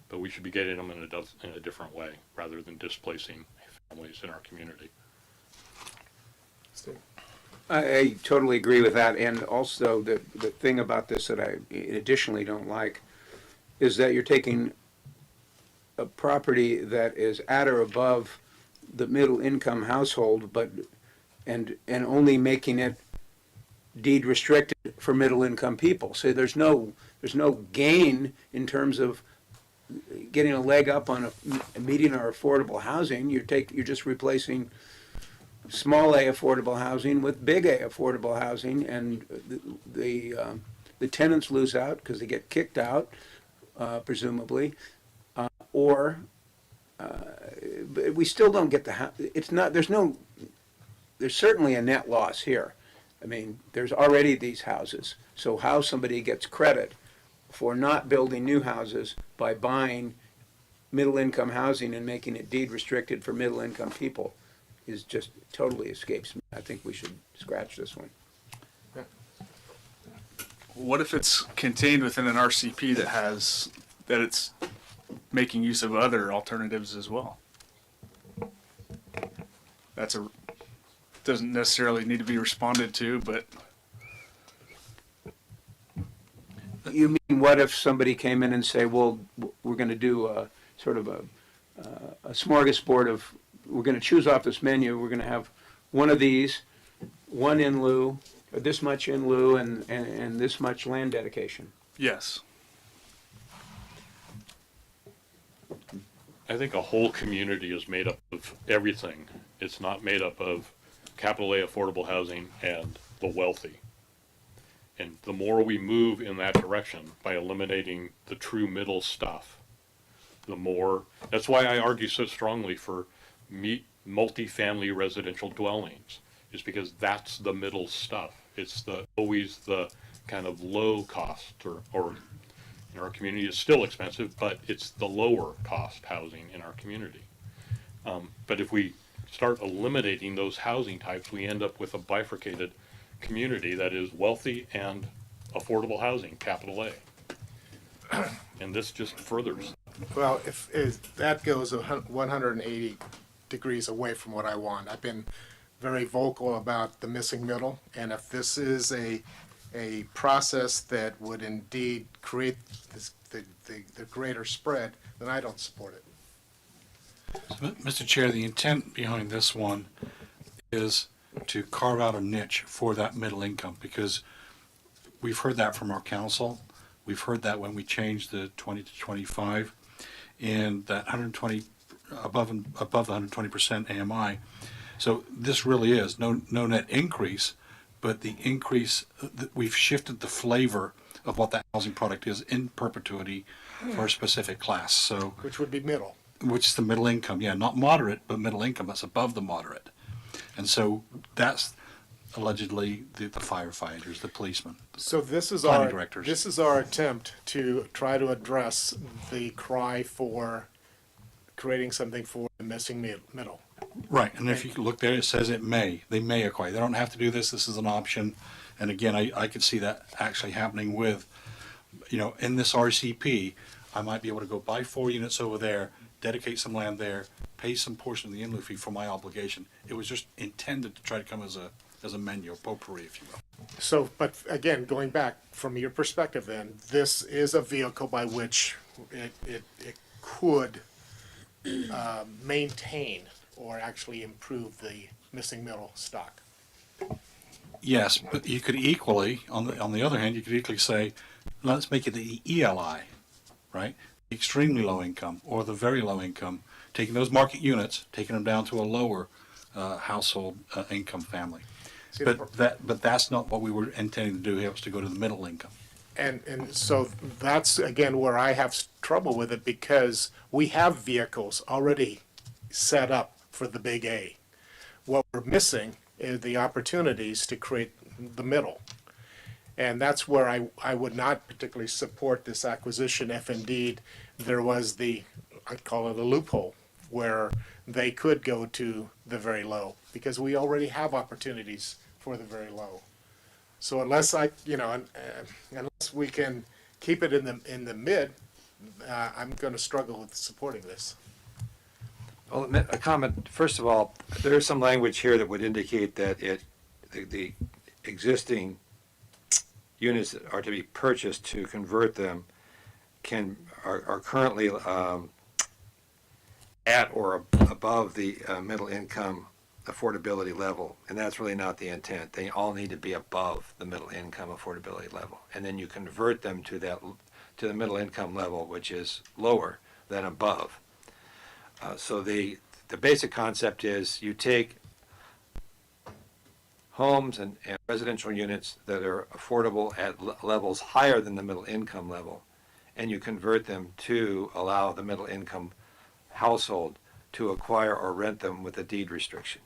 but we should be getting them in a different way rather than displacing families in our community. I totally agree with that, and also the thing about this that I additionally don't like is that you're taking a property that is at or above the middle income household, and only making it deed restricted for middle income people. So there's no gain in terms of getting a leg up on a median or affordable housing. You're just replacing small A affordable housing with big A affordable housing, and the tenants lose out because they get kicked out, presumably, or but we still don't get it's not, there's certainly a net loss here. I mean, there's already these houses, so how somebody gets credit for not building new houses by buying middle income housing and making it deed restricted for middle income people is just totally escapes me. I think we should scratch this one. What if it's contained within an RCP that it's making use of other alternatives as well? Doesn't necessarily need to be responded to, but. You mean, what if somebody came in and say, well, we're going to do a sort of a smorgasbord of, we're going to choose off this menu, we're going to have one of these, one in lieu, or this much in lieu, and this much land dedication? Yes. I think a whole community is made up of everything. It's not made up of capital A affordable housing and the wealthy. And the more we move in that direction by eliminating the true middle stuff, the more, that's why I argue so strongly for multifamily residential dwellings, is because that's the middle stuff. It's always the kind of low cost, or in our community it's still expensive, but it's the lower cost housing in our community. But if we start eliminating those housing types, we end up with a bifurcated community that is wealthy and affordable housing, capital A. And this just furthers. Well, if that goes 180 degrees away from what I want. I've been very vocal about the missing middle, and if this is a process that would indeed create the greater spread, then I don't support it. Mr. Chair, the intent behind this one is to carve out a niche for that middle income, because we've heard that from our council. We've heard that when we changed the 20 to 25 and that 120 above the 120% AMI. So this really is no net increase, but the increase, we've shifted the flavor of what that housing product is in perpetuity for a specific class. So Which would be middle. which is the middle income, yeah, not moderate, but middle income. That's above the moderate. And so that's allegedly the firefighters, the policemen. So this is planning directors. this is our attempt to try to address the cry for creating something for the missing middle. Right, and if you look there, it says they may acquire. They don't have to do this. This is an option. And again, I could see that actually happening with, in this RCP, I might be able to go buy 4 units over there, dedicate some land there, pay some portion of the in-lieu fee for my obligation. It was just intended to try to come as a menu, a potpourri, if you will. So, but again, going back from your perspective then, this is a vehicle by which it could maintain or actually improve missing middle stock. Yes, but you could equally, on the other hand, you could equally say, let's make it the ELI, right? Extremely low income or the very low income, taking those market units, taking them down to a lower household income family. See, But that's not what we were intending to do. It was to go to the middle income. And so that's, again, where I have trouble with it, because we have vehicles already set up for the big A. What we're missing is the opportunities to create the middle. And that's where I would not particularly support this acquisition if indeed there was I call it a loophole, where they could go to the very low, because we already have opportunities for the very low. So unless unless we can keep it in the mid, I'm going to struggle with supporting this. Well, a comment, first of all, there is some language here that would indicate that the existing units that are to be purchased to convert them are currently at or above the middle income affordability level, and that's really not the intent. They all need to be above the middle income affordability level, and then you convert them to the middle income level, which is lower than above. So the basic concept is you take homes and residential units that are affordable at levels higher than the middle income level, and you convert them to allow the middle income household to acquire or rent them with a deed restriction.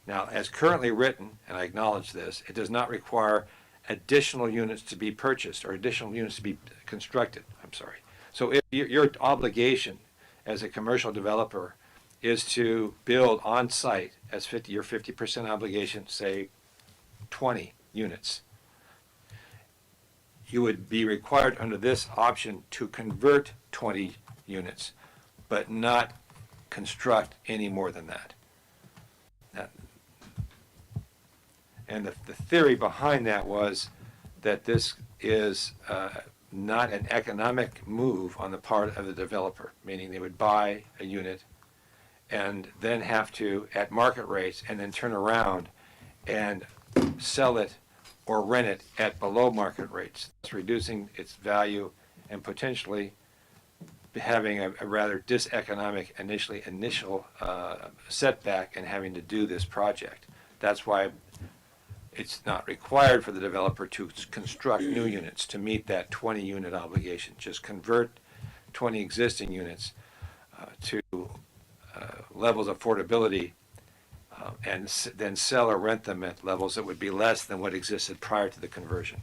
Now, as currently written, and I acknowledge this, it does not require additional units to be purchased or additional units to be constructed. I'm sorry. So if your obligation as a commercial developer is to build on site as your 50% obligation, say 20 units, you would be required under this option to convert 20 units, but not construct any more than that. And the theory behind that was that this is not an economic move on the part of the developer, meaning they would buy a unit and then have to, at market rates, and then turn around and sell it or rent it at below market rates, thus reducing its value and potentially having a rather diseconomic initial setback in having to do this project. That's why it's not required for the developer to construct new units to meet that 20 unit obligation. Just convert 20 existing units to levels of affordability and then sell or rent them at levels that would be less than what existed prior to the conversion.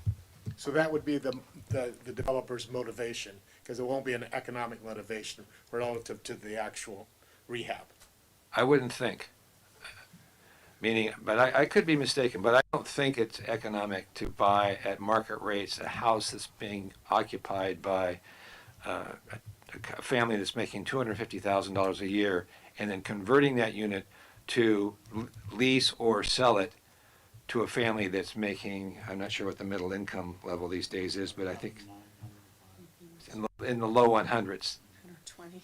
So that would be the developer's motivation, because it won't be an economic motivation relative to the actual rehab. I wouldn't think. Meaning, but I could be mistaken, but I don't think it's economic to buy at market rates a house that's being occupied by a family that's making $250,000 a year, and then converting that unit to lease or sell it to a family that's making, I'm not sure what the middle income level these days is, but I think in the low 100s. 120.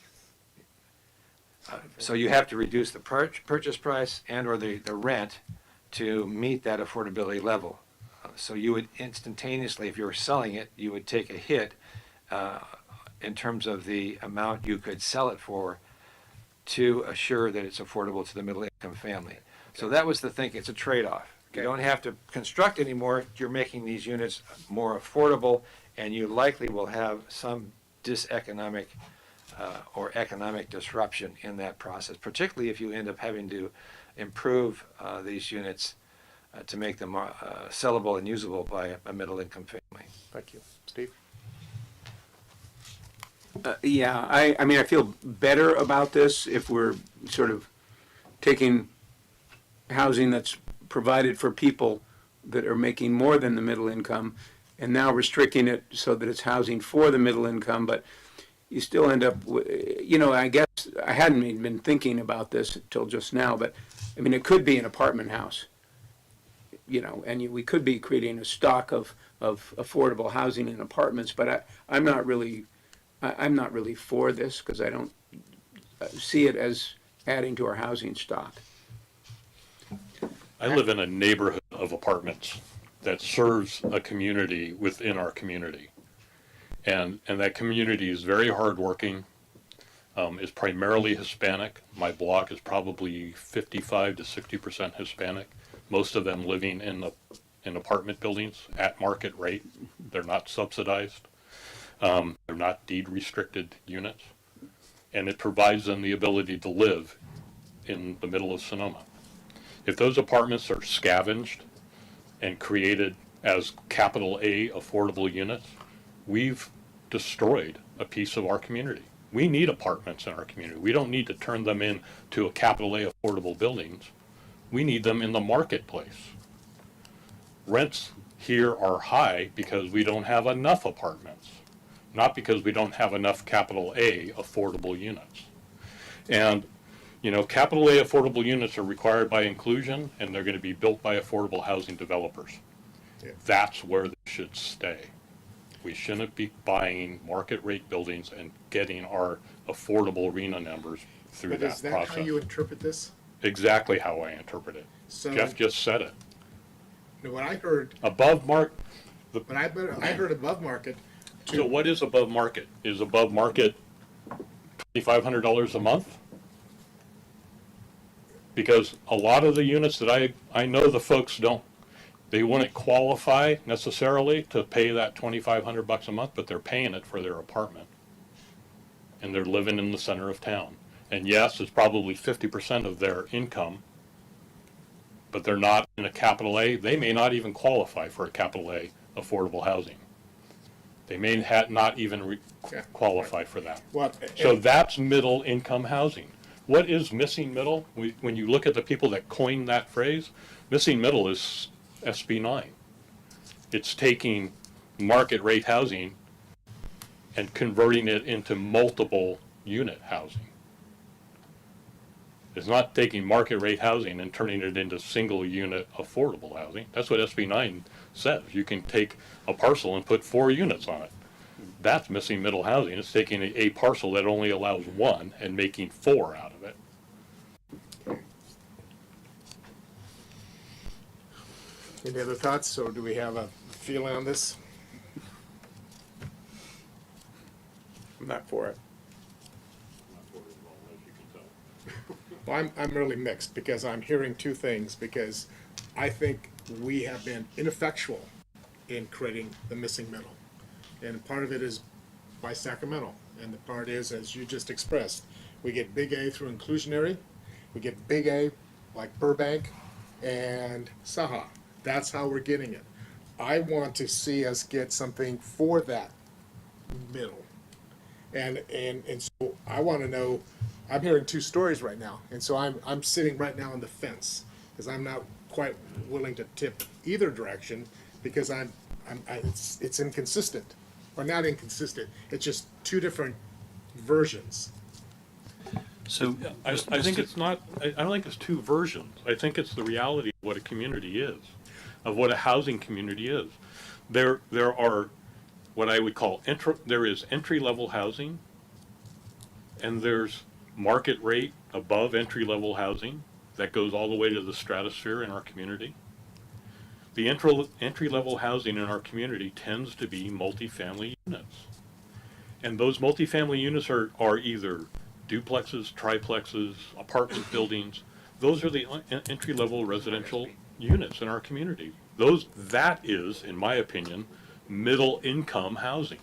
So you have to reduce the purchase price and or the rent to meet that affordability level. So you would instantaneously, if you were selling it, you would take a hit in terms of the amount you could sell it for to assure that it's affordable to the middle income family. So that was the thinking. It's a trade-off. You don't have to construct anymore. You're making these units more affordable, and you likely will have some diseconomic or economic disruption in that process, particularly if you end up having to improve these units to make them sellable and usable by a middle-income family. Thank you. Steve? Yeah, I mean, I feel better about this if we're sort of taking housing that's provided for people that are making more than the middle income and now restricting it so that it's housing for the middle income, but you still end up with, I guess I hadn't even been thinking about this until just now, but I mean, it could be an apartment house, and we could be creating a stock of affordable housing in apartments, but I'm not really for this because I don't see it as adding to our housing stock. I live in a neighborhood of apartments that serves a community within our community. And that community is very hardworking, is primarily Hispanic. My block is probably 55 to 60% Hispanic, most of them living in apartment buildings at market rate. They're not subsidized. They're not deed restricted units. And it provides them the ability to live in the middle of Sonoma. If those apartments are scavenged and created as capital A affordable units, we've destroyed a piece of our community. We need apartments in our community. We don't need to turn them into a capital A affordable buildings. We need them in the marketplace. Rents here are high because we don't have enough apartments, not because we don't have enough capital A affordable units. And you know, capital A affordable units are required by inclusion, and they're going to be built by affordable housing developers. Yeah. That's where they should stay. We shouldn't be buying market rate buildings and getting our affordable RENA numbers through But that is that process. how you interpret this? Exactly how I interpret it. So, Jeff just said it. what I heard, Above mark. I heard above market. So what is above market? Is above market $2,500 a month? Because a lot of the units that I know the folks don't. They wouldn't qualify necessarily to pay that $2,500 a month, but they're paying it for their apartment. And they're living in the center of town. And yes, it's probably 50% of their income, but they're not in a capital A. They may not even qualify for a capital A affordable housing. They may not even qualify for that. Well, So that's middle income housing. What is missing middle? When you look at the people that coined that phrase, missing middle is SB 9. It's taking market rate housing and converting it into multiple unit housing. It's not taking market rate housing and turning it into single unit affordable housing. That's what SB 9 says. You can take a parcel and put 4 units on it. That's missing middle housing. It's taking a parcel that only allows 1 and making 4 out of it. Any other thoughts, or do we have a feeling on this? I'm not for it. Well, I'm really mixed, because I'm hearing two things, because I think we have been ineffectual in creating the missing middle. And part of it is by Sacramento, and the part is, as you just expressed, we get big A through inclusionary, we get big A like Burbank and Saha. That's how we're getting it. I want to see us get something for that middle. And so I want to know, I'm hearing 2 stories right now, and so I'm sitting right now on the fence, because I'm not quite willing to tip either direction, because it's inconsistent, or not inconsistent, it's just 2 different versions. So, I think it's not, I don't think it's 2 versions. I think it's the reality of what a community is, of what a housing community is. There are what I would call, there is entry-level housing, and there's market rate above entry-level housing that goes all the way to the stratosphere in our community. The entry-level housing in our community tends to be multifamily units. And those multifamily units are either duplexes, triplexes, apartment buildings. Those are the entry-level residential units in our community. That is, in my opinion, middle income housing.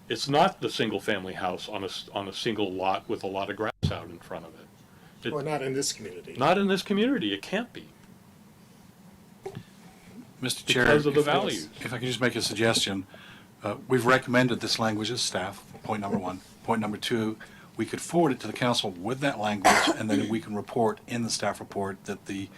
It's not the single family house on a single lot with a lot of grass out in front of it. Or not in this community. Not in this community, it can't be. Mr. Chair, Because of the values. if I could just make a suggestion, we've recommended this language as staff, point number 1. Point number 2, we could forward it to the council with that language, and then we can report in the staff report that the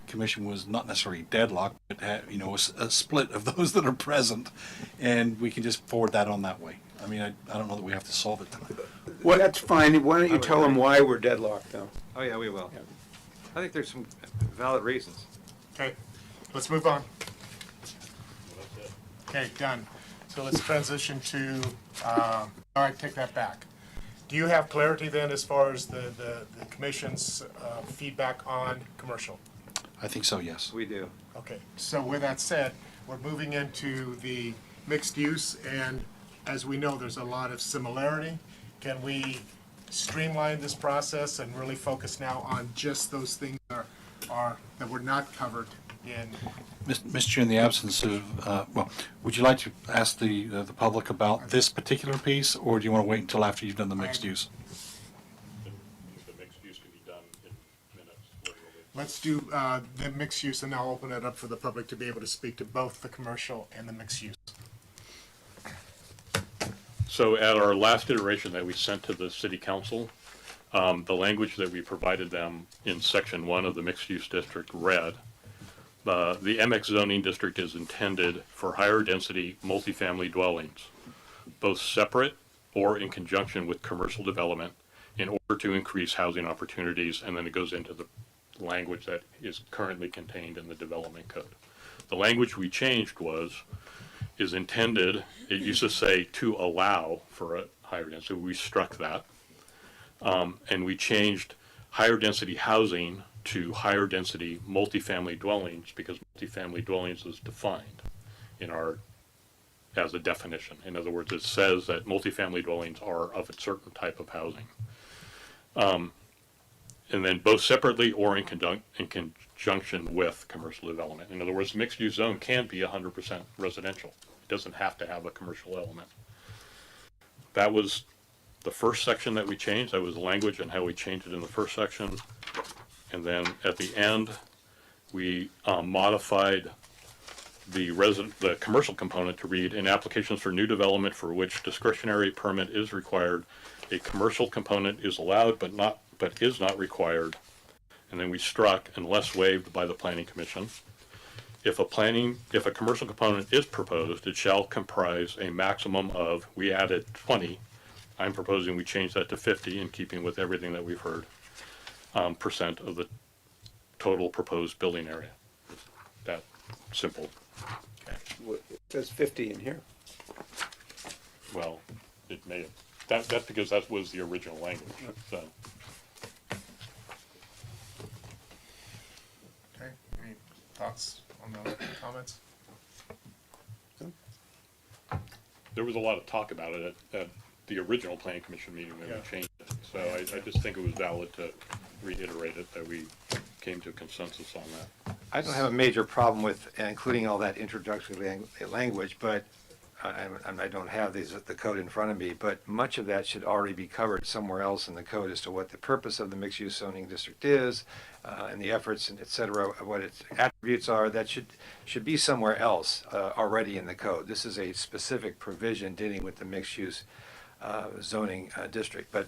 commission was not necessarily deadlocked, but had, a split of those that are present, and we can just forward that on that way. I mean, I don't know that we have to solve it tonight. Well, that's fine. Why don't you tell them why we're deadlocked, though? Oh, yeah, we will. I think there's some valid reasons. Okay, let's move on. Okay, done. So let's transition to, all right, take that back. Do you have clarity then as far as the commission's feedback on commercial? I think so, yes. We do. Okay, so with that said, we're moving into the mixed use, and as we know, there's a lot of similarity. Can we streamline this process and really focus now on just those things that were not covered in? Mr. Chair, in the absence of, well, would you like to ask the public about this particular piece, or do you want to wait until after you've done the mixed use? The mixed use can be done in minutes, literally. Let's do the mixed use, and I'll open it up for the public to be able to speak to both the commercial and the mixed use. So at our last iteration that we sent to the city council, the language that we provided them in section 1 of the mixed use district read, the MX zoning district is intended for higher density multifamily dwellings, both separate or in conjunction with commercial development, in order to increase housing opportunities, and then it goes into the language that is currently contained in the development code. The language we changed is intended, it used to say to allow for a higher density, we struck that. And we changed higher density housing to higher density multifamily dwellings, because multifamily dwellings is defined in as a definition. In other words, it says that multifamily dwellings are of a certain type of housing. And then both separately or in conjunction with commercial development. In other words, mixed use zone can be 100% residential. It doesn't have to have a commercial element. That was the first section that we changed. That was the language and how we changed it in the first section. And then at the end, we modified the commercial component to read, in applications for new development for which discretionary permit is required, a commercial component is allowed but is not required. And then we struck, unless waived by the planning commission. If a commercial component is proposed, it shall comprise a maximum of, we added 20. I'm proposing we change that to 50, in keeping with everything that we've heard, percent of the total proposed building area. That simple. It says 50 in here. Well, it may have, that's because that was the original language, so. Okay, any thoughts on the comments? There was a lot of talk about it at the original planning commission meeting when Yeah. we changed it. So I just think it was valid to reiterate it, that we came to a consensus on that. I don't have a major problem with including all that introductory language, but I don't have the code in front of me, but much of that should already be covered somewhere else in the code as to what the purpose of the mixed-use zoning district is, and the efforts and et cetera, what its attributes are. That should be somewhere else already in the code. This is a specific provision dealing with the mixed-use zoning district. But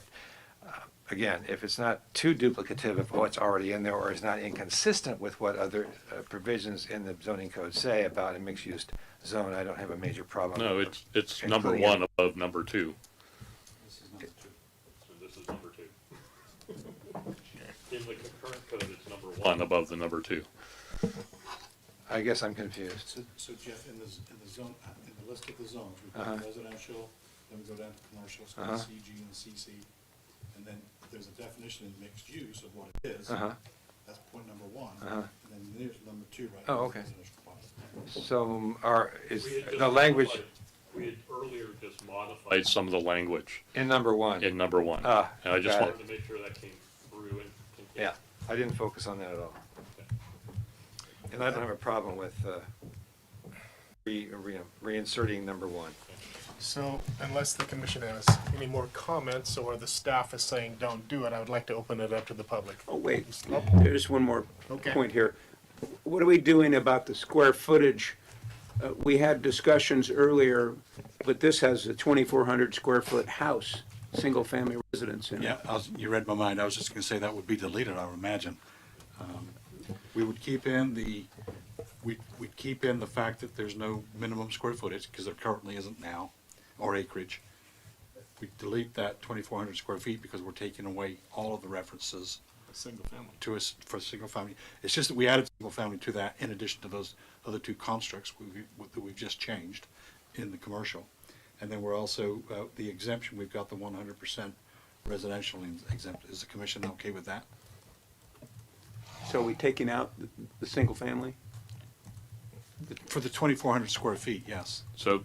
again, if it's not too duplicative of what's already in there, or is not inconsistent with what other provisions in the zoning code say about a mixed-use zone, I don't have a major problem. No, it's number including one it. above number 2. This is number 2. So this is number 2. In the current code, it's number 1 above the number 2. I guess I'm confused. So Jeff, in the zone, in the list of the zones, we've got residential, then we go down to commercial, so the CG and CC, and then there's a definition in mixed use of what it is. That's point number 1. And then there's number 2 right Oh, now. okay. Residential clause. So is We had just the language we had earlier just modified some of the language in number 1? in number 1. Ah, And I just got wanted to make sure that came through. Yeah, I didn't focus on that at all. And I don't have a problem with reinserting number 1. So unless the commission has any more comments, or the staff is saying don't do it, I would like to open it up to the public. Oh, wait, there's one more Okay. point here. What are we doing about the square footage? We had discussions earlier, but this has a 2,400 square foot house, single-family residence in it. Yeah, you read my mind. I was just going to say that would be deleted, I would imagine. We would keep in we'd keep in the fact that there's no minimum square footage, because there currently isn't now, or acreage. We delete that 2,400 square feet because we're taking away all of the references Single family. to us for single family. It's just that we added single family to that in addition to those other 2 constructs that we've just changed in the commercial. And then we're also, the exemption, we've got the 100% residential exempt. Is the commission okay with that? So are we taking out the single family? For the 2,400 square feet, yes. So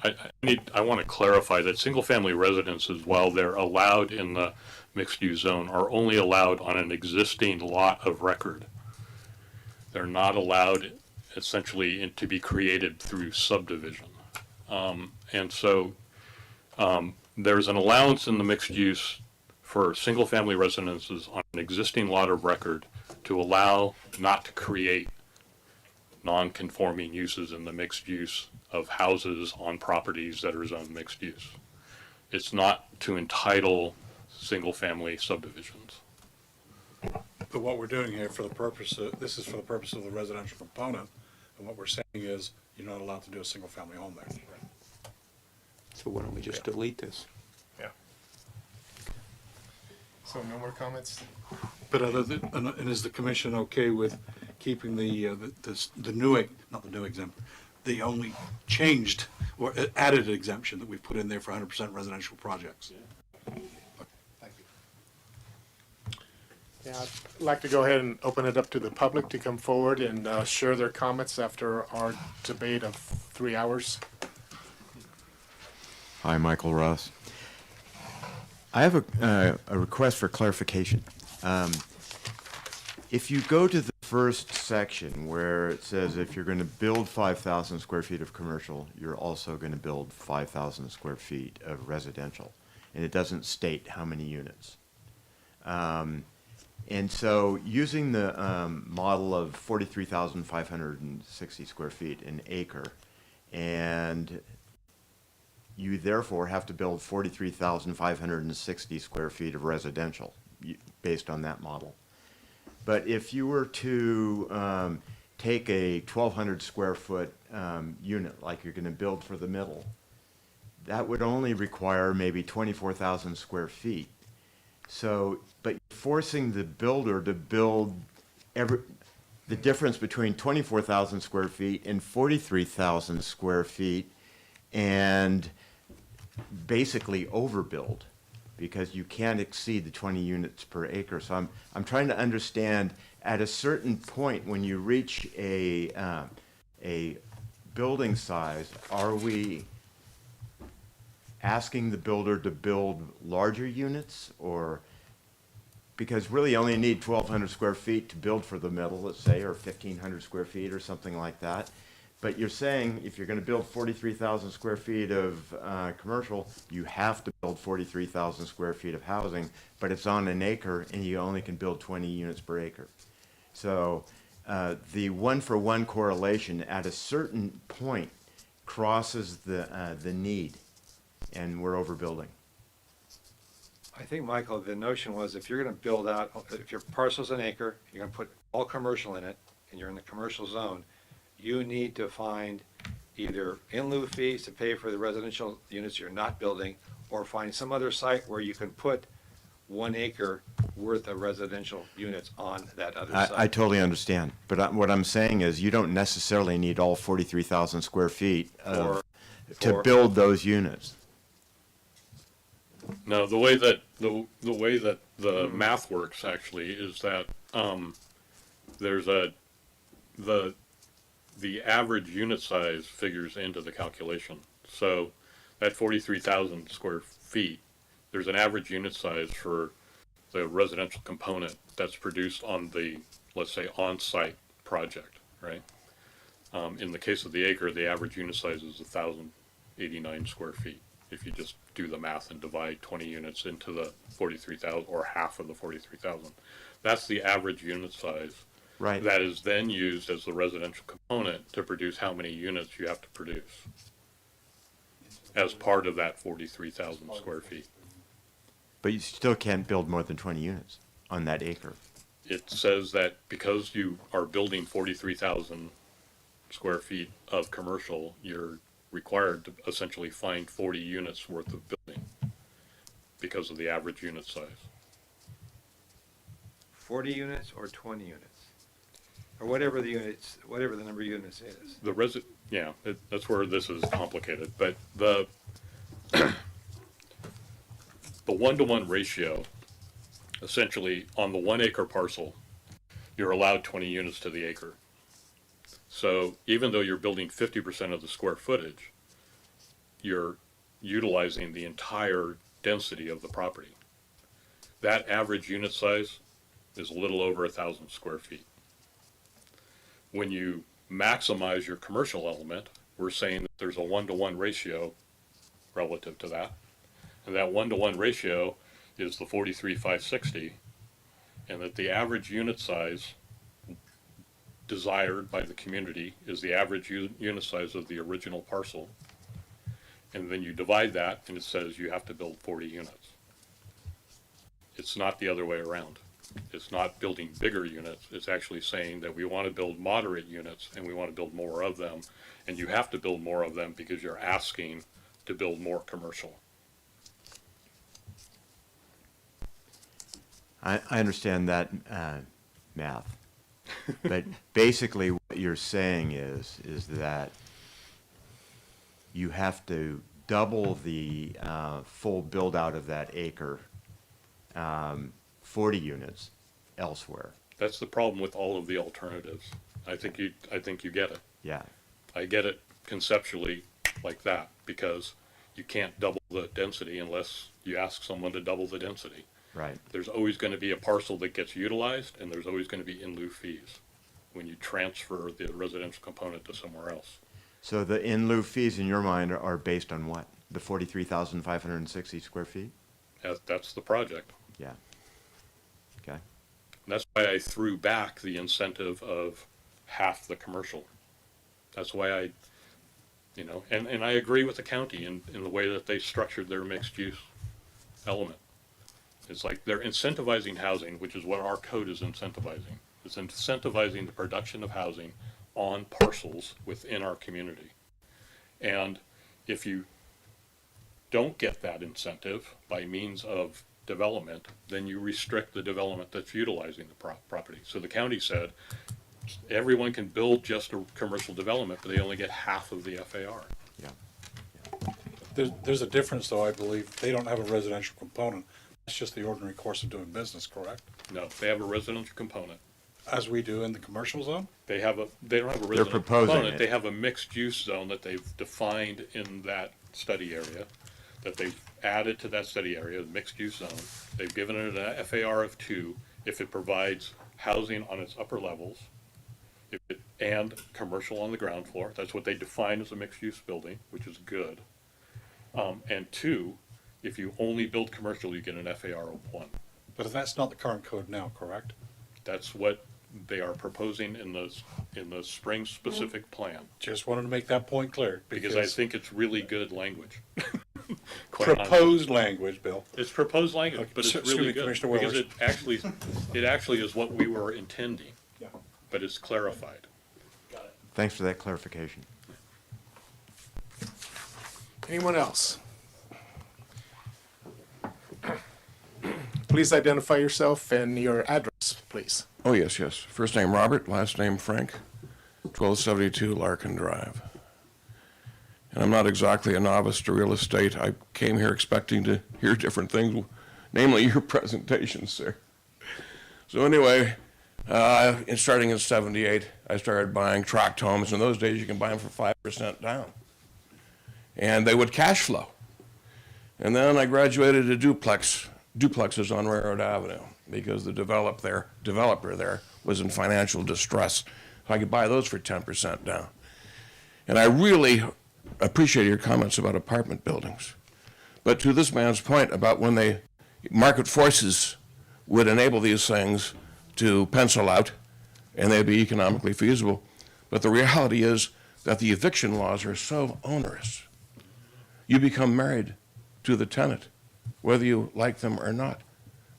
I want to clarify that single-family residences, while they're allowed in the mixed-use zone, are only allowed on an existing lot of record. They're not allowed essentially to be created through subdivision. And so there's an allowance in the mixed use for single-family residences on an existing lot of record to allow not to create non-conforming uses in the mixed use of houses on properties that are zoned mixed use. It's not to entitle single-family subdivisions. But what we're doing here for the purpose of, this is for the purpose of the residential component, and what we're saying is you're not allowed to do a single-family home there. So why don't we just delete this? Yeah. So no more comments? But other than, and is the commission okay with keeping the new, not the new exempt, the only changed or added exemption that we put in there for 100% residential projects? Thank you. Yeah, I'd like to go ahead and open it up to the public to come forward and share their comments after our debate of 3 hours. Hi, Michael Ross. I have a request for clarification. If you go to the first section where it says if you're going to build 5,000 square feet of commercial, you're also going to build 5,000 square feet of residential, and it doesn't state how many units. And so using the model of 43,560 square feet an acre, and you therefore have to build 43,560 square feet of residential based on that model. But if you were to take a 1,200 square foot unit like you're going to build for the middle, that would only require maybe 24,000 square feet. So, but forcing the builder to build the difference between 24,000 square feet and 43,000 square feet, and basically overbuild, because you can't exceed the 20 units per acre. So I'm trying to understand, at a certain point when you reach a building size, are we asking the builder to build larger units, or because really you only need 1,200 square feet to build for the middle, let's say, or 1,500 square feet or something like that. But you're saying if you're going to build 43,000 square feet of commercial, you have to build 43,000 square feet of housing, but it's on an acre and you only can build 20 units per acre. So the one-for-one correlation at a certain point crosses the need, and we're overbuilding. I think, Michael, the notion was if you're going to build out, if your parcel's an acre, you're going to put all commercial in it, and you're in the commercial zone, you need to find either in-lieu fees to pay for the residential units you're not building, or find some other site where you can put 1 acre worth of residential units on that other site. I totally understand, but what I'm saying is you don't necessarily need all 43,000 square feet to build those units. No, the way that the math works actually is that there's the average unit size figures into the calculation. So that 43,000 square feet, there's an average unit size for the residential component that's produced on the, let's say, on-site project, right? In the case of the acre, the average unit size is 1,089 square feet. If you just do the math and divide 20 units into the 43,000, or half of the 43,000, that's the average unit size. Right. That is then used as the residential component to produce how many units you have to produce as part of that 43,000 square feet. But you still can't build more than 20 units on that acre. It says that because you are building 43,000 square feet of commercial, you're required to essentially find 40 units worth of building because of the average unit size. 40 units or 20 units? Or whatever the units, whatever the number of units is. That's where this is complicated. But the 1-to-1 ratio, essentially on the 1 acre parcel, you're allowed 20 units to the acre. So even though you're building 50% of the square footage, you're utilizing the entire density of the property. That average unit size is a little over 1,000 square feet. When you maximize your commercial element, we're saying that there's a 1-to-1 ratio relative to that. And that 1-to-1 ratio is the 43,560, and that the average unit size desired by the community is the average unit size of the original parcel. And then you divide that and it says you have to build 40 units. It's not the other way around. It's not building bigger units. It's actually saying that we want to build moderate units and we want to build more of them. And you have to build more of them because you're asking to build more commercial. I understand that math, but basically what you're saying is that you have to double the full build out of that acre, 40 units elsewhere. That's the problem with all of the alternatives. I think you get it. Yeah. I get it conceptually like that because you can't double the density unless you ask someone to double the density. Right. There's always going to be a parcel that gets utilized, and there's always going to be in-lieu fees when you transfer the residential component to somewhere else. So the in-lieu fees in your mind are based on what? The 43,560 square feet? That's the project. Yeah. Okay. And that's why I threw back the incentive of half the commercial. That's why I, and I agree with the county in the way that they structured their mixed use element. It's like they're incentivizing housing, which is what our code is incentivizing. It's incentivizing the production of housing on parcels within our community. And if you don't get that incentive by means of development, then you restrict the development that's utilizing the property. So the county said everyone can build just a commercial development, but they only get half of the FAR. Yeah. There's a difference, though, I believe. They don't have a residential component. It's just the ordinary course of doing business, correct? No, they have a residential component. As we do in the commercial zone? They don't have a residential proposing component. it. They have a mixed use zone that they've defined in that study area, that they've added to that study area, the mixed use zone. They've given it an FAR of 2 if it provides housing on its upper levels, and commercial on the ground floor. That's what they define as a mixed use building, which is good. And 2, if you only build commercial, you get an FAR of 1. But that's not the current code now, correct? That's what they are proposing in the spring specific plan. Just wanted to make that point clear. Because I think it's really good language. Proposed language, Bill. It's proposed language, Okay, but it's excuse really me, good. Commissioner Because Willers. it actually is what we were intending, Yeah. but it's clarified. Thanks for that clarification. Anyone else? Please identify yourself and your address, please. Oh, yes, yes. First name Robert, last name Frank, 1272 Larkin Drive. And I'm not exactly a novice to real estate. I came here expecting to hear different things, namely your presentation, sir. So anyway, starting in 78, I started buying tract homes. In those days, you can buy them for 5% down. And they would cash flow. And then I graduated to duplexes on Railroad Avenue because the developer there was in financial distress. So I could buy those for 10% down. And I really appreciate your comments about apartment buildings. But to this man's point about when market forces would enable these things to pencil out and they'd be economically feasible. But the reality is that the eviction laws are so onerous. You become married to the tenant, whether you like them or not.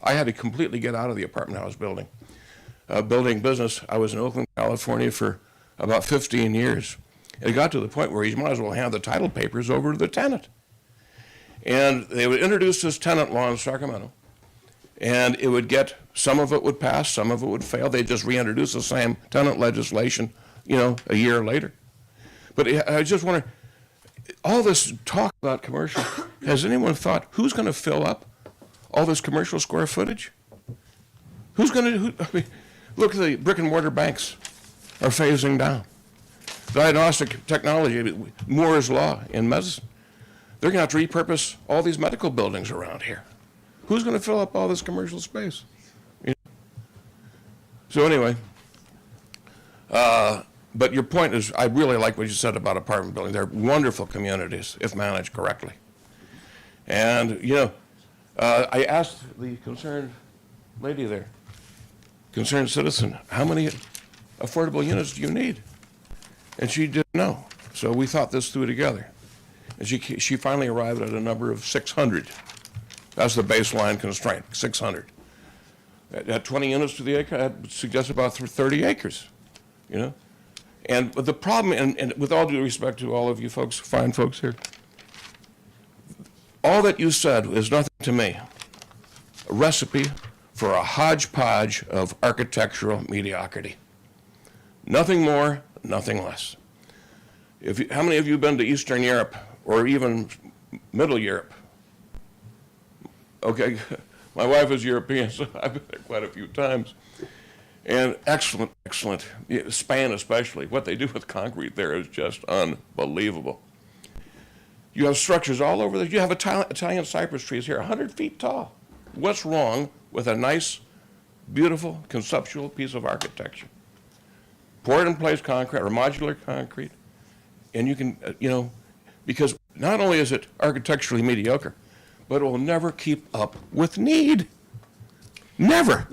I had to completely get out of the apartment house building business. I was in Oakland, California for about 15 years. It got to the point where you might as well hand the title papers over to the tenant. And they would introduce this tenant law in Sacramento, and it would some of it would pass, some of it would fail. They'd just reintroduce the same tenant legislation, a year later. But I just wonder, all this talk about commercial, has anyone thought, who's going to fill up all this commercial square footage? Who's going to, I mean, look at the brick and mortar banks are phasing down. Diagnostic technology, Moore's Law in medicine. They're going to have to repurpose all these medical buildings around here. Who's going to fill up all this commercial space? You know? So anyway, but your point is, I really like what you said about apartment buildings. They're wonderful communities if managed correctly. And, you know, I asked the concerned lady there, concerned citizen, how many affordable units do you need? And she didn't know. So we thought this through together. And she finally arrived at a number of 600. That's the baseline constraint, 600. At 20 units to the acre, that suggests about 30 acres, you know? And the problem, and with all due respect to all of you folks, fine folks here, all that you said is nothing to me. A recipe for a hodgepodge of architectural mediocrity. Nothing more, nothing less. How many of you have been to Eastern Europe or even Middle Europe? Okay, my wife is European, so I've been there quite a few times. And excellent, excellent. Spain especially. What they do with concrete there is just unbelievable. You have structures all over there. You have Italian cypress trees here, 100 feet tall. What's wrong with a nice, beautiful, conceptual piece of architecture? Poured-in-place concrete or modular concrete, and you can, you know, because not only is it architecturally mediocre, but it will never keep up with need. Never,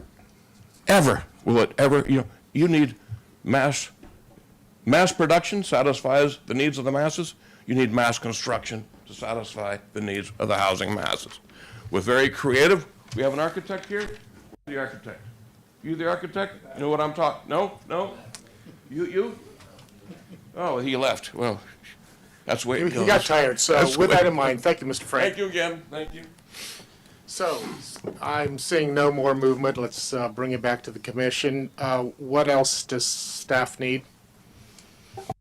ever will it ever, you know, you need mass production satisfies the needs of the masses. You need mass construction to satisfy the needs of the housing masses. With very creative, we have an architect here. Where's the architect? You the architect? You know what I'm talking, no? You? Oh, he left. Well, that's the way it goes. He got tired, so with that in mind, thank you, Mr. Frank. Thank you again, thank you. So, I'm seeing no more movement. Let's bring it back to the commission. What else does staff need?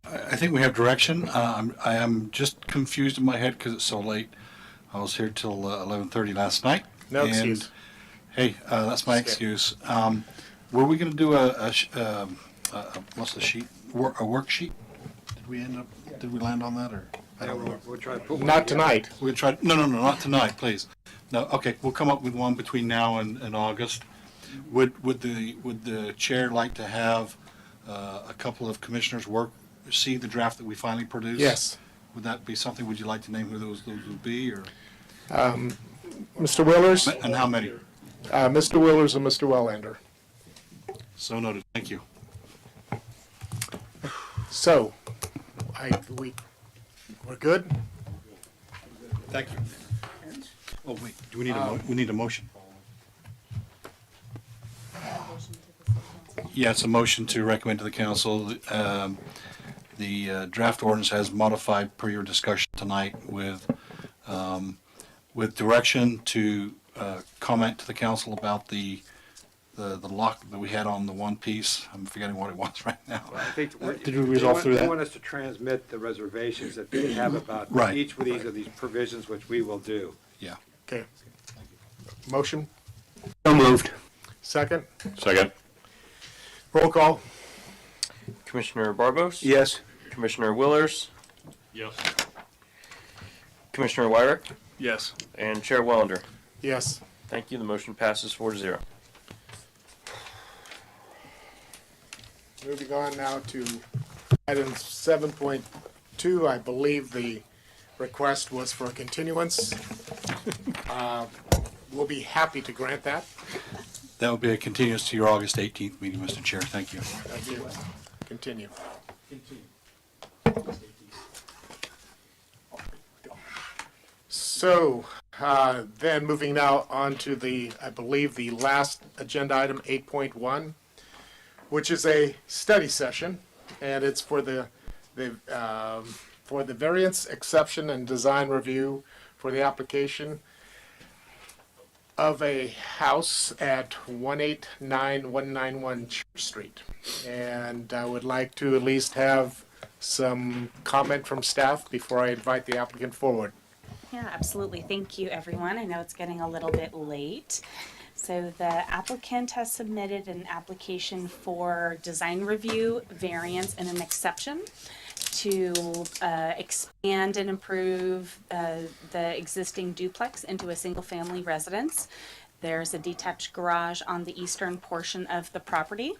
I think we have direction. I am just confused in my head because it's so late. I was here till 11:30 last night. No and, excuse. Hey, that's my excuse. Were we going to do what's the sheet? A worksheet? Did we land on that, or? I don't know. We'll try to put one Not together. tonight. We'll try, no, not tonight, please. No, okay, we'll come up with one between now and August. Would the chair like to have a couple of commissioners see the draft that we finally produced? Yes. Would that be something? Would you like to name who those would be, or? Mr. Willers? And how many? Mr. Willers and Mr. Wellander. So noted, thank you. So, we're good? Thank you. Oh, wait, do we need a motion? Yeah, it's a motion to recommend to the council. The draft ordinance has modified per your discussion tonight with direction to comment to the council about the lock that we had on the one piece. I'm forgetting what it was right now. I think Did we resolve through They that? want us to transmit the reservations that they have about Right. each of these provisions, which we will do. Yeah. Okay. Motion? So moved. Second? Second. Roll call? Commissioner Barbos? Yes. Commissioner Willers? Yes. Commissioner Wyrick? Yes. And Chair Wellender? Yes. Thank you. The motion passes 4-0. Moving on now to item 7.2, I believe the request was for a continuance. We'll be happy to grant that. That would be a continuance to your August 18th meeting, Mr. Chair. Thank you. Thank you. Continue. So, then moving now on to I believe, the last agenda item, 8.1, which is a study session, and it's for the variance, exception, and design review for the application of a house at 189191 Church Street. And I would like to at least have some comment from staff before I invite the applicant forward. Yeah, absolutely. Thank you, everyone. I know it's getting a little bit late. So the applicant has submitted an application for design review, variance, and an exception to expand and improve the existing duplex into a single-family residence. There's a detached garage on the eastern portion of the property.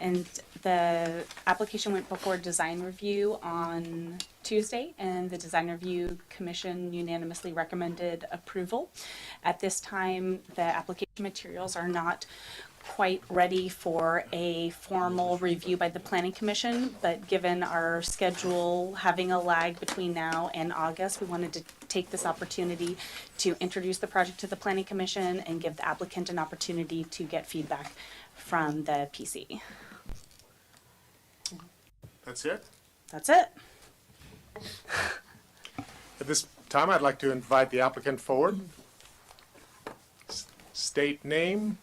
And the application went before design review on Tuesday, and the design review commission unanimously recommended approval. At this time, the application materials are not quite ready for a formal review by the planning commission, but given our schedule having a lag between now and August, we wanted to take this opportunity to introduce the project to the planning commission and give the applicant an opportunity to get feedback from the PC. That's it? That's it. At this time, I'd like to invite the applicant forward. State name,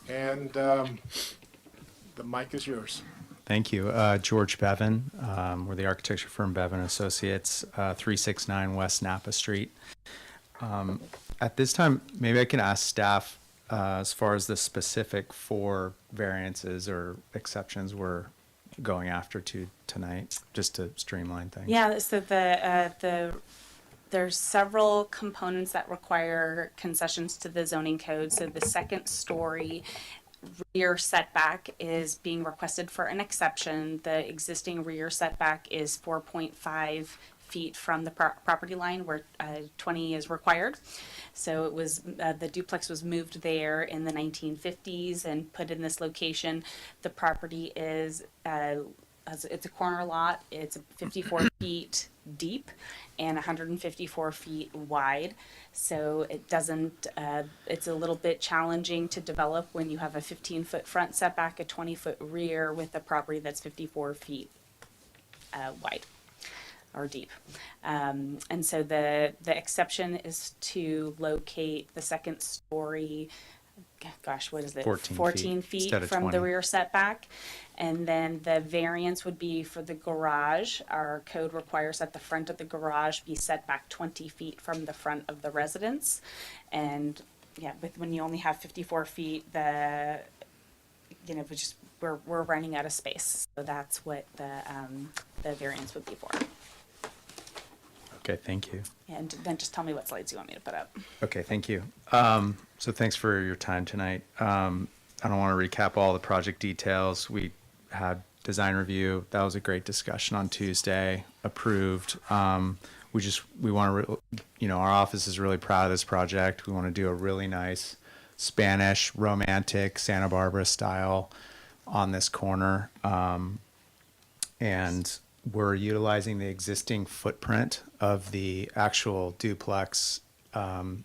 and the mic is yours. Thank you. George Bevan. We're the architecture firm Bevan Associates, 369 West Napa Street. At this time, maybe I can ask staff as far as the specific 4 variances or exceptions we're going after tonight, just to streamline things. Yeah, so there's several components that require concessions to the zoning code. So the second story rear setback is being requested for an exception. The existing rear setback is 4.5 feet from the property line, where 20 is required. So it was the duplex was moved there in the 1950s and put in this location. The property is it's a corner lot. It's 54 feet deep and 154 feet wide. So it doesn't, it's a little bit challenging to develop when you have a 15-foot front setback, a 20-foot rear with a property that's 54 feet wide or deep. And so the exception is to locate the second story, gosh, what is it? 14 feet instead of from 20. the rear setback. And then the variance would be for the garage. Our code requires that the front of the garage be set back 20 feet from the front of the residence. And yeah, when you only have 54 feet, we're running out of space. So that's what the variance would be for. Okay, thank you. And then just tell me what slides you want me to put up. Okay, thank you. So thanks for your time tonight. I don't want to recap all the project details. We had design review. That was a great discussion on Tuesday. Approved. We want to, our office is really proud of this project. We want to do a really nice Spanish, romantic, Santa Barbara style on this corner. And we're utilizing the existing footprint of the actual duplex, the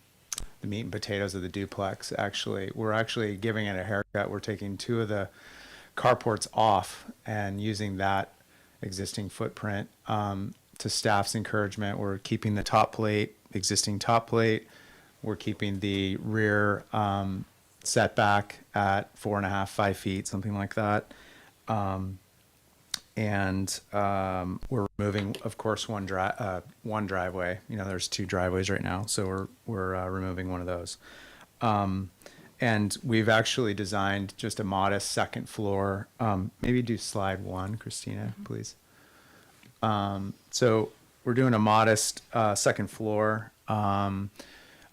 meat and potatoes of the duplex. Actually, we're actually giving it a haircut. We're taking 2 of the carports off and using that existing footprint. To staff's encouragement, we're keeping the top plate, existing top plate. We're keeping the rear setback at 4.5, 5 feet, something like that. And we're removing, of course, one driveway. There's 2 driveways right now, so we're removing one of those. And we've actually designed just a modest second floor. Maybe do slide 1, Christina, please. So we're doing a modest second floor.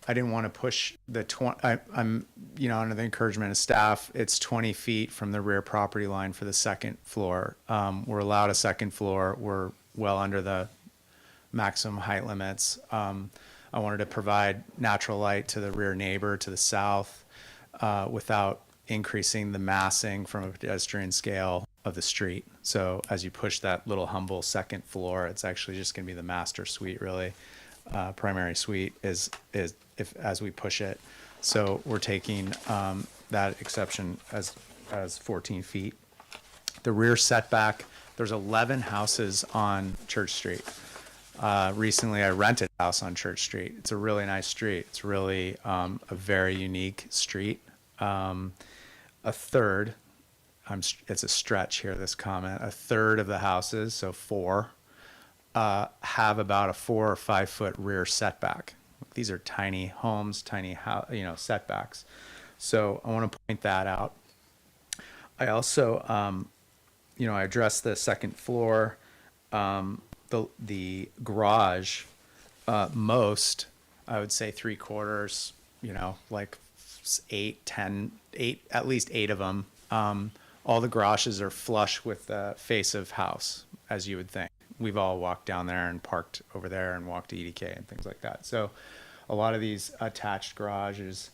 I didn't want to push the 20. I'm, under the encouragement of staff, it's 20 feet from the rear property line for the second floor. We're allowed a second floor. We're well under the maximum height limits. I wanted to provide natural light to the rear neighbor to the south without increasing the massing from a pedestrian scale of the street. So as you push that little humble second floor, it's actually just going to be the master suite, really. Primary suite is as we push it. So we're taking that exception as 14 feet. The rear setback, there's 11 houses on Church Street. Recently I rented a house on Church Street. It's a really nice street. It's really a very unique street. A third, it's a stretch here, this comment, a third of the houses, so 4, have about a 4 or 5 foot rear setback. These are tiny homes, tiny setbacks. So I want to point that out. I also, I addressed the second floor, the garage, most, I would say 3/4, like 8, 10, 8, at least 8 of them. All the garages are flush with the face of house, as you would think. We've all walked down there and parked over there and walked to EDK and things like that. So a lot of these attached garages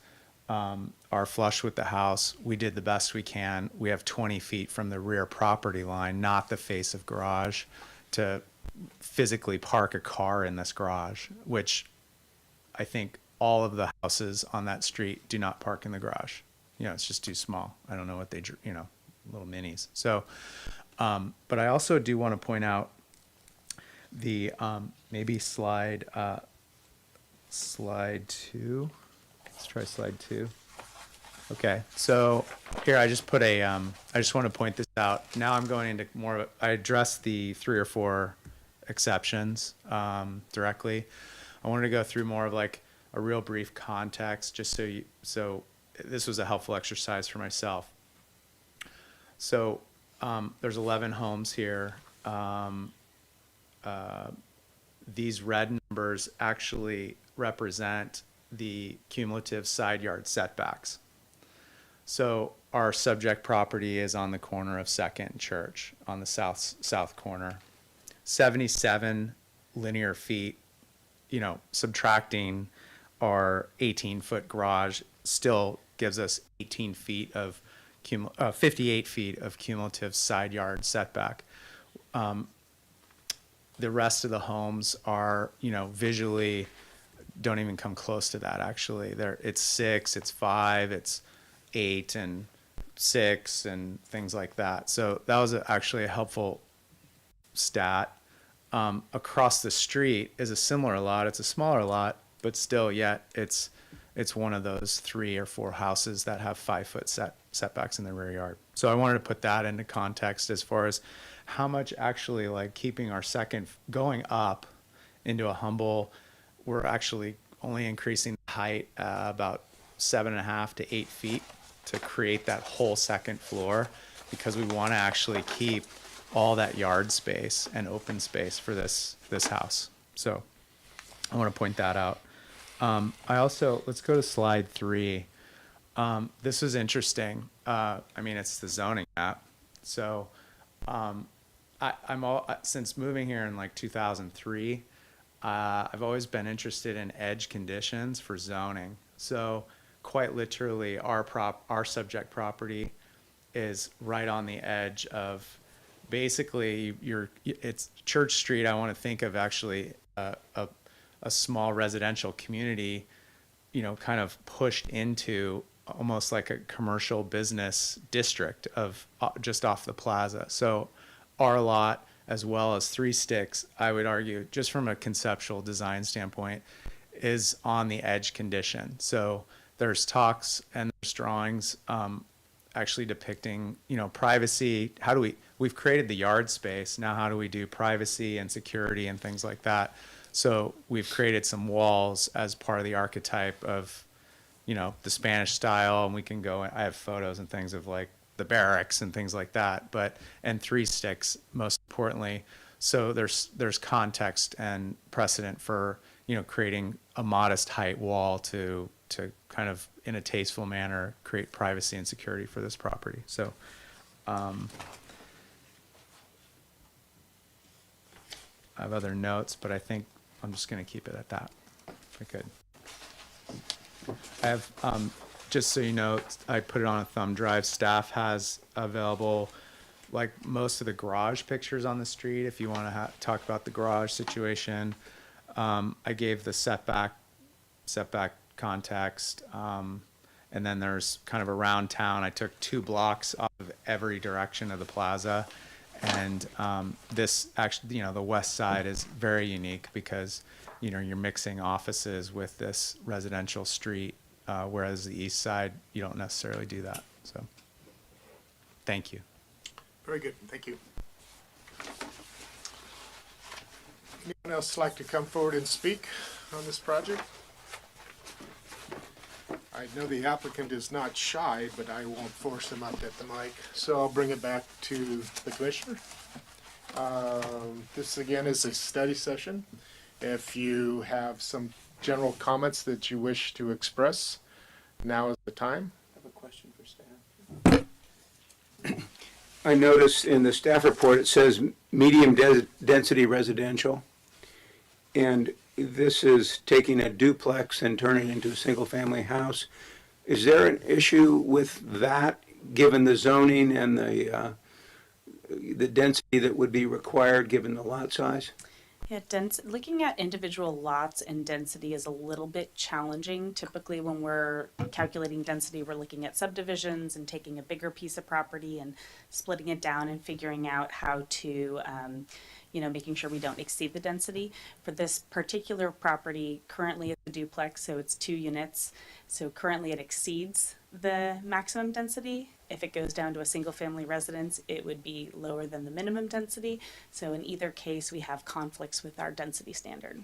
are flush with the house. We did the best we can. We have 20 feet from the rear property line, not the face of garage, to physically park a car in this garage, which I think all of the houses on that street do not park in the garage. It's just too small. I don't know what they, little minis. So, but I also do want to point out the, maybe slide 2. Let's try slide 2. Okay, so here I just put I just want to point this out. Now I'm going into more of I addressed the 3 or 4 exceptions directly. I wanted to go through more of like a real brief context, just so this was a helpful exercise for myself. So there's 11 homes here. These red numbers actually represent the cumulative side yard setbacks. So our subject property is on the corner of 2nd and Church on the south corner. 77 linear feet, subtracting our 18-foot garage still gives us 18 feet of 58 feet of cumulative side yard setback. The rest of the homes are, visually don't even come close to that. Actually, it's 6, it's 5, it's 8 and 6 and things like that. So that was actually a helpful stat. Across the street is a similar lot. It's a smaller lot, but still, yet it's one of those 3 or 4 houses that have 5-foot setbacks in the rear yard. So I wanted to put that into context as far as how much actually like keeping our second going up into a humble. We're actually only increasing the height about 7.5 to 8 feet to create that whole second floor, because we want to actually keep all that yard space and open space for this house. So I want to point that out. I also, let's go to slide 3. This is interesting. It's the zoning map. So since moving here in like 2003, I've always been interested in edge conditions for zoning. So quite literally, our subject property is right on the edge of basically it's Church Street. I want to think of actually a small residential community, kind of pushed into almost like a commercial business district of just off the plaza. So our lot, as well as 3 Sticks, I would argue, just from a conceptual design standpoint, is on the edge condition. So there's talks and there's drawings actually depicting, privacy. We've created the yard space. Now how do we do privacy and security and things like that? So we've created some walls as part of the archetype of, the Spanish style, and we can go, I have photos and things of like the barracks and things like that, and 3 Sticks, most importantly. So there's context and precedent for, creating a modest height wall to kind of, in a tasteful manner, create privacy and security for this property. So, I have other notes, but I think I'm just going to keep it at that, if I could. I have, just so you know, I put it on a thumb drive. Staff has available, like, most of the garage pictures on the street, if you want to talk about the garage situation. I gave the setback context, and then there's kind of around town. I took 2 blocks off of every direction of the plaza. And this actually, the west side is very unique because, you're mixing offices with this residential street, whereas the east side, you don't necessarily do that. So, thank you. Very good, thank you. Anyone else like to come forward and speak on this project? I know the applicant is not shy, but I won't force him up at the mic, so I'll bring it back to the commissioner. This again is a study session. If you have some general comments that you wish to express, now is the time. I have a question for staff. I noticed in the staff report, it says medium density residential. And this is taking a duplex and turning it into a single-family house. Is there an issue with that, given the zoning and the density that would be required, given the lot size? Yeah, looking at individual lots and density is a little bit challenging. Typically, when we're calculating density, we're looking at subdivisions and taking a bigger piece of property and splitting it down and figuring out how to, making sure we don't exceed the density. For this particular property, currently it's a duplex, so it's 2 units. So currently it exceeds the maximum density. If it goes down to a single-family residence, it would be lower than the minimum density. So in either case, we have conflicts with our density standard.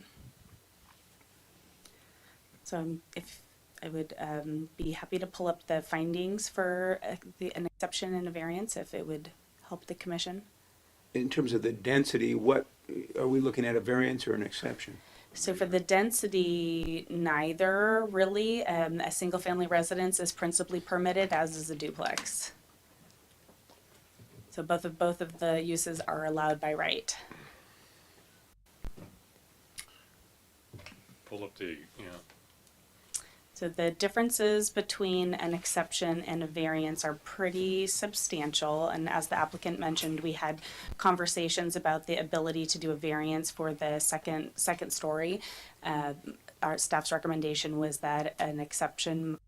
So if I would be happy to pull up the findings for an exception and a variance, if it would help the commission. In terms of the density, what are we looking at, a variance or an exception? So for the density, neither really. A single-family residence is principally permitted, as is a duplex. So both of the uses are allowed by right. Pull up the, So the differences between an exception and a variance are pretty substantial. And as the applicant mentioned, we had conversations about the ability to do a variance for the second story. Our staff's recommendation was that an exception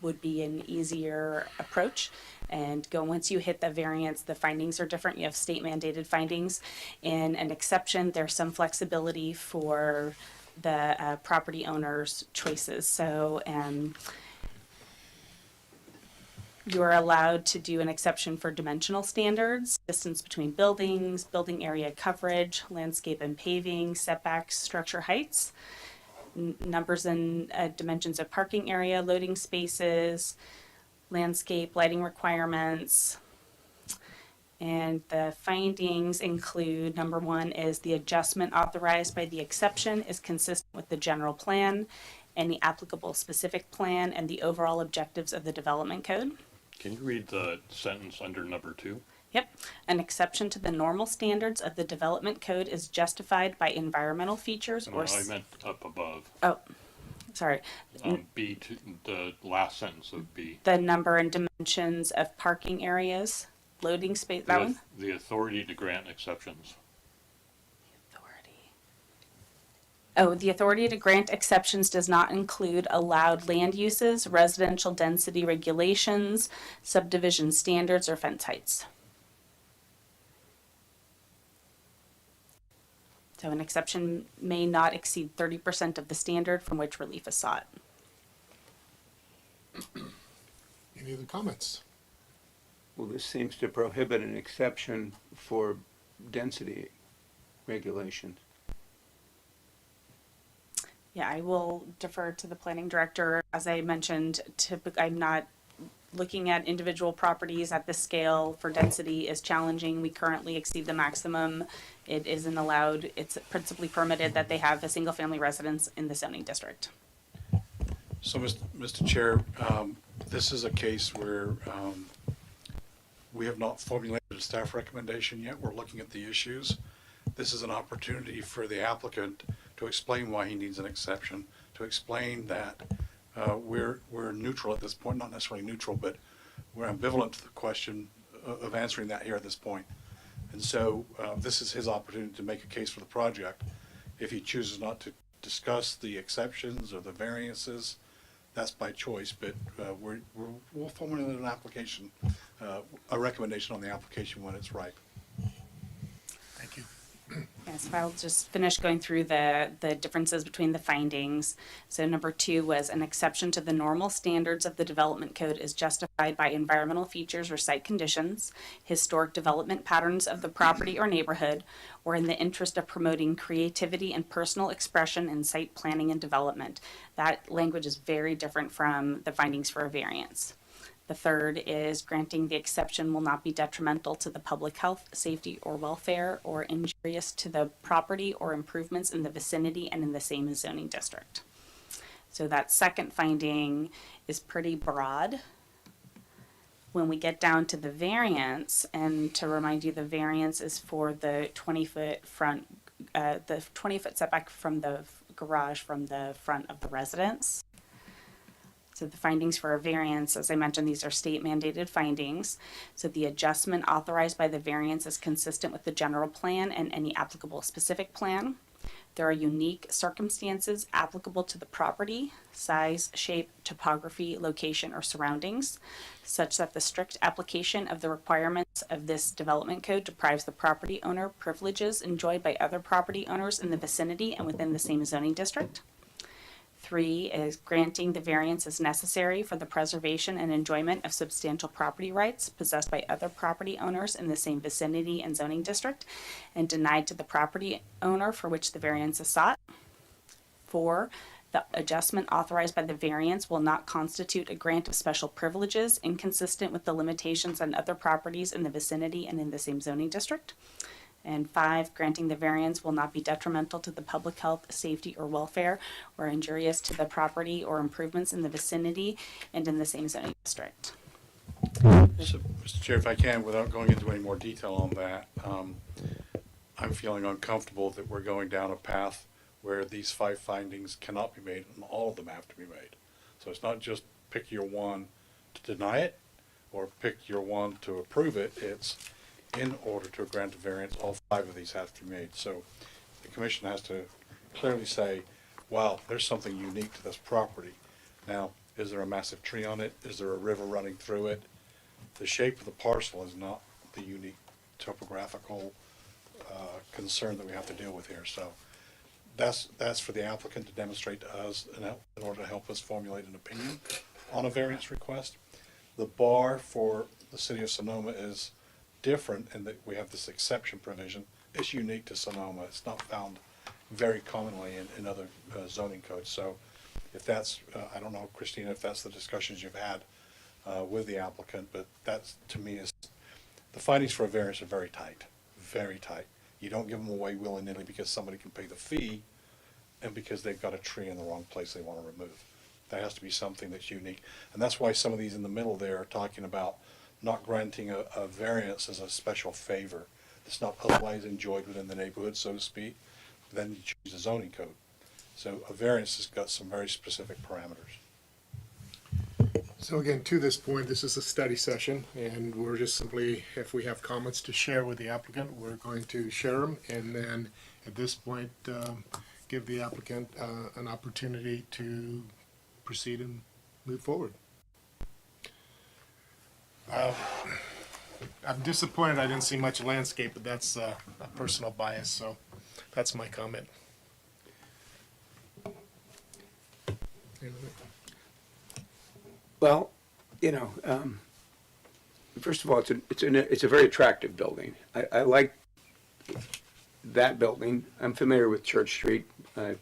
would be an easier approach. And once you hit the variance, the findings are different. You have state mandated findings. In an exception, there's some flexibility for the property owner's choices. So you're allowed to do an exception for dimensional standards, distance between buildings, building area coverage, landscape and paving, setbacks, structure heights, numbers and dimensions of parking area, loading spaces, landscape, lighting requirements. And the findings include, number 1 is the adjustment authorized by the exception is consistent with the general plan, any applicable specific plan, and the overall objectives of the development code. can you read the sentence under number 2? Yep. An exception to the normal standards of the development code is justified by environmental features No, I meant up above. Oh, sorry. B, the last sentence of B. The number and dimensions of parking areas. Loading space, that one? The authority to grant exceptions. The authority to grant exceptions does not include allowed land uses, residential density regulations, subdivision standards, or fence heights. So an exception may not exceed 30% of the standard from which relief is sought. Any other comments? Well, this seems to prohibit an exception for density regulations. Yeah, I will defer to the planning director. As I mentioned, I'm not looking at individual properties at this scale for density is challenging. We currently exceed the maximum. It isn't allowed. It's principally permitted that they have a single family residence in the zoning district. So, Mr. Chair, this is a case where we have not formulated a staff recommendation yet. We're looking at the issues. This is an opportunity for the applicant to explain why he needs an exception, to explain that we're neutral at this point, not necessarily neutral, but we're ambivalent to the question of answering that here at this point. And so this is his opportunity to make a case for the project. If he chooses not to discuss the exceptions or the variances, that's by choice, but we'll formulate an application, a recommendation on the application when it's ripe. Thank you. Yes, if I'll just finish going through the differences between the findings. So number 2 was an exception to the normal standards of the development code is justified by environmental features or site conditions, historic development patterns of the property or neighborhood, or in the interest of promoting creativity and personal expression in site planning and development. That language is very different from the findings for a variance. The third is granting the exception will not be detrimental to the public health, safety, or welfare, or injurious to the property or improvements in the vicinity and in the same zoning district. So that second finding is pretty broad. When we get down to the variance, and to remind you, the variance is for the 20-foot front, the 20-foot setback from the garage from the front of the residence. So the findings for a variance, as I mentioned, these are state mandated findings. So the adjustment authorized by the variance is consistent with the general plan and any applicable specific plan. There are unique circumstances applicable to the property, size, shape, topography, location, or surroundings, such that the strict application of the requirements of this development code deprives the property owner privileges enjoyed by other property owners in the vicinity and within the same zoning district. 3 is granting the variance is necessary for the preservation and enjoyment of substantial property rights possessed by other property owners in the same vicinity and zoning district and denied to the property owner for which the variance is sought. 4, the adjustment authorized by the variance will not constitute a grant of special privileges inconsistent with the limitations on other properties in the vicinity and in the same zoning district. And 5, granting the variance will not be detrimental to the public health, safety, or welfare, or injurious to the property or improvements in the vicinity and in the same zoning district. So, Mr. Chair, if I can, without going into any more detail on that, I'm feeling uncomfortable that we're going down a path where these 5 findings cannot be made and all of them have to be made. So it's not just pick your one to deny it or pick your one to approve it. It's in order to grant a variance, all 5 of these have to be made. So the commission has to clearly say, wow, there's something unique to this property. Now, is there a massive tree on it? Is there a river running through it? The shape of the parcel is not the unique topographical concern that we have to deal with here. So that's for the applicant to demonstrate to us in order to help us formulate an opinion on a variance request. The bar for the city of Sonoma is different in that we have this exception provision. It's unique to Sonoma. It's not found very commonly in other zoning codes. So if that's, I don't know, Christina, if that's the discussions you've had with the applicant, but that's, to me, is the findings for a variance are very tight, very tight. You don't give them away willy-nilly because somebody can pay the fee and because they've got a tree in the wrong place they want to remove. That has to be something that's unique. And that's why some of these in the middle there are talking about not granting a variance as a special favor. It's not otherwise enjoyed within the neighborhood, so to speak. Then you choose a zoning code. So a variance has got some very specific parameters. So again, to this point, this is a study session, and we're just simply, if we have comments to share with the applicant, we're going to share them, and then at this point, give the applicant an opportunity to proceed and move forward. I'm disappointed I didn't see much landscape, but that's a personal bias, so that's my comment. Well, first of all, it's a very attractive building. I like that building. I'm familiar with Church Street. I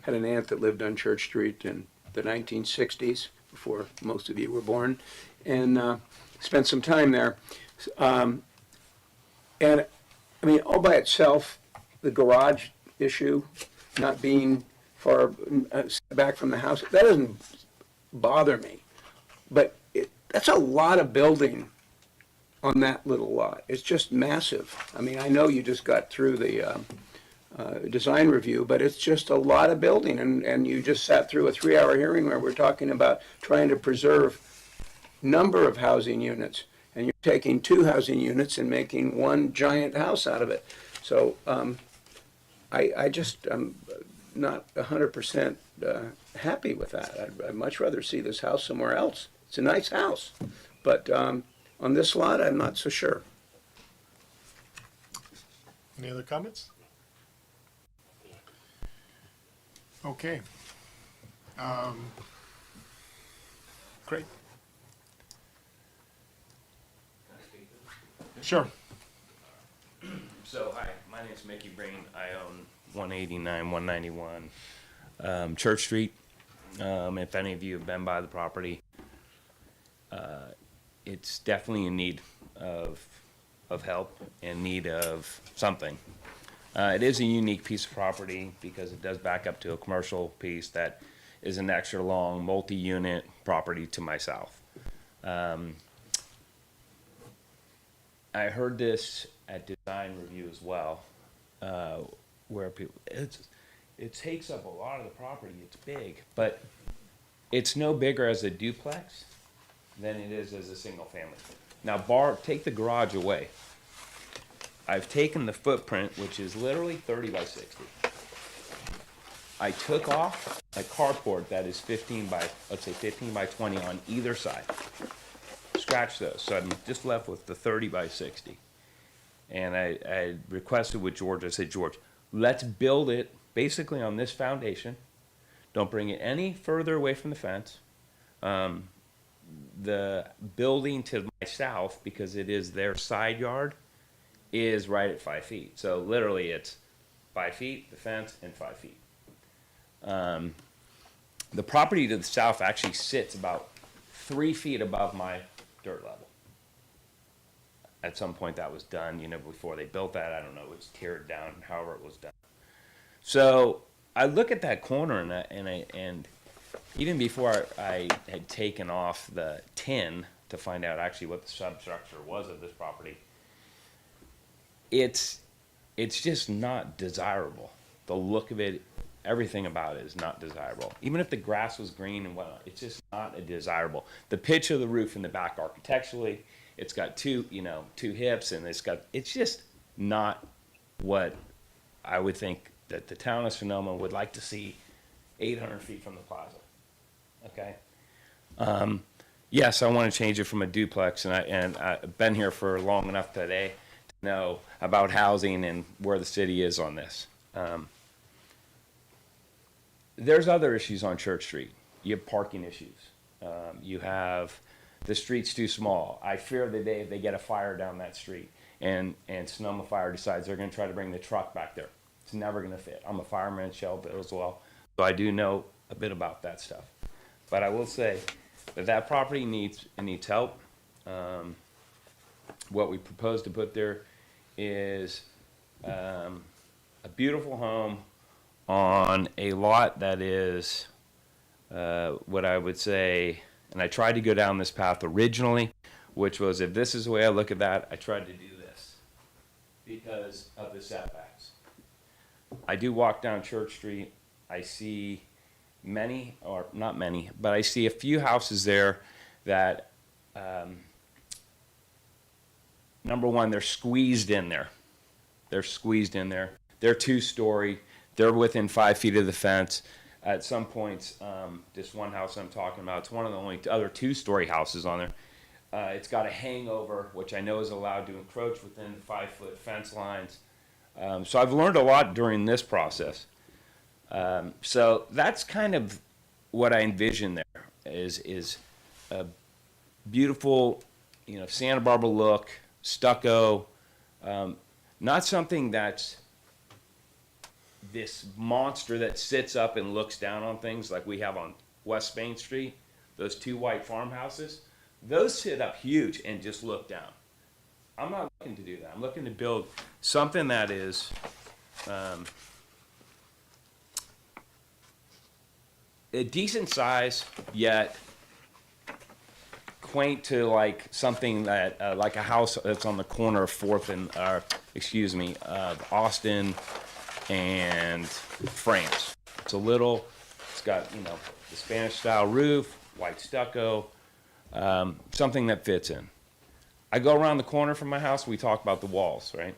had an aunt that lived on Church Street in the 1960s, before most of you were born, and spent some time there. And I mean, all by itself, the garage issue, not being far back from the house, that doesn't bother me. But that's a lot of building on that little lot. It's just massive. I mean, I know you just got through the design review, but it's just a lot of building. And you just sat through a 3-hour hearing where we're talking about trying to preserve number of housing units. And you're taking 2 housing units and making one giant house out of it. So I'm not 100% happy with that. I'd much rather see this house somewhere else. It's a nice house, but on this lot, I'm not so sure. Any other comments? Okay. Great. Sure. So, hi, my name's Mickey Breen. I own 189, 191 Church Street. If any of you have been by the property, it's definitely in need of help, in need of something. It is a unique piece of property because it does back up to a commercial piece that is an extra long multi-unit property to my south. I heard this at design review as well, where people, it takes up a lot of the property. It's big, but it's no bigger as a duplex than it is as a single family. Now, take the garage away. I've taken the footprint, which is literally 30 by 60. I took off a carport that is 15 by, let's say 15 by 20 on either side. Scratch those, so I'm just left with the 30 by 60. And I requested with George, I said, George, let's build it basically on this foundation. Don't bring it any further away from the fence. The building to my south, because it is their side yard, is right at 5 feet. So literally it's 5 feet, the fence, and 5 feet. The property to the south actually sits about 3 feet above my dirt level. At some point that was done, before they built that, I don't know, it was teared down, however it was done. So I look at that corner and even before I had taken off the tin to find out actually what the substructure was of this property, it's just not desirable. The look of it, everything about it is not desirable. Even if the grass was green and whatnot, it's just not a desirable. The pitch of the roof in the back architecturally, it's got two hips, and it's just not what I would think that the town of Sonoma would like to see 800 feet from the plaza. Okay? Yes, I want to change it from a duplex, and I've been here for long enough today to know about housing and where the city is on this. There's other issues on Church Street. You have parking issues. You have the street's too small. I fear the day they get a fire down that street and Sonoma Fire decides they're going to try to bring the truck back there. It's never going to fit. I'm a fireman at Shellville as well, so I do know a bit about that stuff. But I will say that property needs help. What we propose to put there is a beautiful home on a lot that is what I would say, and I tried to go down this path originally, which was, if this is the way I look at that, I tried to do this because of the setbacks. I do walk down Church Street. I see many, or not many, but I see a few houses there that, number one, they're squeezed in there. They're squeezed in there. They're two-story. They're within 5 feet of the fence. At some points, this one house I'm talking about, it's one of the only other two-story houses on there. It's got a hangover, which I know is allowed to encroach within the 5-foot fence lines. So I've learned a lot during this process. So that's kind of what I envision there is a beautiful, Santa Barbara look, stucco, not something that's this monster that sits up and looks down on things like we have on West Main Street, those two white farmhouses. Those sit up huge and just look down. I'm not looking to do that. I'm looking to build something that is a decent size, yet quaint to like something that, like a house that's on the corner of 4th and, Austin and France. It's got, the Spanish style roof, white stucco, something that fits in. I go around the corner from my house, we talk about the walls, right?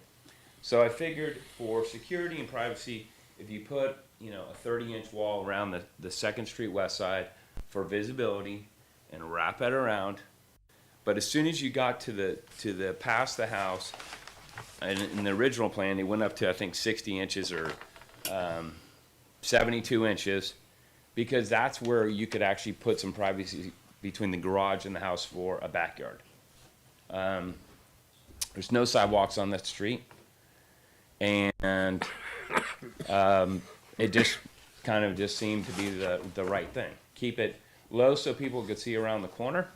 So I figured for security and privacy, if you put, a 30-inch wall around the 2nd Street west side for visibility and wrap it around. But as soon as you got to the past the house, and in the original plan, they went up to, I think, 60 inches or 72 inches, because that's where you could actually put some privacy between the garage and the house for a backyard. There's no sidewalks on that street, and it just kind of just seemed to be the right thing. Keep it low so people could see around the corner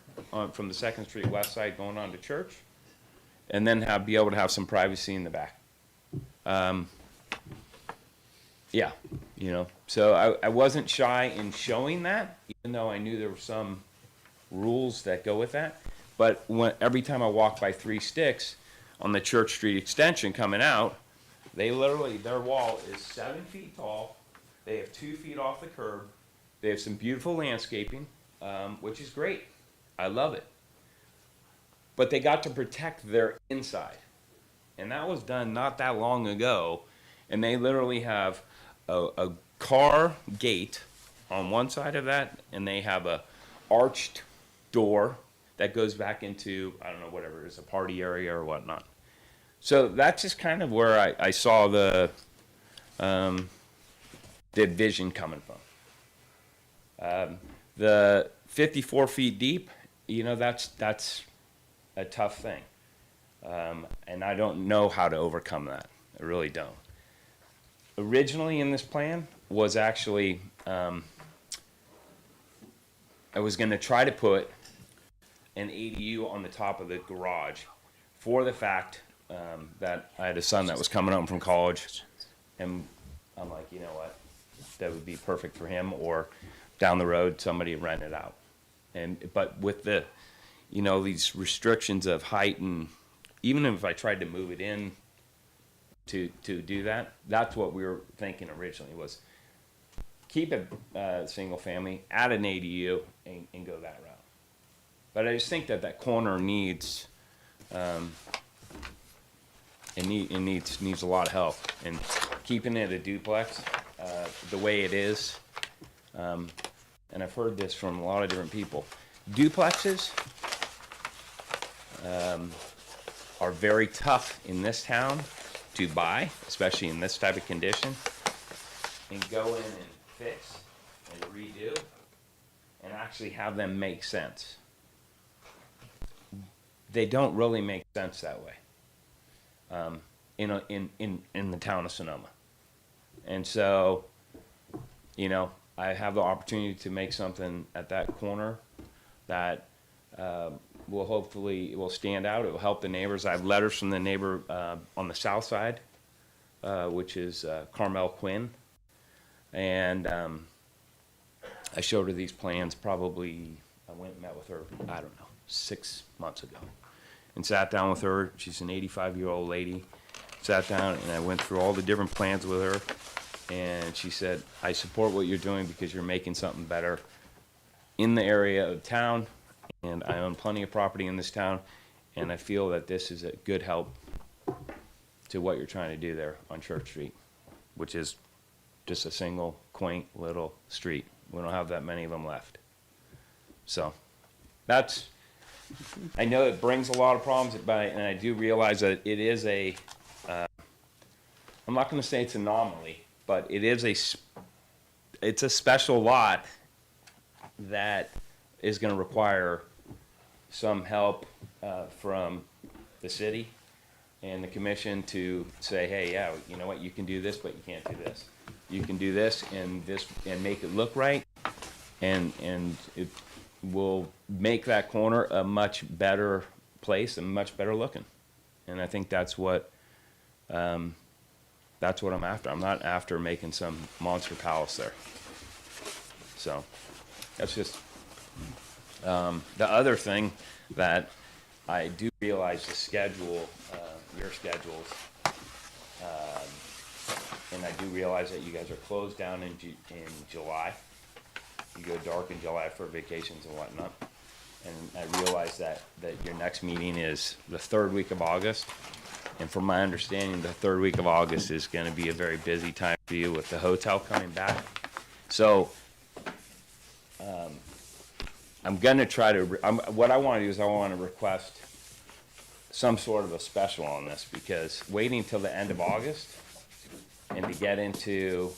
from the 2nd Street west side going on to church, and then be able to have some privacy in the back. Yeah, so I wasn't shy in showing that, even though I knew there were some rules that go with that. But every time I walk by 3 Sticks on the Church Street extension coming out, their wall is 7 feet tall. They have 2 feet off the curb. They have some beautiful landscaping, which is great. I love it. But they got to protect their inside. And that was done not that long ago. And they literally have a car gate on one side of that, and they have a arched door that goes back into, I don't know, whatever it is, a party area or whatnot. So that's just kind of where I saw the vision coming from. The 54 feet deep, that's a tough thing. And I don't know how to overcome that. I really don't. Originally in this plan was actually, I was going to try to put an ADU on the top of the garage for the fact that I had a son that was coming home from college, and I'm like, you know what, that would be perfect for him, or down the road somebody rent it out. But with the, these restrictions of height, and even if I tried to move it in to do that, that's what we were thinking originally, was keep it single family, add an ADU, and go that route. But I just think that corner needs, it needs a lot of help. And keeping it a duplex, the way it is, and I've heard this from a lot of different people, duplexes are very tough in this town to buy, especially in this type of condition, and go in and fix and redo and actually have them make sense. They don't really make sense that way in the town of Sonoma. And so, I have the opportunity to make something at that corner that will stand out. It will help the neighbors. I have letters from the neighbor on the south side, which is Carmel Quinn. And I showed her these plans I went and met with her, 6 months ago. And sat down with her. She's an 85-year-old lady. Sat down and I went through all the different plans with her. And she said, I support what you're doing because you're making something better in the area of town. And I own plenty of property in this town. And I feel that this is a good help to what you're trying to do there on Church Street, which is just a single, quaint little street. We don't have that many of them left. So I know it brings a lot of problems, and I do realize that it is I'm not going to say it's an anomaly, but it's a special lot that is going to require some help from the city and the commission to say, hey, yeah, you know what, you can do this, but you can't do this. You can do this and make it look right, and it will make that corner a much better place and much better looking. And I think that's what I'm after. I'm not after making some monster palace there. So that's just the other thing that I do realize the schedule, your schedules, and I do realize that you guys are closed down in July. You go dark in July for vacations and whatnot. And I realize that your next meeting is the 3rd week of August. And from my understanding, the 3rd week of August is going to be a very busy time for you with the hotel coming back. So I'm going to try to, what I want to do is I want to request some sort of a special on this, because waiting until the end of August and to get into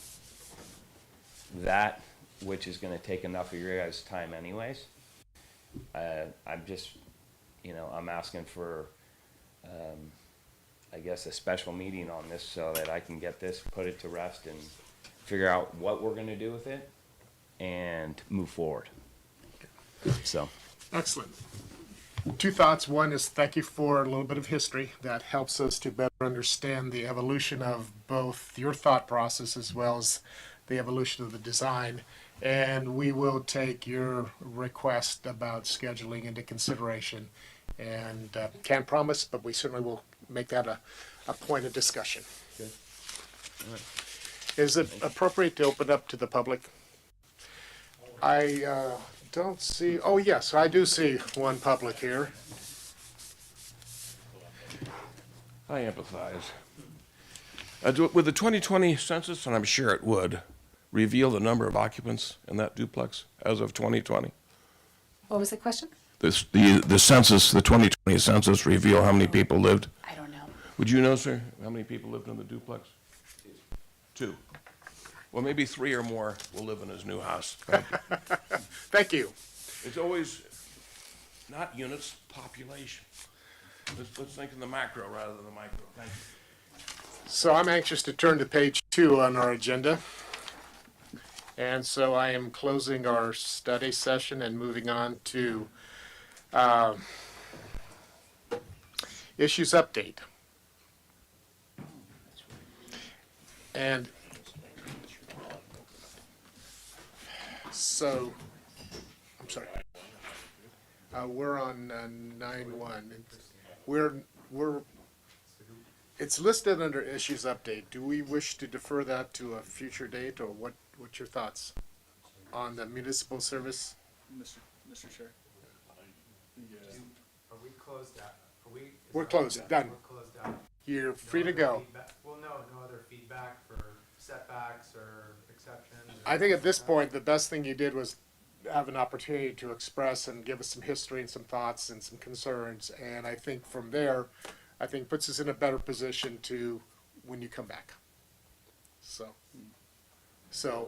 that, which is gonna take enough of your guys' time anyways. I'm just, I'm asking for, I guess, a special meeting on this so that I can get this, put it to rest and figure out what we're gonna do with it and move forward. So, Excellent. Two thoughts. One is thank you for a little bit of history that helps us to better understand the evolution of both your thought process as well as the evolution of the design. And we will take your request about scheduling into consideration. And can't promise, but we certainly will make that a point of discussion. Good. Is it appropriate to open up to the public? I don't see, oh yes, I do see one public here. I empathize. With the 2020 census, and I'm sure it would, reveal the number of occupants in that duplex as of 2020? What was the question? The census, the 2020 census reveal how many people lived? I don't know. Would you know, sir, how many people lived in the duplex? Two. Well, maybe three or more will live in his new house. Thank you. Thank you. It's always not units, population. Let's think in the macro rather than the micro. Thank you. So I'm anxious to turn to page 2 on our agenda. And so I am closing our study session and moving on to issues update. And so, I'm sorry. We're on 9.1. It's listed under issues update. Do we wish to defer that to a future date, or what's your thoughts on the municipal service? Mr. Chair. Are we closed out? We're closed, done. We're closed out. You're free to go. Well, no other feedback for setbacks or exceptions? I think at this point, the best thing you did was have an opportunity to express and give us some history and some thoughts and some concerns. And I think from there, puts us in a better position to when you come back. So. will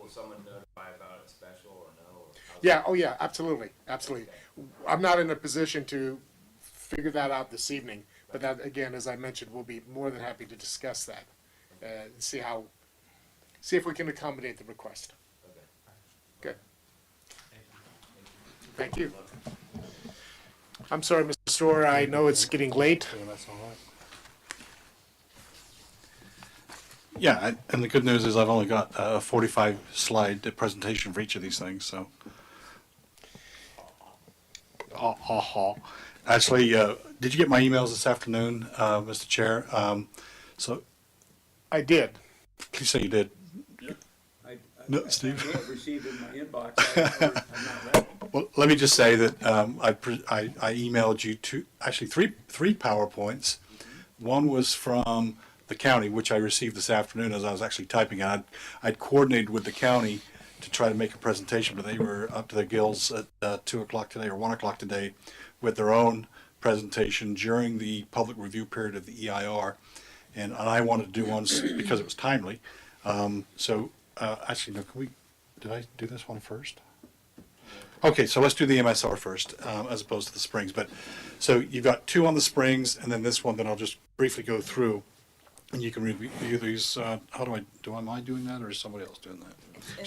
someone notify about a special or no? Yeah, oh yeah, absolutely, absolutely. I'm not in a position to figure that out this evening, but that, again, as I mentioned, we'll be more than happy to discuss that and see if we can accommodate the request. Good. Thank you. I'm sorry, Mr. Storer, I know it's getting late. Yeah, and the good news is I've only got a 45-slide presentation for each of these things, so. Actually, did you get my emails this afternoon, Mr. Chair? So, I did. please say you did. No, Steve? I received it in my inbox. I've not read it. Well, let me just say that I emailed you three PowerPoints. One was from the county, which I received this afternoon as I was actually typing it. I'd coordinated with the county to try to make a presentation, but they were up to their gills at 2 o'clock today or 1 o'clock today with their own presentation during the public review period of the EIR. And I wanted to do one because it was timely. Actually, no, did I do this one first? Okay, so let's do the MSR first, as opposed to the springs. But, so you've got two on the springs, and then this one that I'll just briefly go through, and you can review these. Am I doing that, or is somebody else doing that?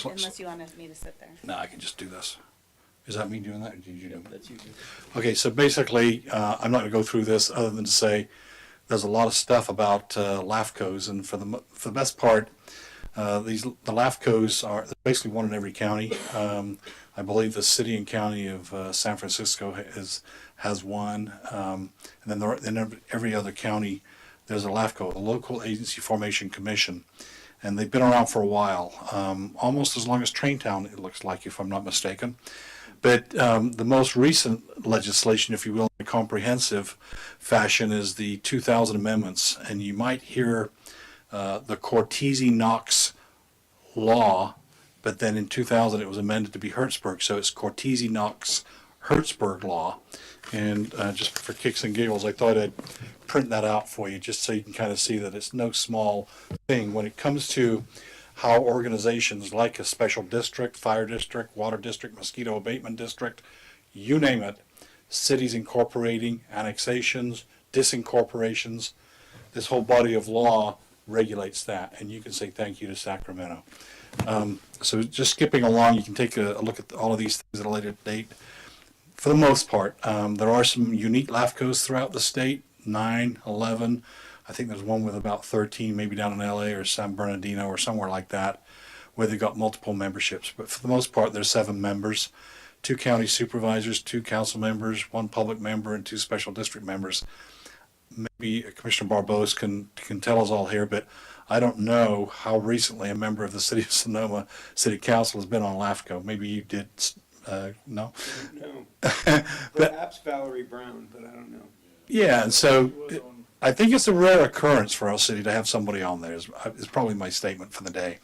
Unless you want me to sit there. No, I can just do this. Is that me doing that, or did you do it? That's you. Okay, so basically, I'm not gonna go through this other than to say, there's a lot of stuff about LAFCOs, and for the best part, the LAFCOs are basically one in every county. I believe the city and county of San Francisco has one, and then in every other county there's a LAFCO, the Local Agency Formation Commission, and they've been around for a while, almost as long as Traintown, it looks like, if I'm not mistaken. But the most recent legislation, if you will, in a comprehensive fashion, is the 2000 amendments, and you might hear the Cortese-Knox law, but then in 2000 it was amended to be Hertzberg, so it's Cortese-Knox-Hertzberg law. And just for kicks and giggles, I thought I'd print that out for you, just so you can kind of see that it's no small thing. When it comes to how organizations like a special district, fire district, water district, mosquito abatement district, you name it, cities incorporating, annexations, disincorporations, this whole body of law regulates that, and you can say thank you to Sacramento. So just skipping along, you can take a look at all of these things at a later date. For the most part, there are some unique LAFCOs throughout the state, 9, 11. I think there's one with about 13, maybe down in LA or San Bernardino or somewhere like that, where they've got multiple memberships. But for the most part, there's 7 members, 2 county supervisors, 2 council members, 1 public member, and 2 special district members. Maybe Commissioner Barbos can tell us all here, but I don't know how recently a member of the City of Sonoma City Council has been on LAFCO. Maybe you did, no? No. Perhaps Valerie Brown, but I don't know. Yeah, and so I think it's a rare occurrence for our city to have somebody on there, is probably my statement for the day.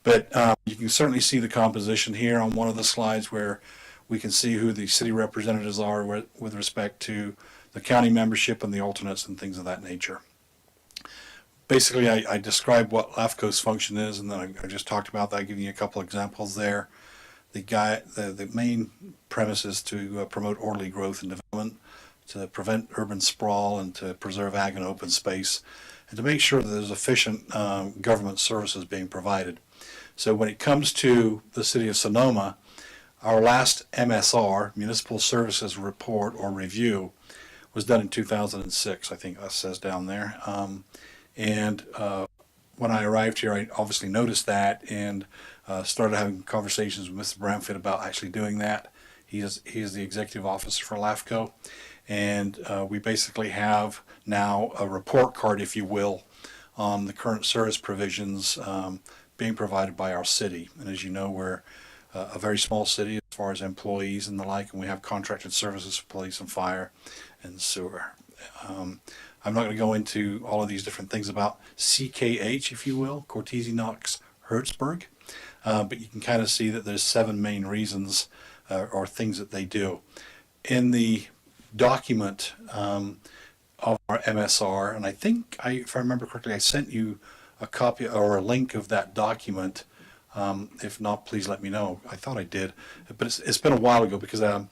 But you can certainly see the composition here on one of the slides where we can see who the city representatives are with respect to the county membership and the alternates and things of that nature. Basically, I described what LAFCO's function is, and then I just talked about that, giving you a couple examples there. The main premise is to promote orderly growth and development, to prevent urban sprawl, and to preserve ag and open space, and to make sure that there's efficient government services being provided. So when it comes to the City of Sonoma, our last MSR, Municipal Services Report or Review, was done in 2006, I think that says down there. When I arrived here, I obviously noticed that and started having conversations with Mr. Bramford about actually doing that. He is the executive officer for LAFCO, and we basically have now a report card, if you will, on the current service provisions being provided by our city. And as you know, we're a very small city as far as employees and the like, and we have contracted services for police and fire and sewer. I'm not going to go into all of these different things about CKH, if you will, Cortese, Knox, Hertzberg, but you can kind of see that there's 7 main reasons or things that they do. In the document of our MSR, and I think, if I remember correctly, I sent you a copy or a link of that document. If not, please let me know. I thought I did, but it's been a while ago because I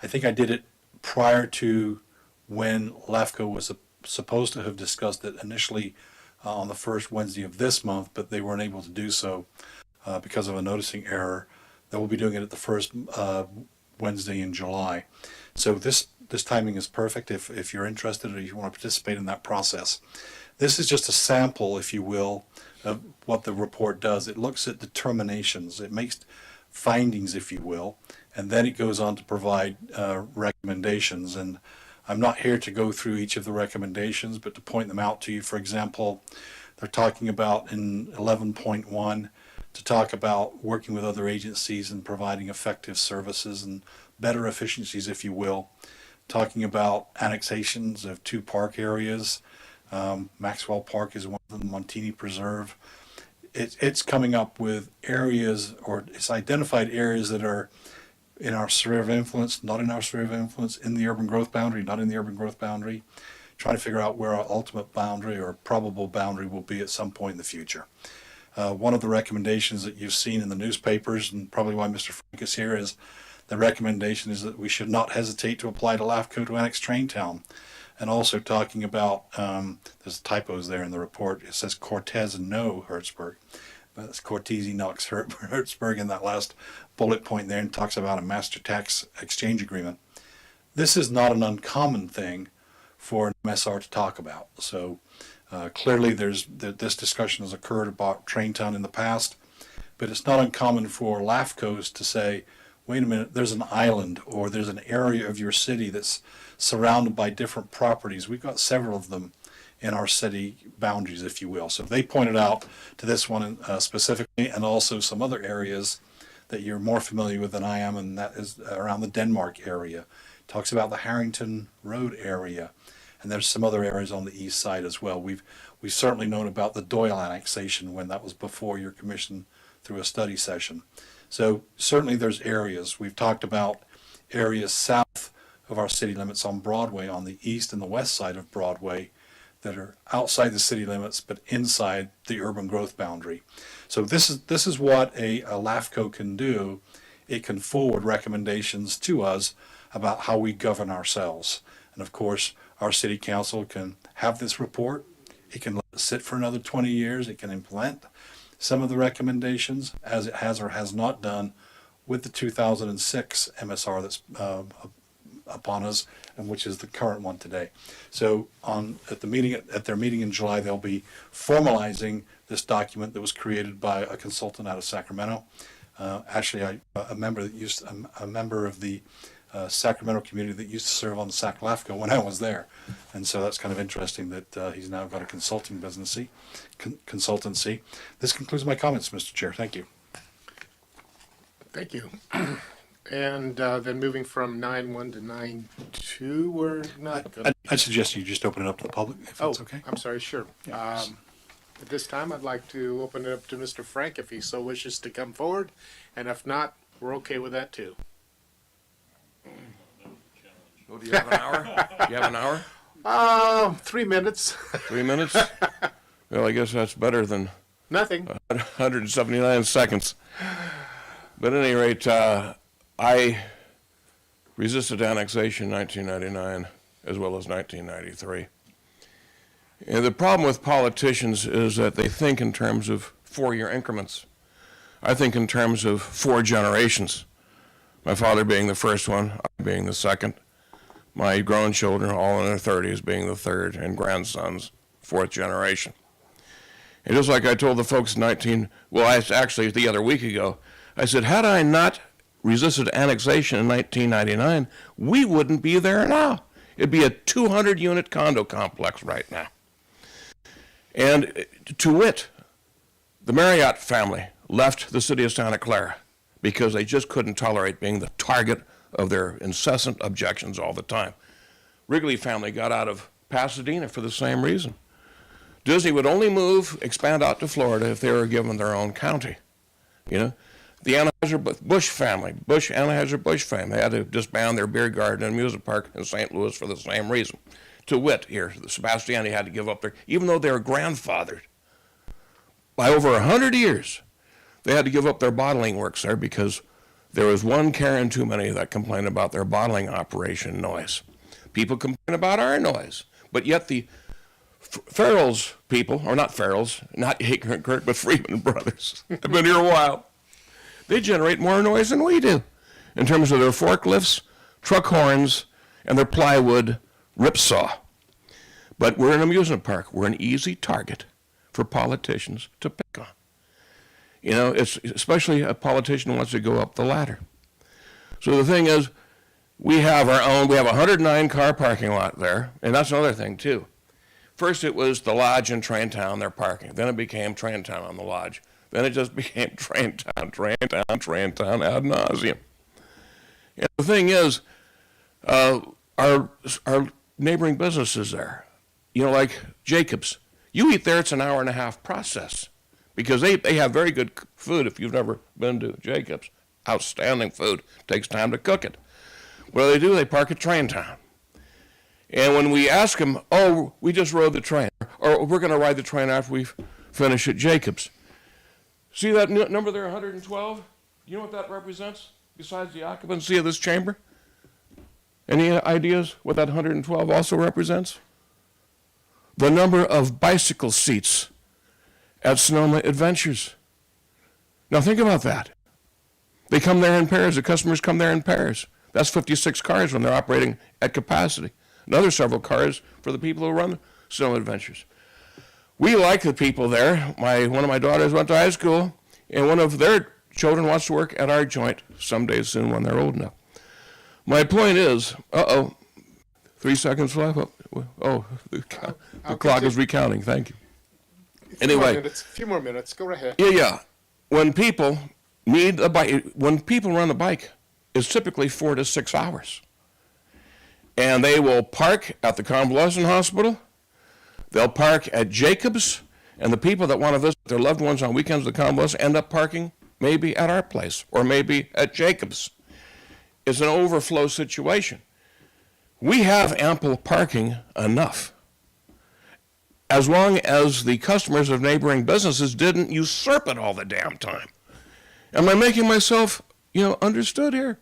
think I did it prior to when LAFCO was supposed to have discussed it initially on the first Wednesday of this month, but they weren't able to do so because of a noticing error. That we'll be doing it at the first Wednesday in July. So this timing is perfect if you're interested or you want to participate in that process. This is just a sample, if you will, of what the report does. It looks at determinations. It makes findings, if you will, and then it goes on to provide recommendations. And I'm not here to go through each of the recommendations, but to point them out to you. For example, they're talking about in 11.1 to talk about working with other agencies and providing effective services and better efficiencies, if you will. Talking about annexations of 2 park areas. Maxwell Park is one of them, Montini Preserve. It's coming up with areas, or it's identified areas that are in our sphere of influence, not in our sphere of influence, in the urban growth boundary, not in the urban growth boundary, trying to figure out where our ultimate boundary or probable boundary will be at some point in the future. One of the recommendations that you've seen in the newspapers, and probably why Mr. Frank is here, is the recommendation is that we should not hesitate to apply to LAFCO to annex Traintown. And also talking about, there's typos there in the report, it says Cortez and no Hertzberg. That's Cortese, Knox, Hertzberg in that last bullet point there, and talks about a master tax exchange agreement. This is not an uncommon thing for an MSR to talk about. So clearly this discussion has occurred about Traintown in the past, but it's not uncommon for LAFCOs to say, wait a minute, there's an island or there's an area of your city that's surrounded by different properties. We've got several of them in our city boundaries, if you will. So they pointed out to this one specifically, and also some other areas that you're more familiar with than I am, and that is around the Denmark area. Talks about the Harrington Road area, and there's some other areas on the east side as well. We've certainly known about the Doyle annexation when that was before your commission through a study session. So certainly there's areas. We've talked about areas south of our city limits on Broadway, on the east and the west side of Broadway, that are outside the city limits but inside the urban growth boundary. So this is what a LAFCO can do. It can forward recommendations to us about how we govern ourselves. And of course, our city council can have this report. It can let it sit for another 20 years. It can implement some of the recommendations, as it has or has not done with the 2006 MSR that's upon us, and which is the current one today. So at their meeting in July, they'll be formalizing this document that was created by a consultant out of Sacramento. Actually, a member of the Sacramento community that used to serve on the Sac LAFCO when I was there, and so that's kind of interesting that he's now got a consultancy. This concludes my comments, Mr. Chair. Thank you. Thank you. And then moving from 9.1 to 9.2, we're not going to... I suggest you just open it up to the public, if that's okay. I'm sorry, sure. Yeah. At this time, I'd like to open it up to Mr. Frank if he so wishes to come forward, and if not, we're okay with that too. Oh, do you have an hour? Do you have an hour? 3 minutes. 3 minutes? Well, I guess that's better than Nothing. 179 seconds. But at any rate, I resisted annexation in 1999 as well as 1993. And the problem with politicians is that they think in terms of 4-year increments. I think in terms of 4 generations. My father being the first one, I being the second. My grown children, all in their 30s, being the third, and grandsons, 4th generation. And just like I told the folks actually the other week ago, I said, had I not resisted annexation in 1999, we wouldn't be there now. It'd be a 200-unit condo complex right now. And to wit, the Marriott family left the city of Santa Clara because they just couldn't tolerate being the target of their incessant objections all the time. Wrigley family got out of Pasadena for the same reason. Disney would only expand out to Florida if they were given their own county. You know, the Anheuser-Busch family, Anheuser-Busch family, they had to disband their beer garden and amusement park in St. Louis for the same reason. To wit, here, the Sebastiani had to give up even though they were grandfathered by over 100 years, they had to give up their bottling works there because there was one Karen too many that complained about their bottling operation noise. People complain about our noise, but yet the Farrell's people, or not Farrell's, not Aiken Kirk, but Freeman Brothers, have been here a while. They generate more noise than we do in terms of their forklifts, truck horns, and their plywood ripsaw. But we're an amusement park. We're an easy target for politicians to pick on. You know, it's especially a politician who wants to go up the ladder. So the thing is, we have a 109 car parking lot there, and that's another thing too. First it was the Lodge and Train Town, their parking. Then it became Train Town on the Lodge. Then it just became Train Town ad nauseum. And the thing is, our neighboring businesses there, you know, like Jacobs, you eat there, it's an hour-and-a-half process because they have very good food. If you've never been to Jacobs, outstanding food. Takes time to cook it. What do? They park at Train Town. And when we ask them, oh, we just rode the train, or we're going to ride the train after we finish at Jacobs. See that number there, 112? You know what that represents besides the occupancy of this chamber? Any ideas what that 112 also represents? The number of bicycle seats at Sonoma Adventures. Now think about that. They come there in pairs. The customers come there in pairs. That's 56 cars when they're operating at capacity. Another several cars for the people who run Sonoma Adventures. We like the people there. One of my daughters went to high school, and one of their children wants to work at our joint someday soon when they're old enough. My point is, 3 seconds left. The clock is recounting. Thank you. Anyway, a few more minutes. Go ahead. Yeah. When people need a bike, when people run a bike, it's typically 4 to 6 hours, and they will park at the Convalescent Hospital. They'll park at Jacobs, and the people that want to visit their loved ones on weekends at the Convalescent end up parking maybe at our place or maybe at Jacobs. It's an overflow situation. We have ample parking enough. as long as the customers of neighboring businesses didn't usurp it all the damn time. Am I making myself, understood here?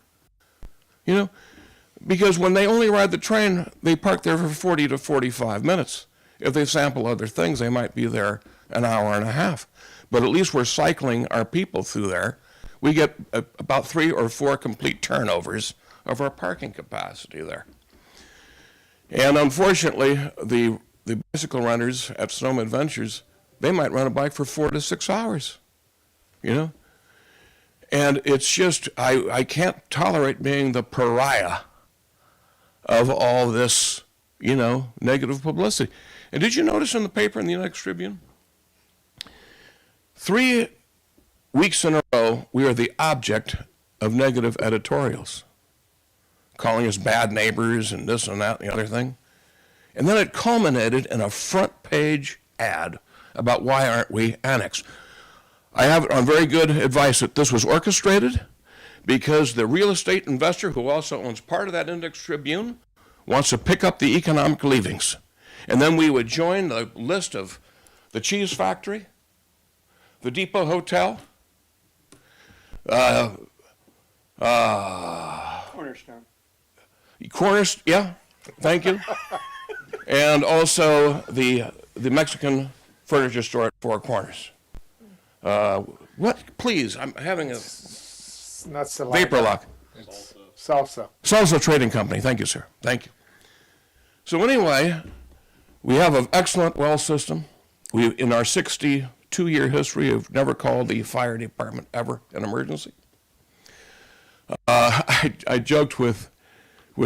Because when they only ride the train, they park there for 40 to 45 minutes. If they sample other things, they might be there an hour and a half. But at least we're cycling our people through there. We get about 3 or 4 complete turnovers of our parking capacity there. And unfortunately, the bicycle runners at Sonoma Adventures, they might run a bike for 4 to 6 hours, And it's just, I can't tolerate being the pariah of all this, negative publicity. And did you notice in the paper in the Next Tribune? 3 weeks in a row, we are the object of negative editorials, calling us bad neighbors and this and that and the other thing. And then it culminated in a front page ad about why aren't we annexed. I have it on very good advice that this was orchestrated because the real estate investor who also owns part of that Index Tribune wants to pick up the economic leavings. And then we would join the list of the cheese factory, the Depot Hotel, Cornerstone. Yeah, thank you. And also the Mexican furniture store at Four Corners. What? Please, I'm having a It's not Salida. vapor lock. It's salsa. Salsa Trading Company. Thank you, sir. Thank you. So anyway, we have an excellent well system. We, in our 62-year history, have never called the fire department ever an emergency. I joked with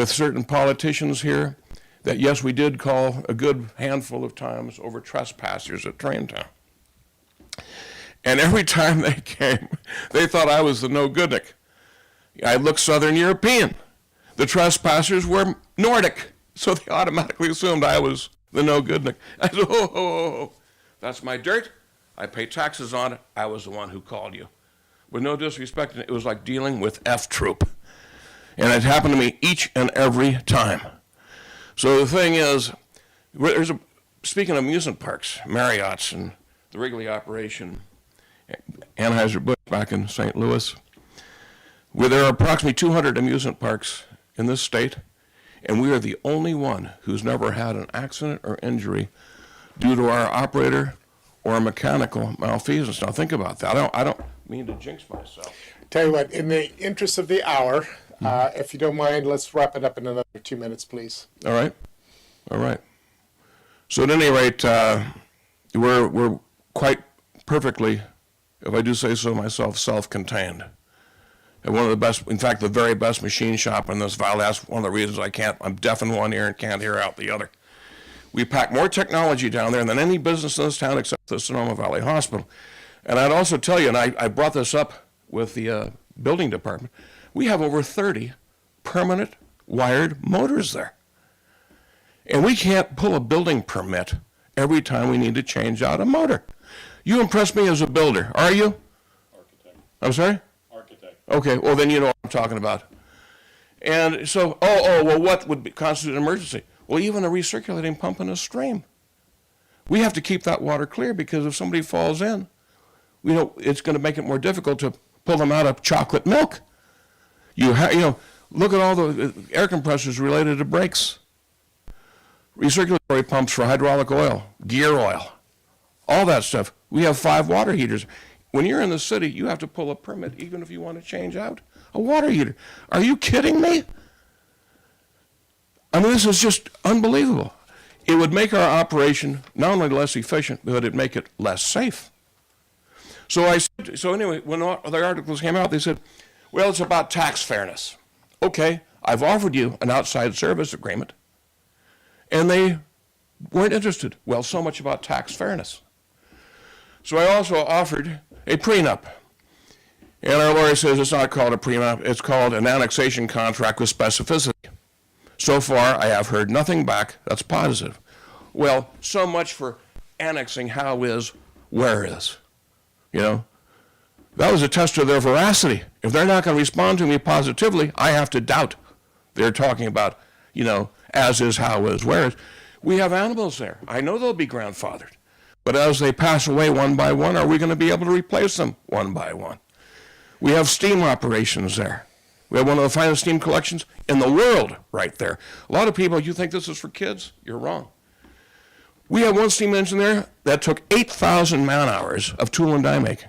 certain politicians here that yes, we did call a good handful of times over trespassers at Traintown. And every time they came, they thought I was the no-goodnik. I looked Southern European. The trespassers were Nordic, so they automatically assumed I was the no-goodnik. I said, oh, that's my dirt. I pay taxes on it. I was the one who called you. With no disrespect, it was like dealing with F-Troop. And it happened to me each and every time. So the thing is, speaking of amusement parks, Marriott's and the Wrigley operation, Anheuser-Busch back in St. Louis, where there are approximately 200 amusement parks in this state, and we are the only one who's never had an accident or injury due to our operator or mechanical malfeasance. Now think about that. I don't mean to jinx myself. Tell you what, in the interest of the hour, if you don't mind, let's wrap it up in another 2 minutes, please. All right. So at any rate, we're quite perfectly, if I do say so myself, self-contained. And one of the best, in fact, the very best machine shop in this valley. That's one of the reasons I'm deaf in one ear and can't hear out the other. We pack more technology down there than any business in this town except the Sonoma Valley Hospital. And I'd also tell you, and I brought this up with the building department, we have over 30 permanent wired motors there. And we can't pull a building permit every time we need to change out a motor. You impress me as a builder, are you? Architect. I'm sorry? Architect. Okay, well then you know what I'm talking about. And so, well, what would constitute an emergency? Well, even a recirculating pump in a stream. We have to keep that water clear because if somebody falls in, it's going to make it more difficult to pull them out of chocolate milk. Look at all the air compressors related to brakes, recirculatory pumps for hydraulic oil, gear oil, all that stuff. We have 5 water heaters. When you're in the city, you have to pull a permit even if you want to change out a water heater. Are you kidding me? I mean, this is just unbelievable. It would make our operation not only less efficient, but it'd make it less safe. So anyway, when the articles came out, they said, well, it's about tax fairness. Okay, I've offered you an outside service agreement, and they weren't interested. Well, so much about tax fairness. So I also offered a prenup. And our lawyer says it's not called a prenup, it's called an annexation contract with specificity. So far, I have heard nothing back that's positive. Well, so much for annexing how is, where is. That was a test of their veracity. If they're not going to respond to me positively, I have to doubt they're talking about, as is, how is, where is. We have animals there. I know they'll be grandfathered. But as they pass away one by one, are we going to be able to replace them one by one? We have steam operations there. We have one of the finest steam collections in the world right there. A lot of people, you think this is for kids? You're wrong. We have one steam engine there that took 8,000 man-hours of tool and die making.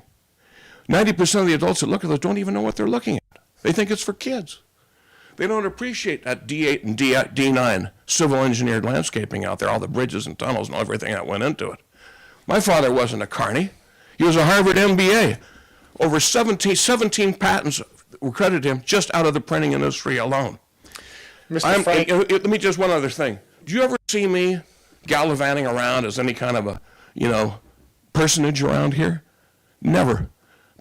90% of the adults that look at this don't even know what they're looking at. They think it's for kids. They don't appreciate that D8 and D9 civil engineered landscaping out there, all the bridges and tunnels and everything that went into it. My father wasn't a carny. He was a Harvard MBA. Over 17 patents were credited him just out of the printing industry alone. Mr. Frank, Let me just one other thing. Do you ever see me gallivanting around as any kind of a, personage around here? Never.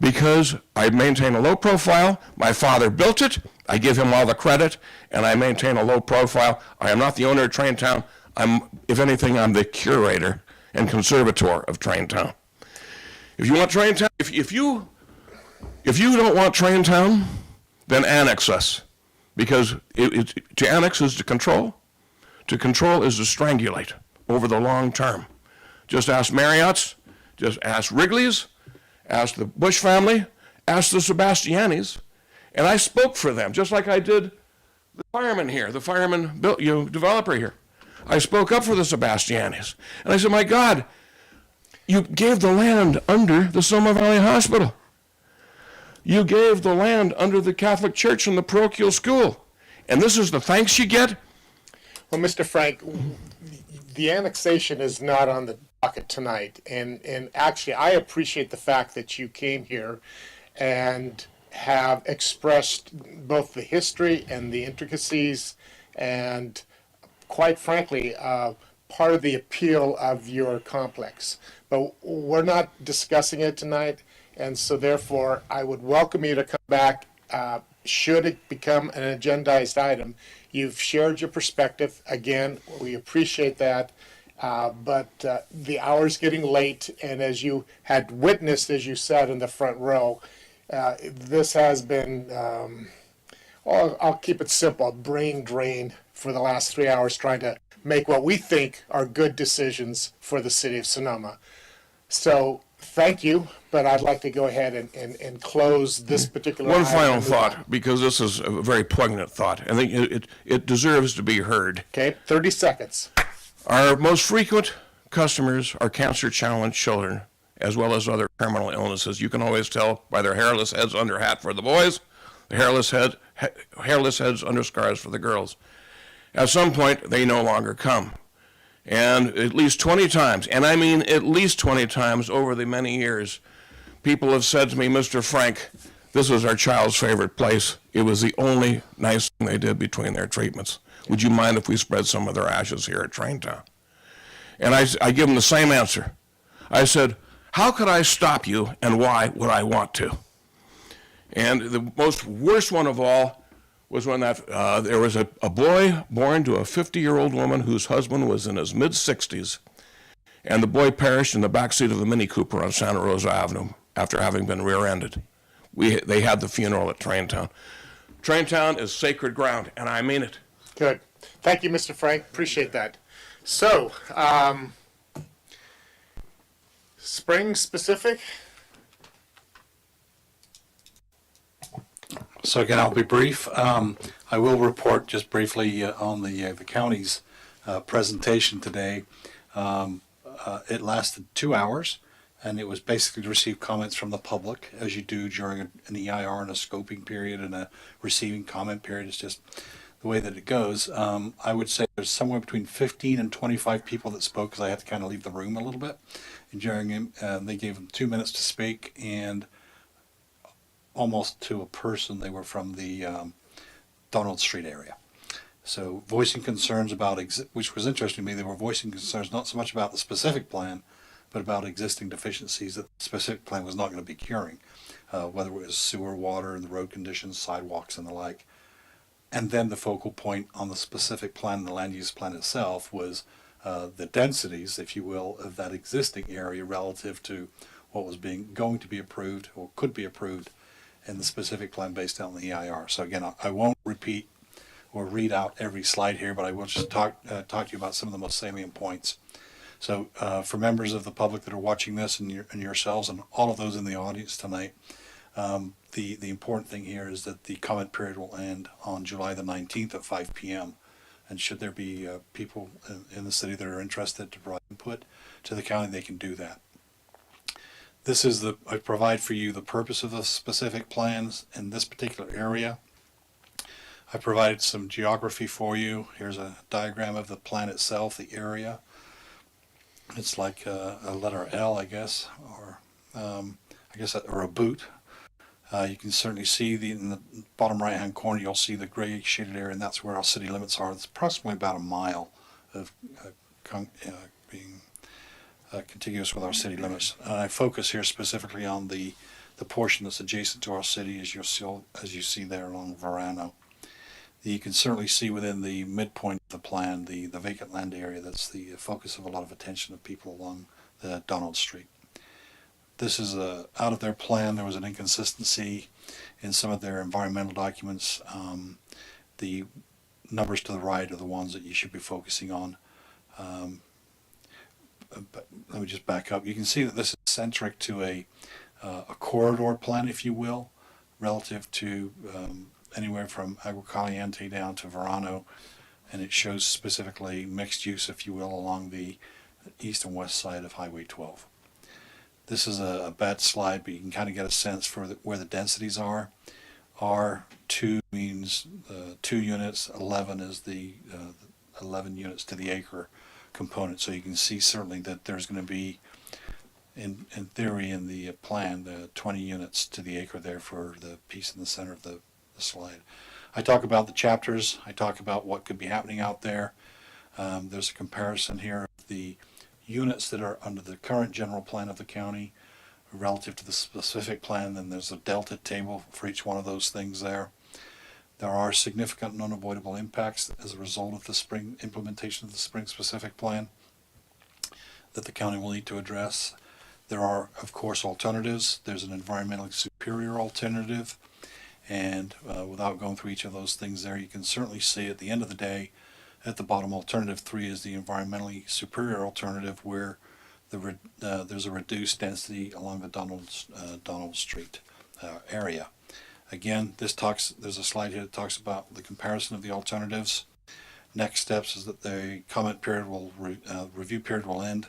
Because I maintain a low profile. My father built it. I give him all the credit, and I maintain a low profile. I am not the owner of Traintown. If anything, I'm the curator and conservator of Traintown. If you want Traintown, if you don't want Traintown, then annex us, because to annex is to control. To control is to strangulate over the long term. Just ask Marriott's, just ask Wrigley's, ask the Bush family, ask the Sebastianis, and I spoke for them, just like I did the fireman here, the fireman developer here. I spoke up for the Sebastianis, and I said, my God, you gave the land under the Soma Valley Hospital. You gave the land under the Catholic Church and the parochial school, and this is the thanks you get? well, Mr. Frank, the annexation is not on the docket tonight, and actually, I appreciate the fact that you came here and have expressed both the history and the intricacies, and quite frankly, part of the appeal of your complex. But we're not discussing it tonight, and so therefore, I would welcome you to come back should it become an agendized item. You've shared your perspective. Again, we appreciate that. But the hour's getting late, and as you had witnessed, as you sat in the front row, this has been, I'll keep it simple, brain drain for the last 3 hours trying to make what we think are good decisions for the city of Sonoma. So thank you, but I'd like to go ahead and close this particular One item final and move thought, on. because this is a very poignant thought. I think it deserves to be heard. Okay, 30 seconds. Our most frequent customers are cancer-challenged children, as well as other terminal illnesses. You can always tell by their hairless heads under hat for the boys, the hairless heads under scars for the girls. At some point, they no longer come. And at least 20 times, and I mean at least 20 times over the many years, people have said to me, Mr. Frank, this is our child's favorite place. It was the only nice thing they did between their treatments. Would you mind if we spread some of their ashes here at Traintown? And I give them the same answer. I said, how could I stop you, and why would I want to? And the most worst one of all was when there was a boy born to a 50-year-old woman whose husband was in his mid-60s, and the boy perished in the backseat of the Mini Cooper on Santa Rosa Avenue after having been rear-ended. They had the funeral at Traintown. Traintown is sacred ground, and I mean it. Good. Thank you, Mr. Frank. Appreciate that. So, spring specific? So again, I'll be brief. I will report just briefly on the county's presentation today. It lasted 2 hours, and it was basically to receive comments from the public, as you do during an EIR and a scoping period and a receiving comment period. It's just the way that it goes. I would say there's somewhere between 15 and 25 people that spoke, because I had to kind of leave the room a little bit. And during they gave them 2 minutes to speak, and almost to a person, they were from the Donald Street area. So voicing concerns about, which was interesting to me, they were voicing concerns not so much about the specific plan, but about existing deficiencies that the specific plan was not going to be curing, whether it was sewer, water, and the road conditions, sidewalks, and the like. And then the focal point on the specific plan, the land use plan itself, was the densities, if you will, of that existing area relative to what was going to be approved or could be approved in the specific plan based on the EIR. So again, I won't repeat or read out every slide here, but I will just talk to you about some of the most salient points. So for members of the public that are watching this and yourselves and all of those in the audience tonight, the important thing here is that the comment period will end on July the 19th at 5 p.m. And should there be people in the city that are interested to provide input to the county, they can do that. This is I provide for you the purpose of the specific plans in this particular area. I provided some geography for you. Here's a diagram of the plan itself, the area. It's like a letter L, I guess, or or a boot. You can certainly see in the bottom right-hand corner, you'll see the gray shaded area, and that's where our city limits are. It's approximately about a mile of being contiguous with our city limits. I focus here specifically on the portion that's adjacent to our city, as you see there along Verano. You can certainly see within the midpoint of the plan the vacant land area that's the focus of a lot of attention of people along the Donald Street. This is out of their plan. There was an inconsistency in some of their environmental documents. The numbers to the right are the ones that you should be focusing on. But let me just back up. You can see that this is centric to a corridor plan, if you will, relative to anywhere from Agua Caliente down to Verano, and it shows specifically mixed use, if you will, along the east and west side of Highway 12. This is a bad slide, but you can kind of get a sense for where the densities are. R2 means 2 units, 11 is the 11 units to the acre component. So you can see certainly that there's going to be, in theory, in the plan, the 20 units to the acre there for the piece in the center of the slide. I talk about the chapters. I talk about what could be happening out there. There's a comparison here of the units that are under the current general plan of the county relative to the specific plan. Then there's a delta table for each one of those things there. There are significant and unavoidable impacts as a result of the spring implementation of the spring specific plan that the county will need to address. There are, of course, alternatives. There's an environmentally superior alternative. And without going through each of those things there, you can certainly see at the end of the day, at the bottom, alternative 3 is the environmentally superior alternative, where there's a reduced density along the Donald Street area. Again, there's a slide here that talks about the comparison of the alternatives. Next steps is that the comment period review period will end.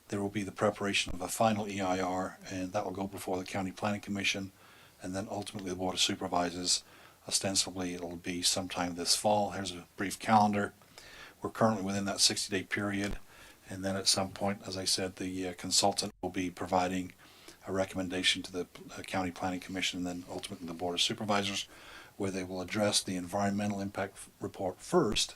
There will be the preparation of a final EIR, and that will go before the County Planning Commission, and then ultimately the Board of Supervisors. Ostensibly, it'll be sometime this fall. Here's a brief calendar. We're currently within that 60-day period, and then at some point, as I said, the consultant will be providing a recommendation to the County Planning Commission and then ultimately the Board of Supervisors, where they will address the environmental impact report first,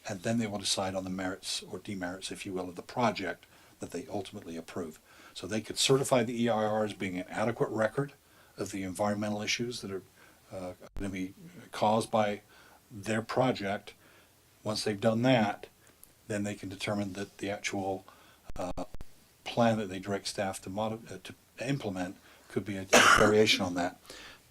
and then they will decide on the merits or demerits, if you will, of the project that they ultimately approve. So they could certify the EIR as being an adequate record of the environmental issues that are going to be caused by their project. Once they've done that, then they can determine that the actual plan that they direct staff to implement could be a variation on that.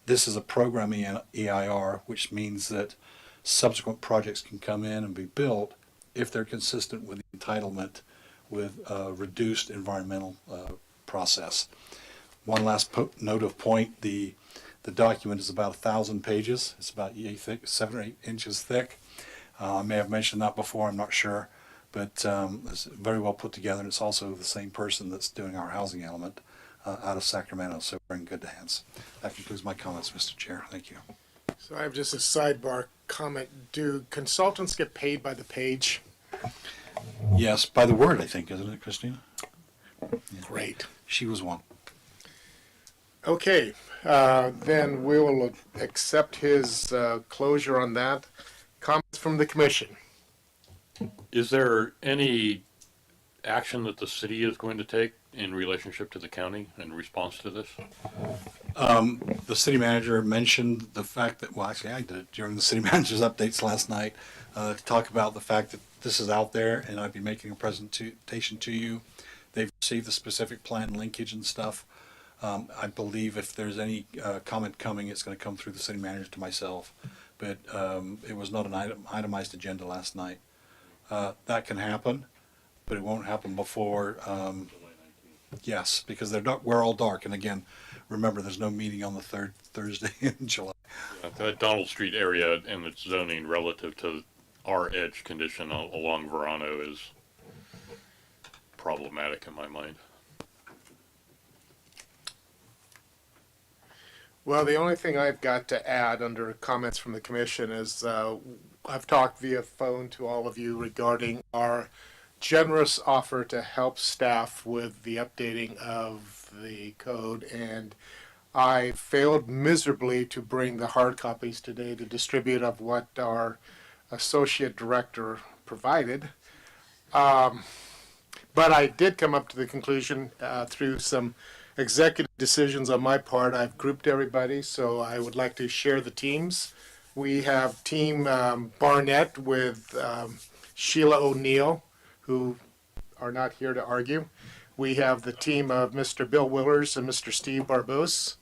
This is a program EIR, which means that subsequent projects can come in and be built if they're consistent with the entitlement with a reduced environmental process. One last note of point, the document is about 1,000 pages. It's about 7 or 8 inches thick. I may have mentioned that before, I'm not sure, but it's very well put together, and it's also the same person that's doing our housing element out of Sacramento, so we're in good hands. That concludes my comments, Mr. Chair. Thank you. So I have just a sidebar comment. Do consultants get paid by the page? Yes, by the word, I think, isn't it, Christina? Yeah. Great. She was one. Okay, then we will accept his closure on that. Comments from the commission? Is there any action that the city is going to take in relationship to the county in response to this? The city manager mentioned the fact that, well, actually I did it during the city manager's updates last night, to talk about the fact that this is out there and I'd be making a presentation to you. They've received the specific plan linkage and stuff. I believe if there's any comment coming, it's going to come through the city manager to myself. but it was not an itemized agenda last night. That can happen, but it won't happen before, yes, because we're all dark. And again, remember, there's no meeting on the third Thursday in July. That Donald Street area and its zoning relative to our edge condition along Verano is problematic in my mind. Well, the only thing I've got to add under comments from the commission is I've talked via phone to all of you regarding our generous offer to help staff with the updating of the code, and I failed miserably to bring the hard copies today to distribute of what our associate director provided. But I did come up to the conclusion through some executive decisions on my part. I've grouped everybody, so I would like to share the teams. We have Team Barnett with Sheila O'Neill, who are not here to argue. We have the team of Mr. Bill Willers and Mr. Steve Barbos.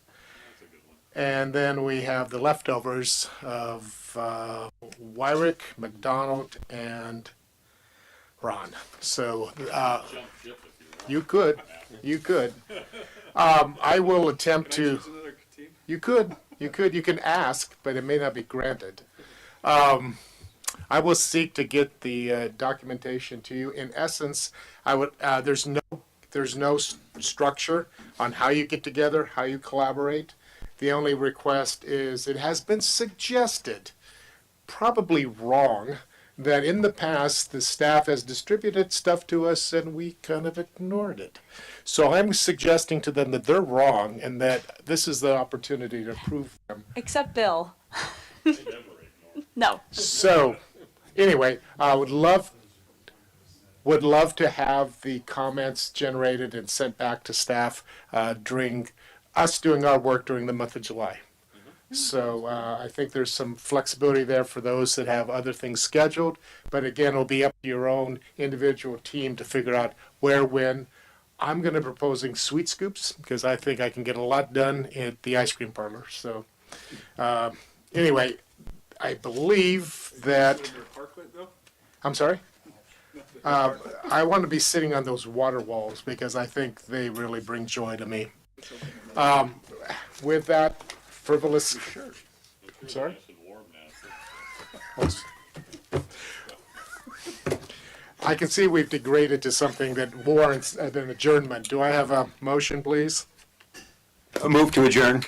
And then we have the leftovers of Wyrick, McDonald, and Ron. So you could. I will attempt to. You can ask, but it may not be granted. I will seek to get the documentation to you. In essence, I would. There's no structure on how you get together, how you collaborate. The only request is it has been suggested, probably wrong, that in the past the staff has distributed stuff to us and we kind of ignored it. So I'm suggesting to them that they're wrong and that this is the opportunity to prove them. Except Bill. No. So anyway, I would love to have the comments generated and sent back to staff during us doing our work during the month of July. So I think there's some flexibility there for those that have other things scheduled. But again, it'll be up to your own individual team to figure out where, when. I'm going to be proposing sweet scoops because I think I can get a lot done at the ice cream parlor. So anyway, I believe that. I'm sorry? I want to be sitting on those water walls because I think they really bring joy to me. With that frivolous. I'm sorry? I can see we've degraded to something that warrants an adjournment. Do I have a motion, please? A move to adjourn.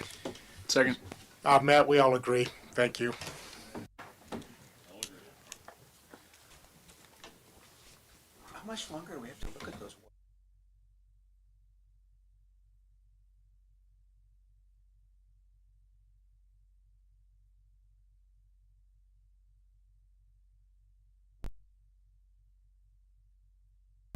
Second. Matt, we all agree. Thank you. How much longer do we have to look at those?